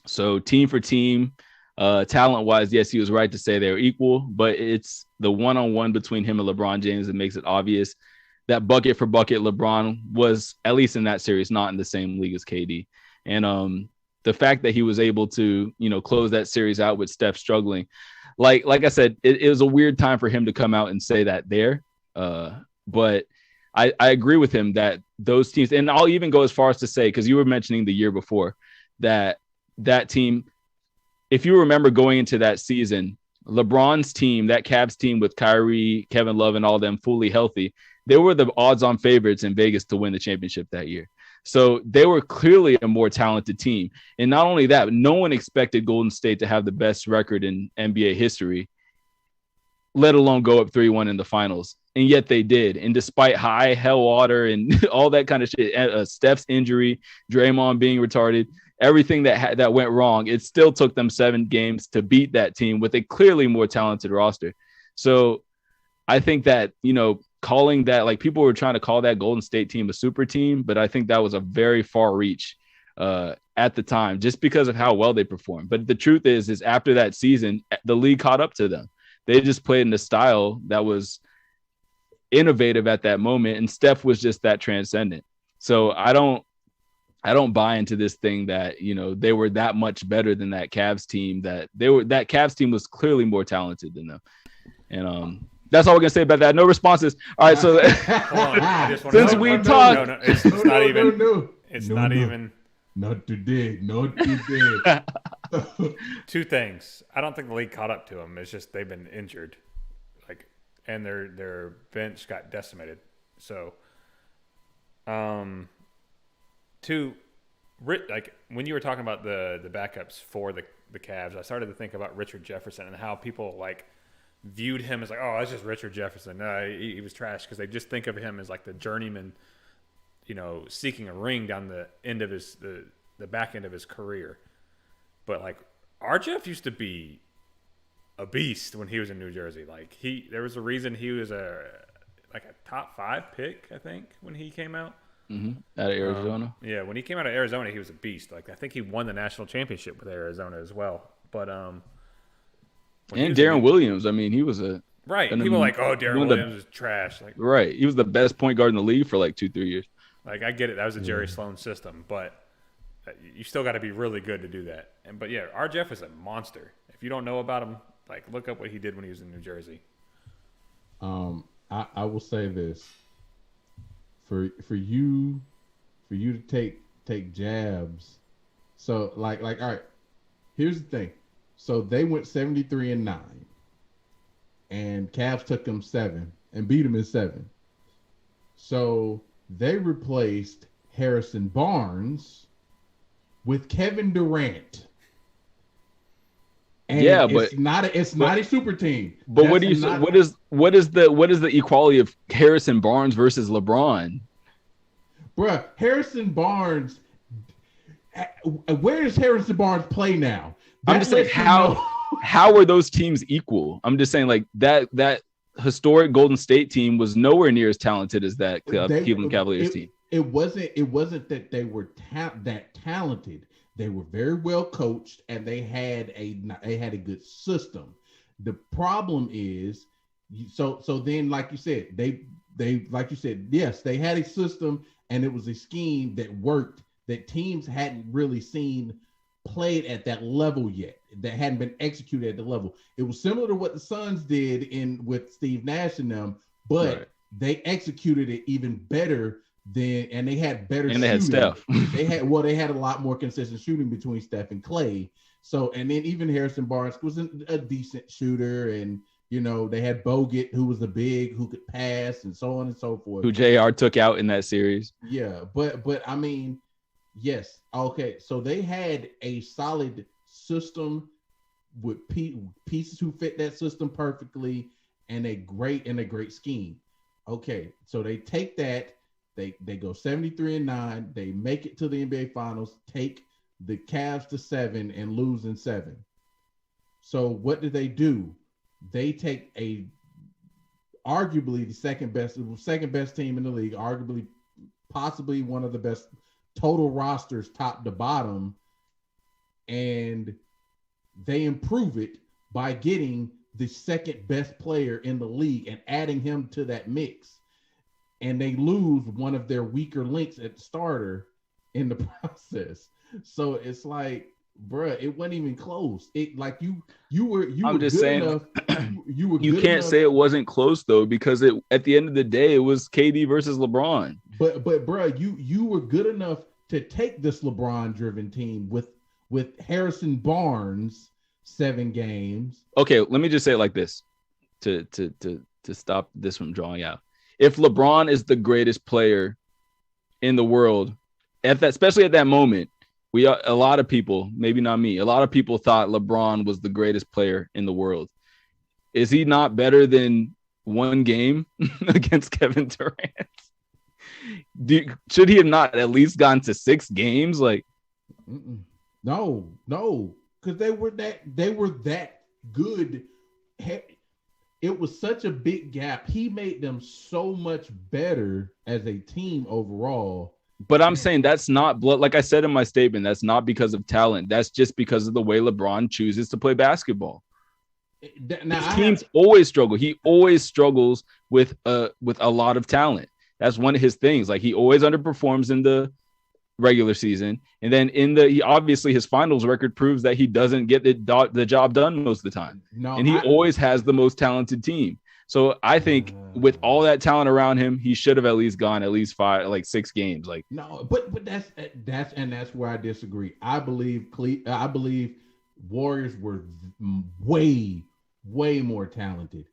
S3: So team for team, talent-wise, yes, he was right to say they're equal, but it's the one-on-one between him and LeBron James that makes it obvious that bucket for bucket, LeBron was, at least in that series, not in the same league as KD. And the fact that he was able to, close that series out with Steph struggling, like I said, it was a weird time for him to come out and say that there. But I agree with him that those teams, and I'll even go as far as to say, because you were mentioning the year before, that team, if you remember going into that season, LeBron's team, that Cavs team with Kyrie, Kevin Love, and all them fully healthy, they were the odds-on favorites in Vegas to win the championship that year. So they were clearly a more talented team. And not only that, no one expected Golden State to have the best record in NBA history, let alone go up 3-1 in the finals. And yet they did. And despite high hell water and all that kind of shit, Steph's injury, Draymond being retarded, everything that went wrong, it still took them 7 games to beat that team with a clearly more talented roster. So I think that, calling that, like, people were trying to call that Golden State team a super team, but I think that was a very far reach at the time, just because of how well they performed. But the truth is after that season, the league caught up to them. They just played in a style that was innovative at that moment, and Steph was just that transcendent. So I don't buy into this thing that, they were that much better than that Cavs team, that Cavs team was clearly more talented than them. And that's all we're gonna say about that. No responses. All right, so since we talked,
S1: it's not even. It's not even.
S2: Not today. Not today.
S1: 2 things. I don't think the league caught up to them. It's just they've been injured, and their bench got decimated. So, 2, when you were talking about the backups for the Cavs, I started to think about Richard Jefferson and how people viewed him as oh, that's just Richard Jefferson. He was trash, because they just think of him as the journeyman, seeking a ring down the end of the back end of his career. But our Jeff used to be a beast when he was in New Jersey. There was a reason he was a top 5 pick, I think, when he came out.
S3: Mm-hmm. Out of Arizona.
S1: Yeah, when he came out of Arizona, he was a beast. I think he won the national championship with Arizona as well. But
S3: and Darren Williams, I mean, he was a
S1: right. People Darren Williams is trash.
S3: Right, he was the best point guard in the league for 2-3 years.
S1: I get it. That was a Jerry Sloan system, but you still got to be really good to do that. But yeah, R. Jeff is a monster. If you don't know about him, look up what he did when he was in New Jersey.
S2: I will say this: for you to take jabs. So all right. Here's the thing. So they went 73-9. and Cavs took them 7 and beat them in 7. So they replaced Harrison Barnes with Kevin Durant. And
S3: yeah, but
S2: it's not a super team.
S3: But what is the equality of Harrison Barnes versus LeBron?
S2: Bruh, Harrison Barnes. Where does Harrison Barnes play now?
S3: I'm just saying how are those teams equal? I'm just saying like that historic Golden State team was nowhere near as talented as that Cleveland Cavaliers team.
S2: It wasn't that they were that talented. They were very well coached, and they had a good system. The problem is, so then, like you said, yes, they had a system, and it was a scheme that worked that teams hadn't really seen played at that level yet, that hadn't been executed at the level. It was similar to what the Suns did with Steve Nash and them, but they executed it even better. And they had better shooting.
S3: They had Steph.
S2: they had a lot more consistent shooting between Steph and Clay. So, and then even Harrison Barnes was a decent shooter, and they had Bogut, who was a big, who could pass, and so on and so forth.
S3: Who JR took out in that series.
S2: Yeah, but I mean, yes, okay. So they had a solid system with pieces who fit that system perfectly, and a great scheme. Okay, so they take that. They go 73-9. They make it to the NBA Finals, take the Cavs to 7 and lose in 7. So what do? They take arguably the second best team in the league, arguably possibly one of the best total rosters top to bottom, and they improve it by getting the second best player in the league and adding him to that mix. And they lose one of their weaker links at starter in the process. So it's like, bruh, it wasn't even close. It like you were just saying enough. You
S3: can't say it wasn't close though, because at the end of the day it was KD versus LeBron.
S2: But bruh, you were good enough to take this LeBron driven team with Harrison Barnes 7 games. Okay,
S3: let me just say it like this to stop this from drawing out. If LeBron is the greatest player in the world, especially at that moment, a lot of people, maybe not me, a lot of people thought LeBron was the greatest player in the world. Is he not better than one game against Kevin Durant? Should he have not at least gone to 6 games? Like,
S2: no, because they were that good. It was such a big gap. He made them so much better as a team overall.
S3: But I'm saying that's not blood. Like I said in my statement, that's not because of talent. That's just because of the way LeBron chooses to play basketball. His teams always struggle. He always struggles with a lot of talent. That's one of his things. Like he always underperforms in the regular season, and then obviously his finals record proves that he doesn't get the job done most of the time. And he always has the most talented team. So I think with all that talent around him, he should have at least gone 6 games. Like
S2: no, but that's where I disagree. I believe Warriors were way more talented.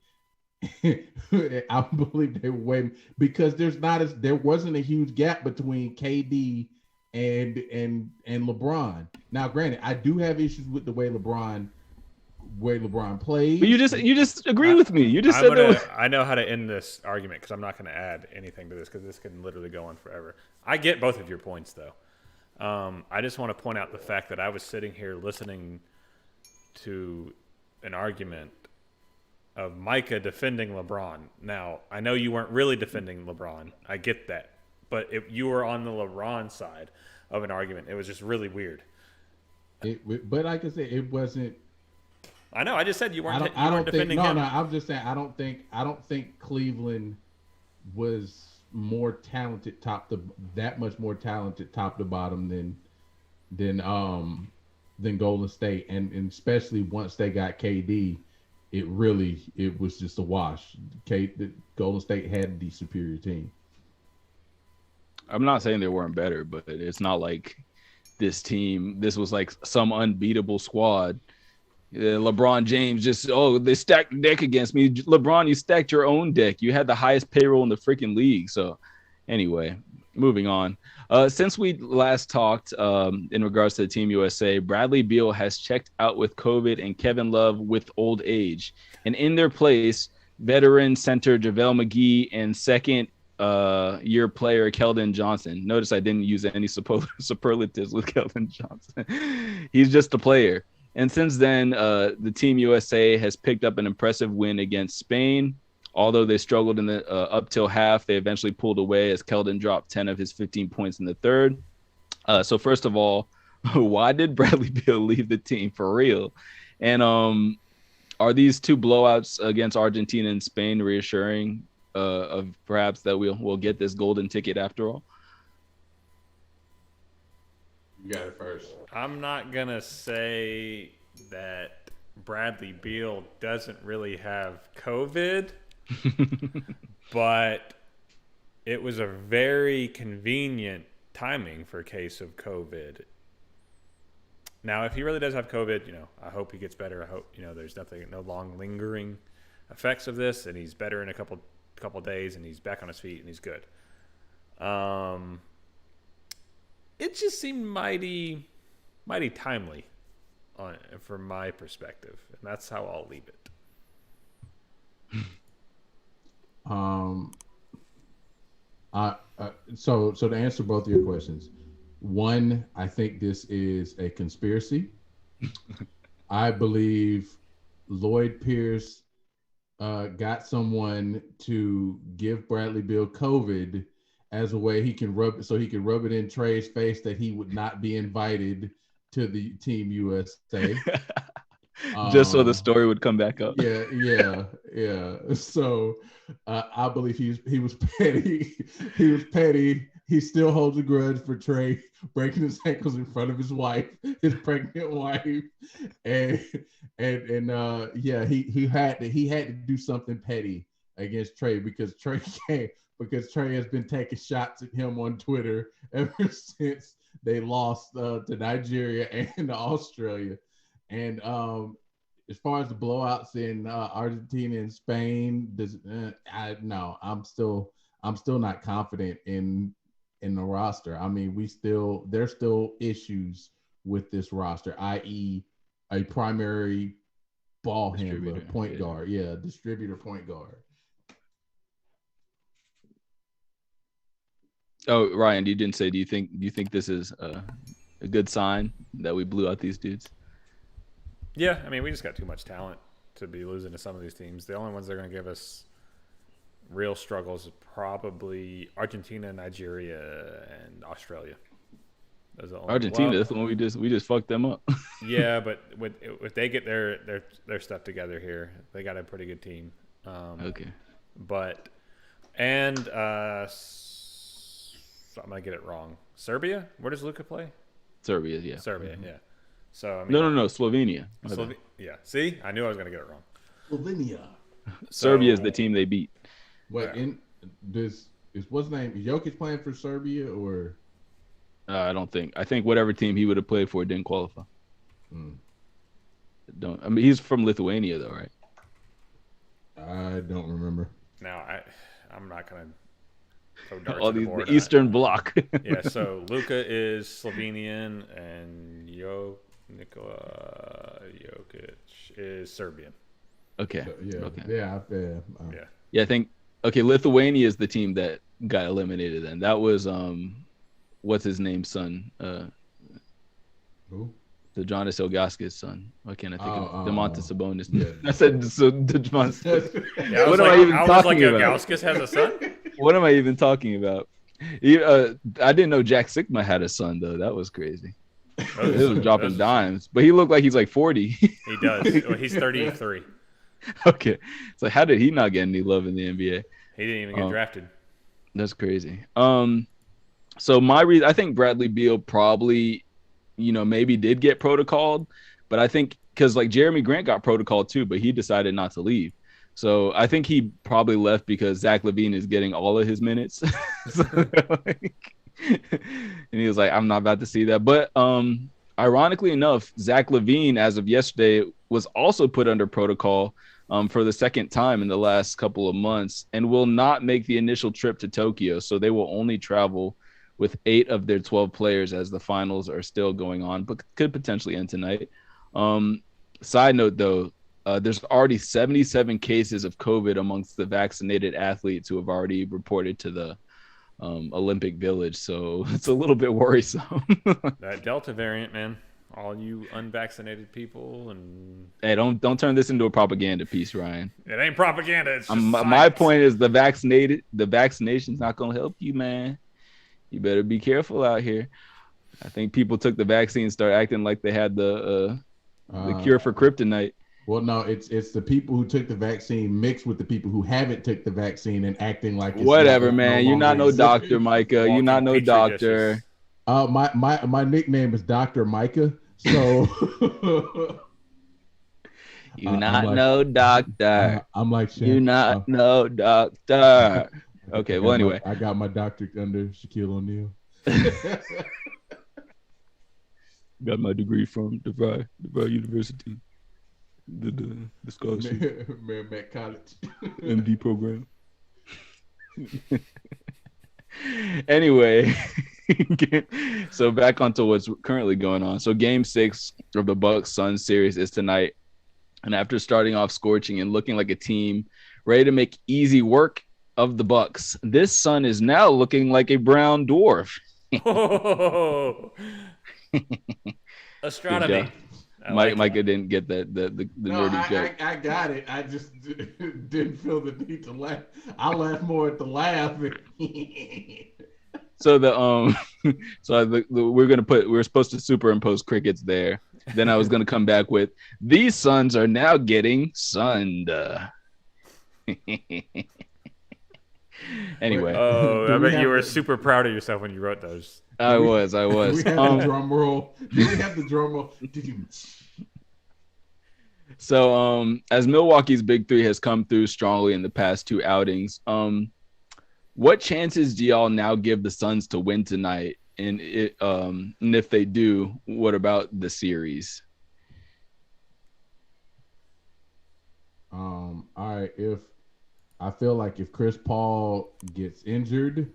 S2: I believe they were because there wasn't a huge gap between KD and LeBron. Now, granted, I do have issues with the way LeBron plays.
S3: But you just agree with me. You just said that.
S1: I know how to end this argument because I'm not going to add anything to this because this can literally go on forever. I get both of your points though. I just want to point out the fact that I was sitting here listening to an argument of Micah defending LeBron. Now, I know you weren't really defending LeBron. I get that. But if you were on the LeBron side of an argument, it was just really weird.
S2: But like I said, it wasn't.
S1: I know. I just said you weren't.
S2: I don't
S1: defending
S2: think.
S1: him.
S2: No. I'm just saying. I don't think Cleveland was more talented that much more talented top to bottom than Golden State, and especially once they got KD, it was just a wash. Golden State had the superior team.
S3: I'm not saying they weren't better, but it's not like this was like some unbeatable squad. LeBron James they stacked the deck against me. LeBron, you stacked your own deck. You had the highest payroll in the freaking league. So anyway, moving on. Since we last talked in regards to the Team USA, Bradley Beal has checked out with COVID and Kevin Love with old age. And in their place, veteran center JaVale McGee and second year player Keldon Johnson. Notice I didn't use any superlatives with Keldon Johnson. He's just a player. And since then, the Team USA has picked up an impressive win against Spain. Although they struggled in the up till half, they eventually pulled away as Keldon dropped 10 of his 15 points in the third. So first of all, why did Bradley Beal leave the team for real? And are these two blowouts against Argentina and Spain reassuring of perhaps that we'll get this golden ticket after all?
S2: You got it first.
S1: I'm not going to say that Bradley Beal doesn't really have COVID, but it was a very convenient timing for a case of COVID. Now, if he really does have COVID, I hope he gets better. I hope, there's no long lingering effects of this, and he's better in a couple days, and he's back on his feet, and he's good. It just seemed mighty timely from my perspective, and that's how I'll leave it.
S2: So to answer both of your questions, one, I think this is a conspiracy. I believe Lloyd Pierce got someone to give Bradley Beal COVID as a way he can rub it in Trey's face that he would not be invited to the Team USA.
S3: Just so the story would come back up.
S2: Yeah. So I believe he was petty. He was petty. He still holds a grudge for Trey breaking his ankles in front of his wife, his pregnant wife, and he had to do something petty against Trey because Trey has been taking shots at him on Twitter ever since they lost to Nigeria and to Australia. And as far as the blowouts in Argentina and Spain, I'm still not confident in the roster. I mean, there's still issues with this roster, i.e., a primary ball handler, point guard, distributor point guard.
S3: Oh, Ryan, you didn't say. Do you think this is a good sign that we blew out these dudes?
S1: Yeah, I mean, we just got too much talent to be losing to some of these teams. The only ones that are going to give us real struggles is probably Argentina, Nigeria, and Australia.
S3: Argentina, that's the one we just fucked them up.
S1: Yeah, but if they get their stuff together here, they got a pretty good team.
S3: Okay.
S1: I'm gonna get it wrong. Serbia? Where does Luka play?
S3: Serbia, yeah.
S1: Serbia, yeah. So I mean,
S3: no, Slovenia.
S1: Yeah. See, I knew I was gonna get it wrong.
S2: Slovenia.
S3: Serbia is the team they beat.
S2: Wait, what's his name? Is Jokic playing for Serbia or?
S3: I don't think. I think whatever team he would have played for didn't qualify. I mean, he's from Lithuania though, right?
S2: I don't remember.
S1: Now I'm not gonna.
S3: All the Eastern Bloc.
S1: Yeah, so Luka is Slovenian and Nikola Jokic is Serbian.
S3: Okay.
S2: Yeah.
S3: I think Lithuania is the team that got eliminated then. That was what's his name's son?
S2: Who?
S1: The
S3: Jonas Ilgauskas' son. Why can't I think of Domantas Sabonis?
S2: Yeah.
S3: I said Domantas.
S1: Yeah, what am I even talking about? Ilgauskas has a son?
S3: What am I even talking about? I didn't know Jack Sigma had a son though. That was crazy. He was dropping dimes, but he looked like he's like 40.
S1: He does. Well, he's 33.
S3: Okay, so how did he not get any love in the NBA?
S1: He didn't even get drafted.
S3: That's crazy. So I think Bradley Beal probably, maybe did get protocoled, but I think because like Jeremy Grant got protocoled too, but he decided not to leave. So I think he probably left because Zach LaVine is getting all of his minutes. And he was like, I'm not about to see that. But ironically enough, Zach LaVine, as of yesterday, was also put under protocol for the second time in the last couple of months and will not make the initial trip to Tokyo. So they will only travel with 8 of their 12 players as the finals are still going on, but could potentially end tonight. Side note, though, there's already 77 cases of COVID amongst the vaccinated athletes who have already reported to the Olympic Village. So it's a little bit worrisome.
S1: That Delta variant, man. All you unvaccinated people and
S3: Hey, don't turn this into a propaganda piece, Ryan.
S1: it ain't propaganda. It's just
S3: my point is the vaccination's not gonna help you, man. You better be careful out here. I think people took the vaccine and started acting like they had the cure for kryptonite.
S2: Well, no, it's the people who took the vaccine mixed with the people who haven't took the vaccine and acting like it's
S3: Whatever, man. You're not no doctor, Micah. You're not no doctor.
S2: My nickname is Dr. Micah. So
S3: you not no doctor.
S2: I'm like
S3: you not no doctor. Okay, well anyway,
S2: I got my doctorate under Shaquille O'Neal.
S3: Got my degree from DeVry University, the scholarship,
S2: Merrimack College,
S3: MD program. Anyway, so back onto what's currently going on. So Game 6 of the Bucs-Suns series is tonight, and after starting off scorching and looking like a team ready to make easy work of the Bucs, this Sun is now looking like a brown dwarf.
S1: Astronomy.
S3: Micah didn't get the nerdy joke.
S2: I got it. I just didn't feel the need to laugh. I laugh more at the laugh.
S3: So we're supposed to superimpose crickets there. Then I was gonna come back with these Suns are now getting sunned. Anyway.
S1: Oh, I bet you were super proud of yourself when you wrote those.
S3: I was.
S2: Do we have the drum roll? Do we have the drum roll?
S3: So, as Milwaukee's big three has come through strongly in the past 2 outings, what chances do y'all now give the Suns to win tonight? And if they do, what about the series?
S2: All right. I feel like if Chris Paul gets injured,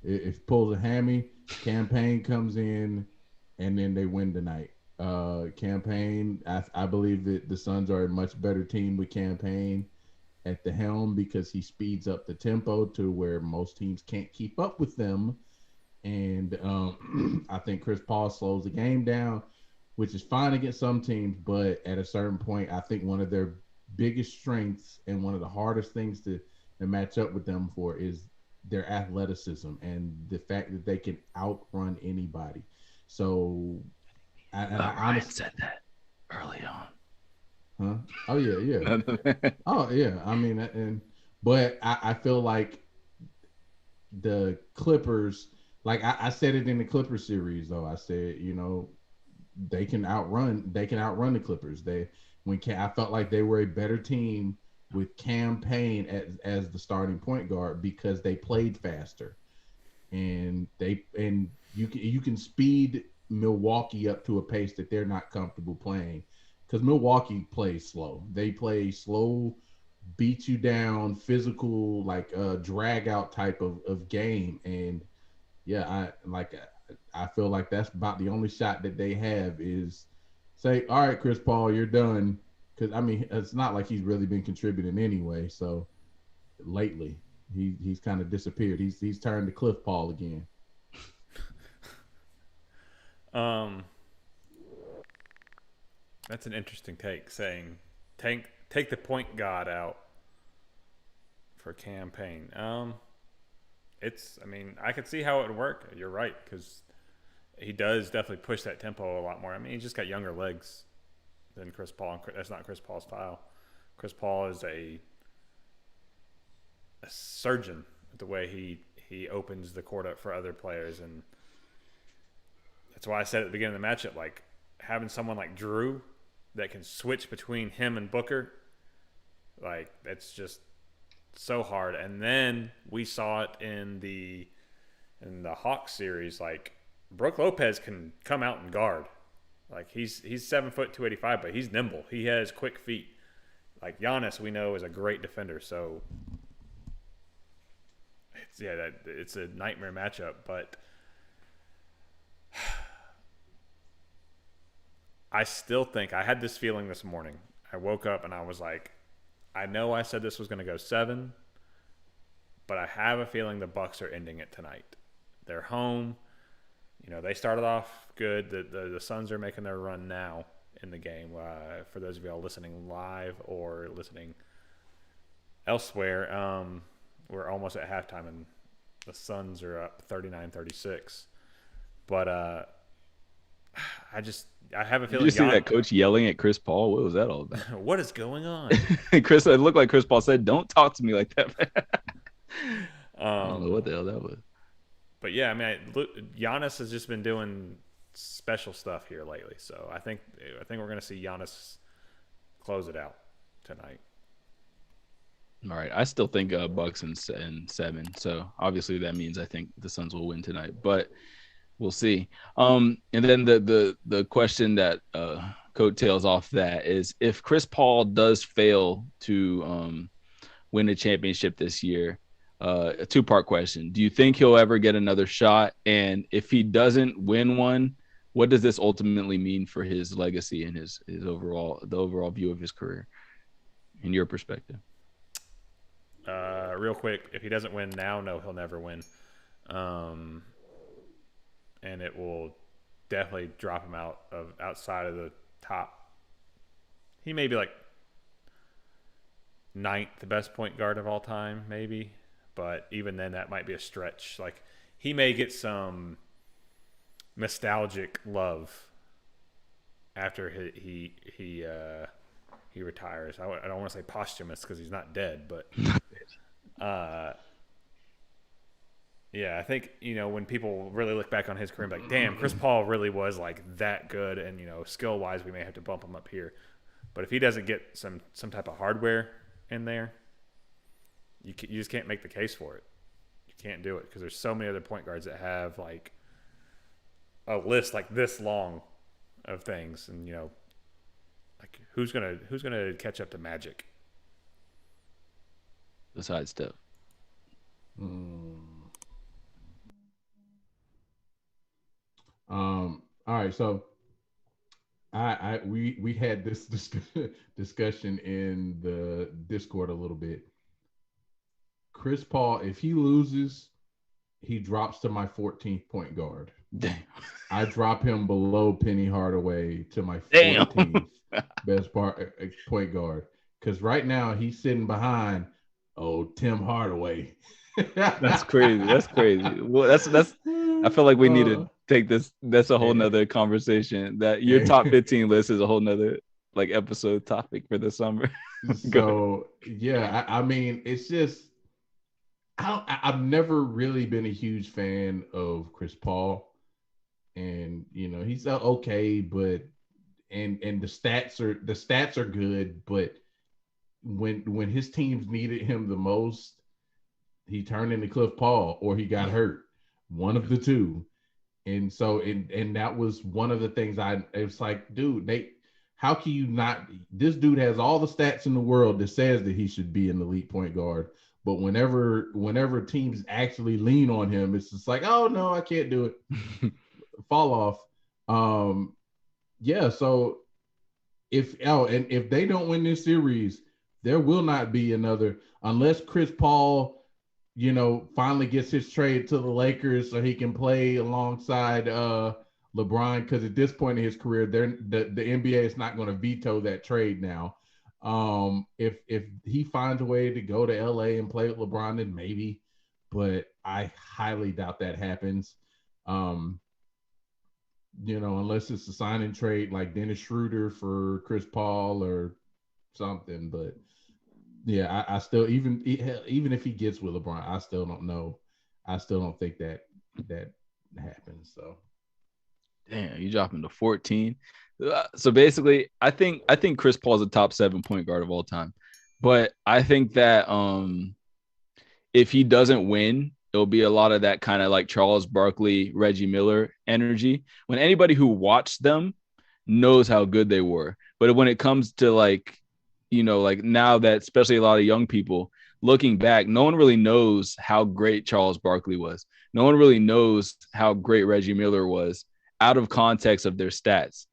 S2: if pulls a hammy, Campaign comes in, and then they win tonight. Campaign, I believe that the Suns are a much better team with Campaign at the helm because he speeds up the tempo to where most teams can't keep up with them. And I think Chris Paul slows the game down, which is fine against some teams, but at a certain point, I think one of their biggest strengths and one of the hardest things to match up with them for is their athleticism and the fact that they can outrun anybody. So I honestly
S3: said that early on.
S2: Huh? Oh yeah. Oh yeah. I mean, but I feel like the Clippers, like I said it in the Clippers series though. I said, they can outrun the Clippers. I felt like they were a better team with Campaign as the starting point guard because they played faster, and you can speed Milwaukee up to a pace that they're not comfortable playing because Milwaukee plays slow. They play slow, beat you down, physical, like a drag out type of game, and yeah, I feel like that's about the only shot that they have is say, all right, Chris Paul, you're done. Because, it's not like he's really been contributing anyway. So, lately, he's kind of disappeared. He's turned to Cliff Paul again.
S1: That's an interesting take, saying take the point guard out for Campaign. I could see how it would work. You're right, because he does definitely push that tempo a lot more. He's just got younger legs than Chris Paul. That's not Chris Paul's style. Chris Paul is a surgeon at the way he opens the court up for other players, and that's why I said at the beginning of the matchup, like having someone like Drew that can switch between him and Booker, like that's just so hard. And then we saw it in the Hawks series, like Brook Lopez can come out and guard. Like he's 7 foot 285, but he's nimble. He has quick feet. Like Giannis, we know is a great defender. So it's a nightmare matchup. But I still think I had this feeling this morning. I woke up and I was like, I know I said this was going to go 7, but I have a feeling the Bucs are ending it tonight. They're home. You know, they started off good. The Suns are making their run now in the game. For those of y'all listening live or listening elsewhere, we're almost at halftime, and the Suns are up 39-36. But I have a feeling.
S3: Did you see that coach yelling at Chris Paul? What was that all about?
S1: What is going on?
S3: It looked like Chris Paul said, "Don't talk to me like that." I don't know what the hell that was.
S1: But yeah, I mean, Giannis has just been doing special stuff here lately. So I think we're going to see Giannis close it out tonight.
S3: All right, I still think Bucks and 7. So obviously that means I think the Suns will win tonight, but we'll see. And then the question that coattails off that is, if Chris Paul does fail to win a championship this year, a 2-part question. Do you think he'll ever get another shot? And if he doesn't win one, what does this ultimately mean for his legacy and his overall view of his career, in your perspective?
S1: Real quick, if he doesn't win now, no, he'll never win. And it will definitely drop him outside of the top. He may be like 9th best point guard of all time, maybe. But even then, that might be a stretch. Like, he may get some nostalgic love after he retires. I don't want to say posthumous because he's not dead, but yeah, I think, you know, when people really look back on his career, like, damn, Chris Paul really was like that good, and, you know, skill wise, we may have to bump him up here. But if he doesn't get some type of hardware in there, you just can't make the case for it. You can't do it because there's so many other point guards that have like a list like this long of things, and, you know, like who's gonna catch up to Magic?
S3: Besides Steph.
S2: All right, so we had this discussion in the Discord a little bit. Chris Paul, if he loses, he drops to my 14th point guard.
S3: Damn.
S2: I drop him below Penny Hardaway to my 14th best point guard. Because right now he's sitting behind Tim Hardaway.
S3: That's crazy. That's crazy. Well, that's. I feel like we need to take this. That's a whole nother conversation. That your top 15 list is a whole nother like episode topic for the summer.
S2: So yeah, I mean, it's just I've never really been a huge fan of Chris Paul, and, you know, he's okay, but and the stats are good, but when his teams needed him the most, he turned into Cliff Paul or he got hurt, one of the two. And so and that was one of the things it was like, dude, Nate, how can you not? This dude has all the stats in the world that says that he should be an elite point guard. But whenever teams actually lean on him, it's just like, oh no, I can't do it. Fall off. Yeah. So if they don't win this series, there will not be another, unless Chris Paul, you know, finally gets his trade to the Lakers so he can play alongside LeBron. Because at this point in his career, the NBA is not going to veto that trade now. If he finds a way to go to LA and play with LeBron, then maybe, but I highly doubt that happens. You know, unless it's a sign and trade like Dennis Schroeder for Chris Paul or something. But yeah, I still, even if he gets with LeBron, I still don't know. I still don't think that happens. So
S3: damn, you drop him to 14. So basically, I think Chris Paul's a top 7 point guard of all time. But I think that if he doesn't win, it'll be a lot of that kind of like Charles Barkley, Reggie Miller energy. When anybody who watched them knows how good they were. But when it comes to like, you know, like now that especially a lot of young people looking back, no one really knows how great Charles Barkley was. No one really knows how great Reggie Miller was out of context of their stats.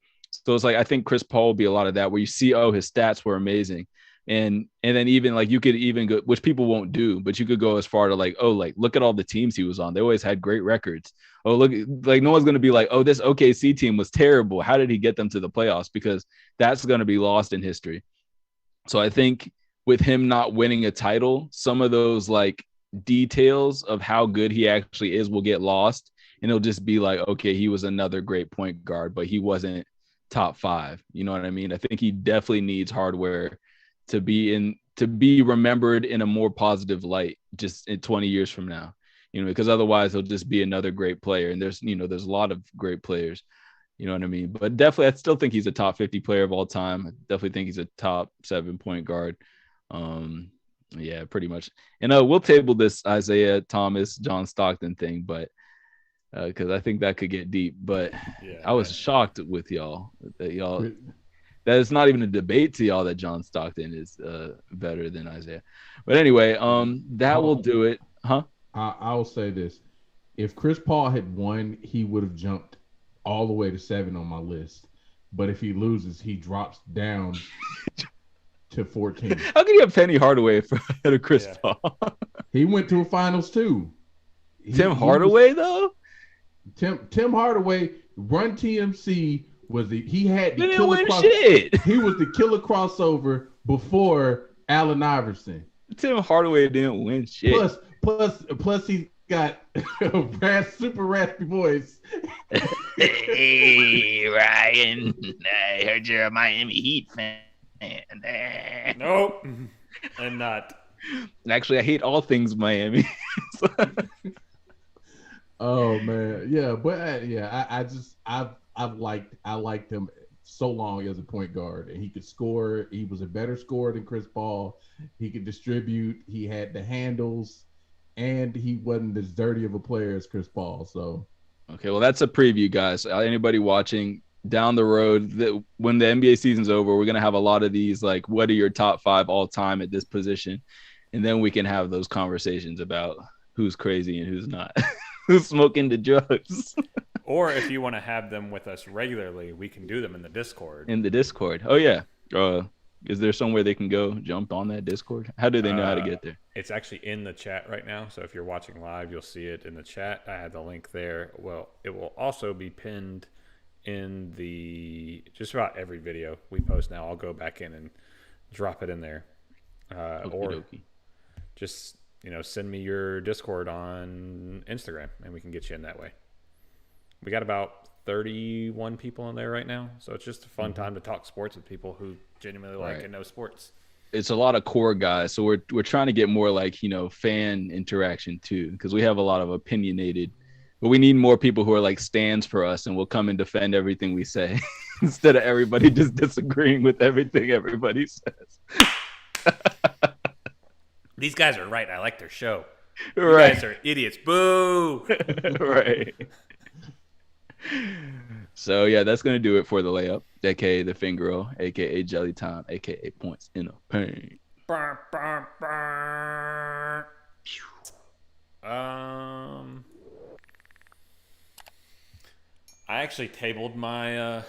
S3: So it's like, I think Chris Paul will be a lot of that where you see, oh, his stats were amazing. And then even like you could even go, which people won't do, but you could go as far to like, oh, like look at all the teams he was on. They always had great records. Oh, look, like no one's going to be like, oh, this OKC team was terrible. How did he get them to the playoffs? Because that's going to be lost in history. So I think with him not winning a title, some of those like details of how good he actually is will get lost. And it'll just be like, okay, he was another great point guard, but he wasn't top 5. You know what I mean? I think he definitely needs hardware to be remembered in a more positive light just in 20 years from now, you know, because otherwise he'll just be another great player. And there's a lot of great players, you know what I mean? But definitely, I still think he's a top 50 player of all time. I definitely think he's a top 7 point guard. Yeah, pretty much. And we'll table this Isaiah Thomas, John Stockton thing, but because I think that could get deep. But yeah, I was shocked with y'all that it's not even a debate to y'all that John Stockton is better than Isaiah. But anyway, that will do it. Huh?
S2: I'll say this. If Chris Paul had won, he would have jumped all the way to 7 on my list. But if he loses, he drops down to 14.
S3: How can you have Penny Hardaway ahead of Chris Paul?
S2: He went to a finals too.
S3: Tim Hardaway, though?
S2: Tim Hardaway, Run TMC, he had the
S3: killer shit.
S2: He was the killer crossover before Allen Iverson.
S3: Tim Hardaway didn't win shit.
S2: Plus he got a super raspy voice.
S3: Hey Ryan, I heard you're a Miami Heat fan.
S1: Nope, I'm not.
S2: Actually, I hate all things Miami. Oh man, yeah, but I liked him so long as a point guard, and he could score. He was a better scorer than Chris Paul. He could distribute. He had the handles, and he wasn't as dirty of a player as Chris Paul. So,
S3: okay, well, that's a preview, guys. Anybody watching down the road, when the NBA season's over, we're gonna have a lot of these. Like, what are your top 5 all time at this position? And then we can have those conversations about who's crazy and who's not. Who's smoking the drugs.
S1: Or if you want to have them with us regularly, we can do them in the Discord.
S3: Oh, yeah. Is there somewhere they can go jump on that Discord? How do they know how to get there?
S1: It's actually in the chat right now. So if you're watching live, you'll see it in the chat. I had the link there. Well, it will also be pinned in just about every video we post now. I'll go back in and drop it in there. Or just, send me your Discord on Instagram and we can get you in that way. We got about 31 people in there right now. So it's just a fun time to talk sports with people who genuinely like and know sports.
S3: It's a lot of core guys. So we're trying to get more like, fan interaction too, because we have a lot of opinionated, but we need more people who are like stands for us and will come and defend everything we say instead of everybody just disagreeing with everything everybody says.
S1: These guys are right. I like their show. You
S3: right.
S1: guys are idiots. Boo.
S3: Right. So, yeah, that's going to do it for the layup, a.k.a. the finger roll, a.k.a. jelly time, a.k.a. points in the paint.
S1: I actually tabled my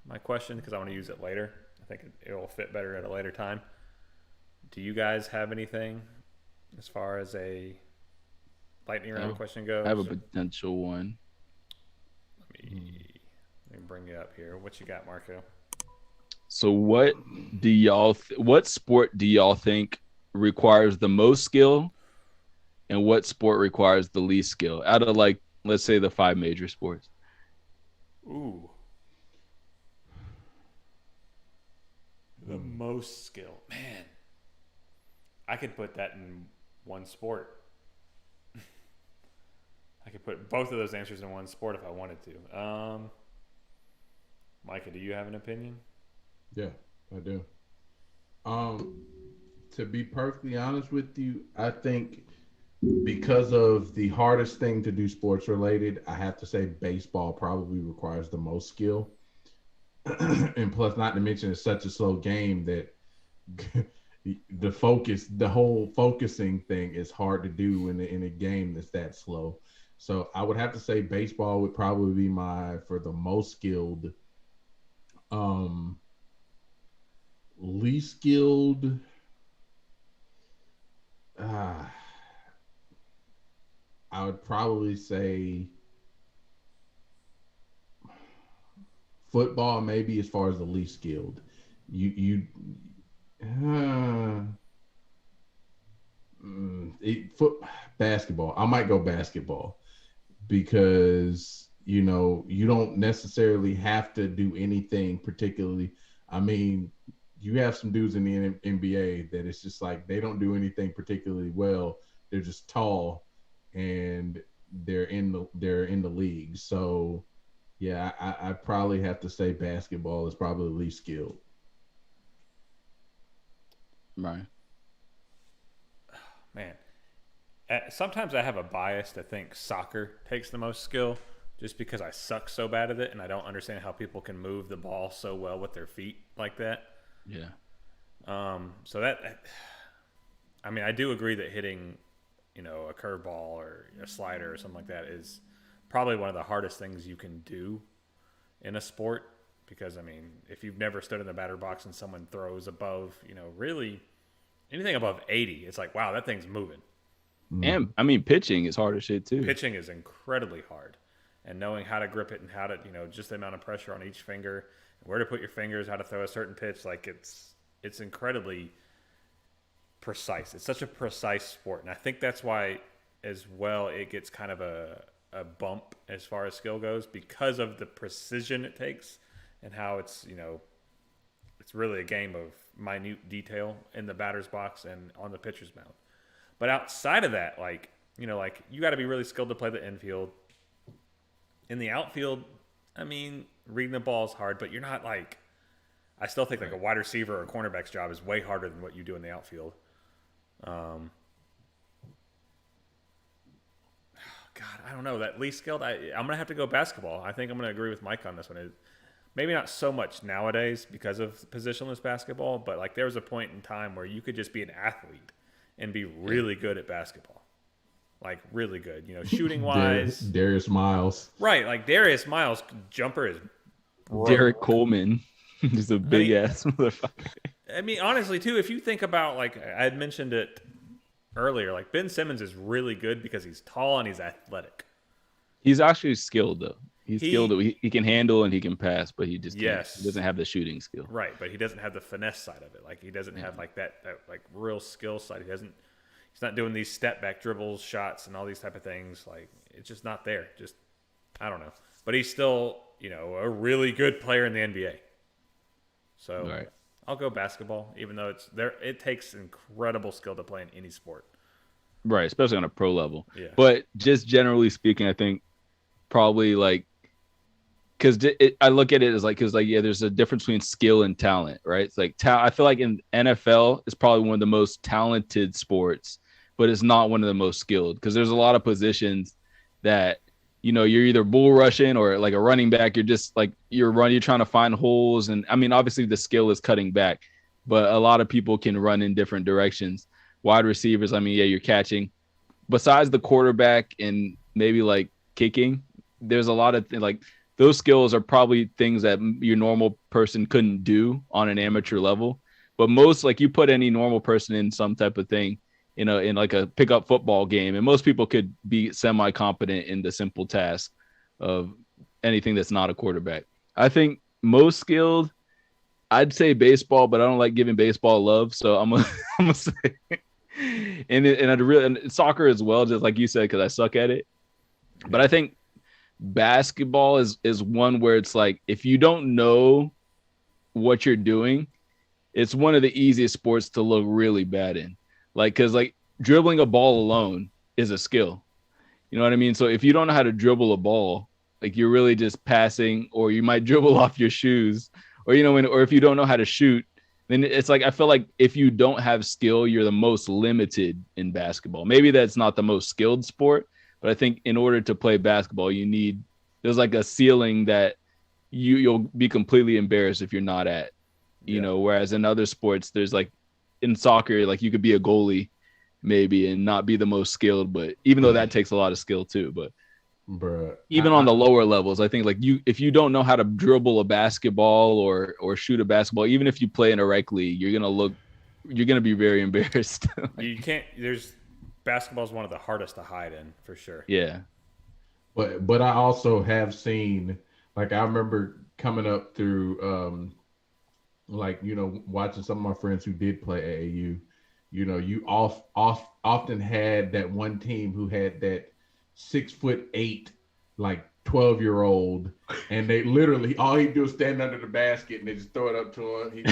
S1: my question because I want to use it later. I think it will fit better at a later time. Do you guys have anything as far as a lightning round question goes?
S3: I have a potential one.
S1: Let me bring you up here. What you got, Marco?
S3: So what sport do y'all think requires the most skill, and what sport requires the least skill out of, like, let's say the 5 major sports?
S1: Ooh. The most skill. Man. I could put that in one sport. I could put both of those answers in one sport if I wanted to. Micah, do you have an opinion?
S2: Yeah, I do. To be perfectly honest with you, I think because of the hardest thing to do sports related, I have to say baseball probably requires the most skill. And plus, not to mention, it's such a slow game that the whole focusing thing is hard to do in a game that's that slow. So I would have to say baseball would probably be for the most skilled. Least skilled. I would probably say football, maybe as far as the least skilled. Basketball. I might go basketball because you don't necessarily have to do anything particularly. I mean, you have some dudes in the NBA that it's just like they don't do anything particularly well. They're just tall and they're in the league. So yeah, I probably have to say basketball is probably the least skilled.
S3: Right.
S1: Man, sometimes I have a bias to think soccer takes the most skill just because I suck so bad at it and I don't understand how people can move the ball so well with their feet like that.
S3: Yeah.
S1: So I do agree that hitting, a curveball or a slider or something like that is probably one of the hardest things you can do in a sport because, if you've never stood in the batter box and someone throws above, really anything above 80, it's like, wow, that thing's moving.
S3: And, pitching is hard as shit, too.
S1: Pitching is incredibly hard. And knowing how to grip it and how to, just the amount of pressure on each finger, where to put your fingers, how to throw a certain pitch, like it's incredibly precise. It's such a precise sport. And I think that's why, as well, it gets kind of a bump as far as skill goes because of the precision it takes and how it's, it's really a game of minute detail in the batter's box and on the pitcher's mound. But outside of that, you got to be really skilled to play the infield. In the outfield, reading the ball is hard, but you're not I still think a wide receiver or a cornerback's job is way harder than what you do in the outfield. God, I don't know. That least skilled, I'm going to have to go basketball. I think I'm going to agree with Mike on this one. Maybe not so much nowadays because of positionless basketball, but there was a point in time where you could just be an athlete and be really good at basketball. Really good, shooting wise.
S2: Darius Miles.
S1: Right, Darius Miles' jumper is broke.
S3: Derek Coleman. He's a big ass motherfucker.
S1: Honestly, too, if you think about, I had mentioned it earlier, Ben Simmons is really good because he's tall and he's athletic.
S3: He's actually skilled, though. He's skilled. He can handle and he can pass, but he just can't. He doesn't have the shooting skill.
S1: Right, but he doesn't have the finesse side of it. He doesn't have, that real skill side. He's not doing these step back dribbles, shots, and all these type of things. It's just not there. Just, I don't know. But he's still, a really good player in the NBA. So
S3: right.
S1: I'll go basketball, even though it takes incredible skill to play in any sport.
S3: Right, especially on a pro level.
S1: Yeah.
S3: But just generally speaking, I think probably because I look at it as there's a difference between skill and talent, right? It's I feel like in NFL, it's probably one of the most talented sports, but it's not one of the most skilled because there's a lot of positions that, you're either bull rushing or a running back. You're just you're trying to find holes. And obviously the skill is cutting back, but a lot of people can run in different directions. Wide receivers, you're catching. Besides the quarterback and maybe kicking, there's a lot of those skills are probably things that your normal person couldn't do on an amateur level. But most, you put any normal person in some type of thing, in a pickup football game, and most people could be semi-competent in the simple task of anything that's not a quarterback. I think most skilled, I'd say baseball, but I don't like giving baseball love, so I'm gonna say, and soccer as well, just like you said, because I suck at it. But I think basketball is one where it's if you don't know what you're doing, it's one of the easiest sports to look really bad in. Because dribbling a ball alone is a skill. You know what I mean? So if you don't know how to dribble a ball, you're really just passing, or you might dribble off your shoes, or or if you don't know how to shoot, then it's I feel like if you don't have skill, you're the most limited in basketball. Maybe that's not the most skilled sport, but I think in order to play basketball, there's a ceiling that you'll be completely embarrassed if you're not at, you know, whereas in other sports, there's like in soccer, like you could be a goalie maybe and not be the most skilled, but even though that takes a lot of skill too, but even on the lower levels, I think like if you don't know how to dribble a basketball or shoot a basketball, even if you play in a rec league, you're going to be very embarrassed.
S1: You can't, basketball is one of the hardest to hide in for sure.
S3: Yeah.
S2: But I also have seen, like, I remember coming up through, like, you know, watching some of my friends who did play AAU, you know, you often had that one team who had that 6'8", like 12-year-old, and they literally, all he do is stand under the basket and they just throw it up to him.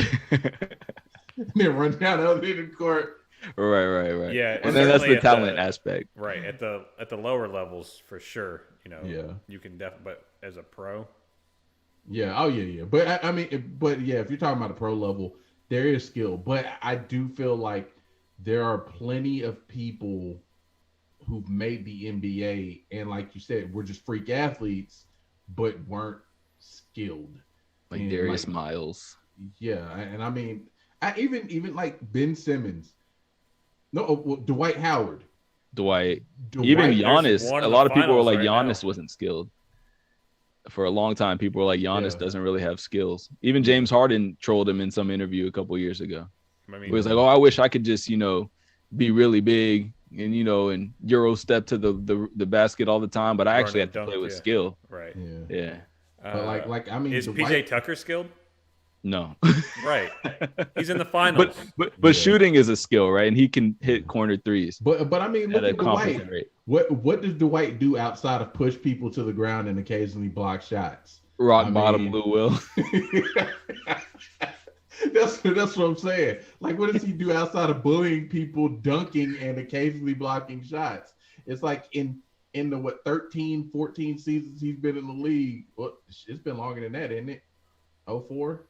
S2: And then run down the other end of the court.
S3: Right.
S1: Yeah,
S3: and then that's the talent aspect.
S1: Right, at the lower levels for sure. You know,
S2: yeah,
S1: you can definitely. But as a pro,
S2: yeah, oh yeah. But I mean, if you're talking about a pro level, there is skill. But I do feel like there are plenty of people who've made the NBA, and like you said, we're just freak athletes, but weren't skilled.
S3: Like and Darius Miles.
S2: Yeah, and I mean, even like Ben Simmons. No, Dwight Howard.
S3: Dwight. Even Giannis. A lot of people were like, Giannis wasn't skilled. For a long time, people were like, Giannis doesn't really have skills. Even James Harden trolled him in some interview a couple years ago. I mean, he was like, oh, I wish I could just, you know, be really big and, you know, and Euro step to the basket all the time, but I actually have to play with skill.
S1: Right.
S2: Yeah. But like I mean,
S1: is PJ Tucker skilled?
S3: No.
S1: Right. He's in the finals.
S3: But shooting is a skill, right? And he can hit corner threes.
S2: But I mean, look at Dwight. Rate. What does Dwight do outside of push people to the ground and occasionally block shots?
S3: Rock bottom Lou Will.
S2: That's what I'm saying. Like, what does he do outside of bullying people, dunking, and occasionally blocking shots? It's like in the 13, 14 seasons he's been in the league. Well, it's been longer than that, isn't it? 04?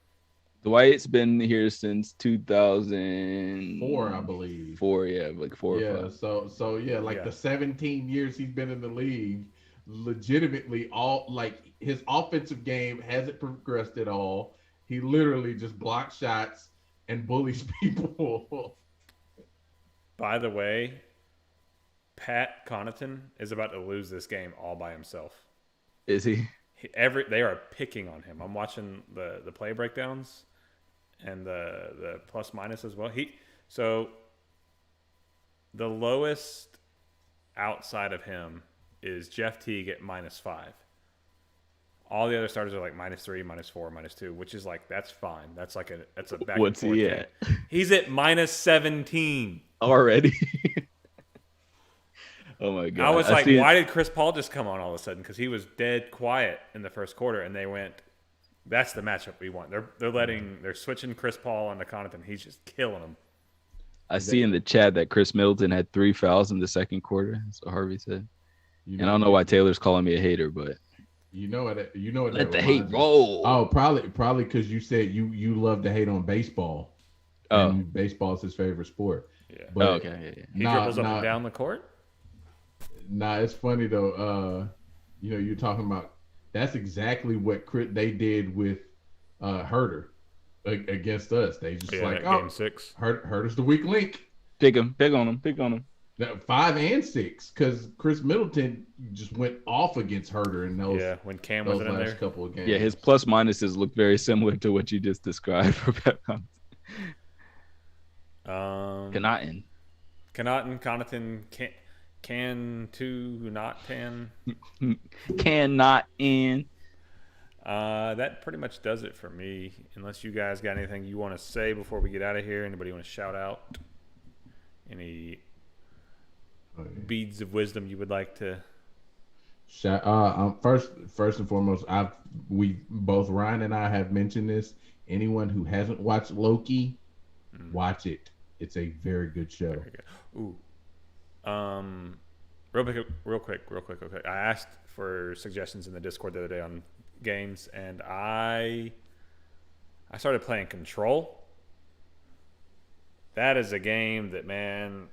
S3: Dwight's been here since 2004,
S2: I believe.
S3: 4, yeah, like 4 or 5.
S2: So yeah, like the 17 years he's been in the league, legitimately all like his offensive game hasn't progressed at all. He literally just blocks shots and bullies people.
S1: By the way, Pat Connaughton is about to lose this game all by himself.
S3: Is he?
S1: They are picking on him. I'm watching the play breakdowns and the plus minus as well. So the lowest outside of him is Jeff Teague at -5. All the other starters are like -3, -4, -2, which is like that's fine. That's like that's a back.
S3: What's
S1: and forth
S3: he at?
S1: He's at -17
S3: already. Oh my God.
S1: I was like, why did Chris Paul just come on all of a sudden? Because he was dead quiet in the first quarter, and they went, that's the matchup we want. They're switching Chris Paul onto Connaughton. He's just killing them.
S3: I see in the chat that Chris Middleton had 3 fouls in the second quarter. That's what Harvey said. And I don't know why Taylor's calling me a hater, but
S2: you know what
S3: let the hate roll.
S2: Oh, probably because you said you love to hate on baseball.
S3: Oh,
S2: and baseball is his favorite sport.
S1: Yeah.
S2: But
S3: okay. Yeah.
S1: He dribbles up and down the court.
S2: Nah, it's funny though. You know, you're talking about that's exactly what they did with Herter against us. They just
S1: game 6.
S2: Herter's the weak link.
S3: Pick on him.
S2: 5 and 6 because Chris Middleton just went off against Herter in those.
S1: Yeah, when Cam wasn't in there.
S2: Couple of games.
S3: Yeah, his plus minuses look very similar to what you just described for Pat Connaughton.
S1: Connaughton, can to not pan.
S3: Cannot in.
S1: That pretty much does it for me. Unless you guys got anything you want to say before we get out of here. Anybody want to shout out? Any beads of wisdom you would like to?
S2: First and foremost, we both Ryan and I have mentioned this. Anyone who hasn't watched Loki, watch it. It's a very good show.
S1: Very good. Ooh. Real quick. Okay. I asked for suggestions in the Discord the other day on games, and I started playing Control. That is a game that, man,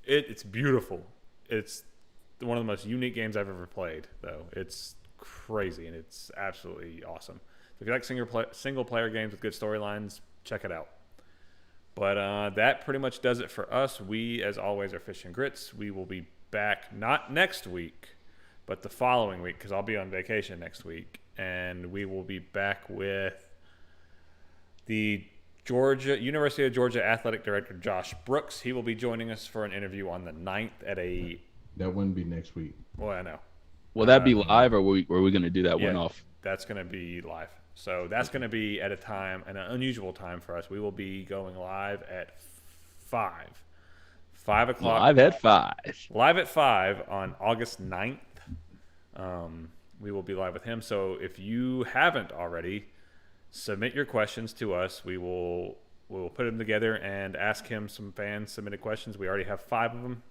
S1: it's beautiful. It's one of the most unique games I've ever played, though. It's crazy, and it's absolutely awesome. So if you like single player games with good storylines, check it out. But that pretty much does it for us. We, as always, are Fish and Grits. We will be back not next week, but the following week, because I'll be on vacation next week. And we will be back with the University of Georgia Athletic Director, Josh Brooks. He will be joining us for an interview on the 9th at a...
S2: That wouldn't be next week.
S1: Well, I know.
S3: Will that be live, or were we going to do that one off?
S1: That's going to be live. So that's going to be at an unusual time for us. We will be going live at 5. 5 o'clock.
S3: Live at 5.
S1: Live at 5 on August 9th. We will be live with him. So if you haven't already, submit your questions to us. We will put them together and ask him some fan submitted questions. We already have 5 of them.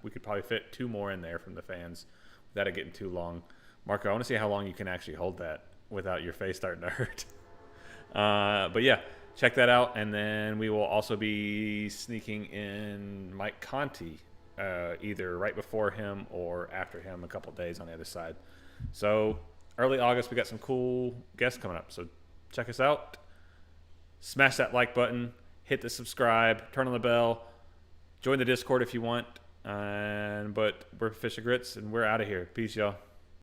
S1: We could probably fit 2 more in there from the fans without it getting too long. Marco, I want to see how long you can actually hold that without your face starting to hurt. But yeah, check that out. And then we will also be sneaking in Mike Conti, either right before him or after him, a couple days on the other side. So early August, we got some cool guests coming up. So check us out. Smash that like button. Hit the subscribe. Turn on the bell. Join the Discord if you want. But we're Fish and Grits, and we're out of here. Peace, y'all.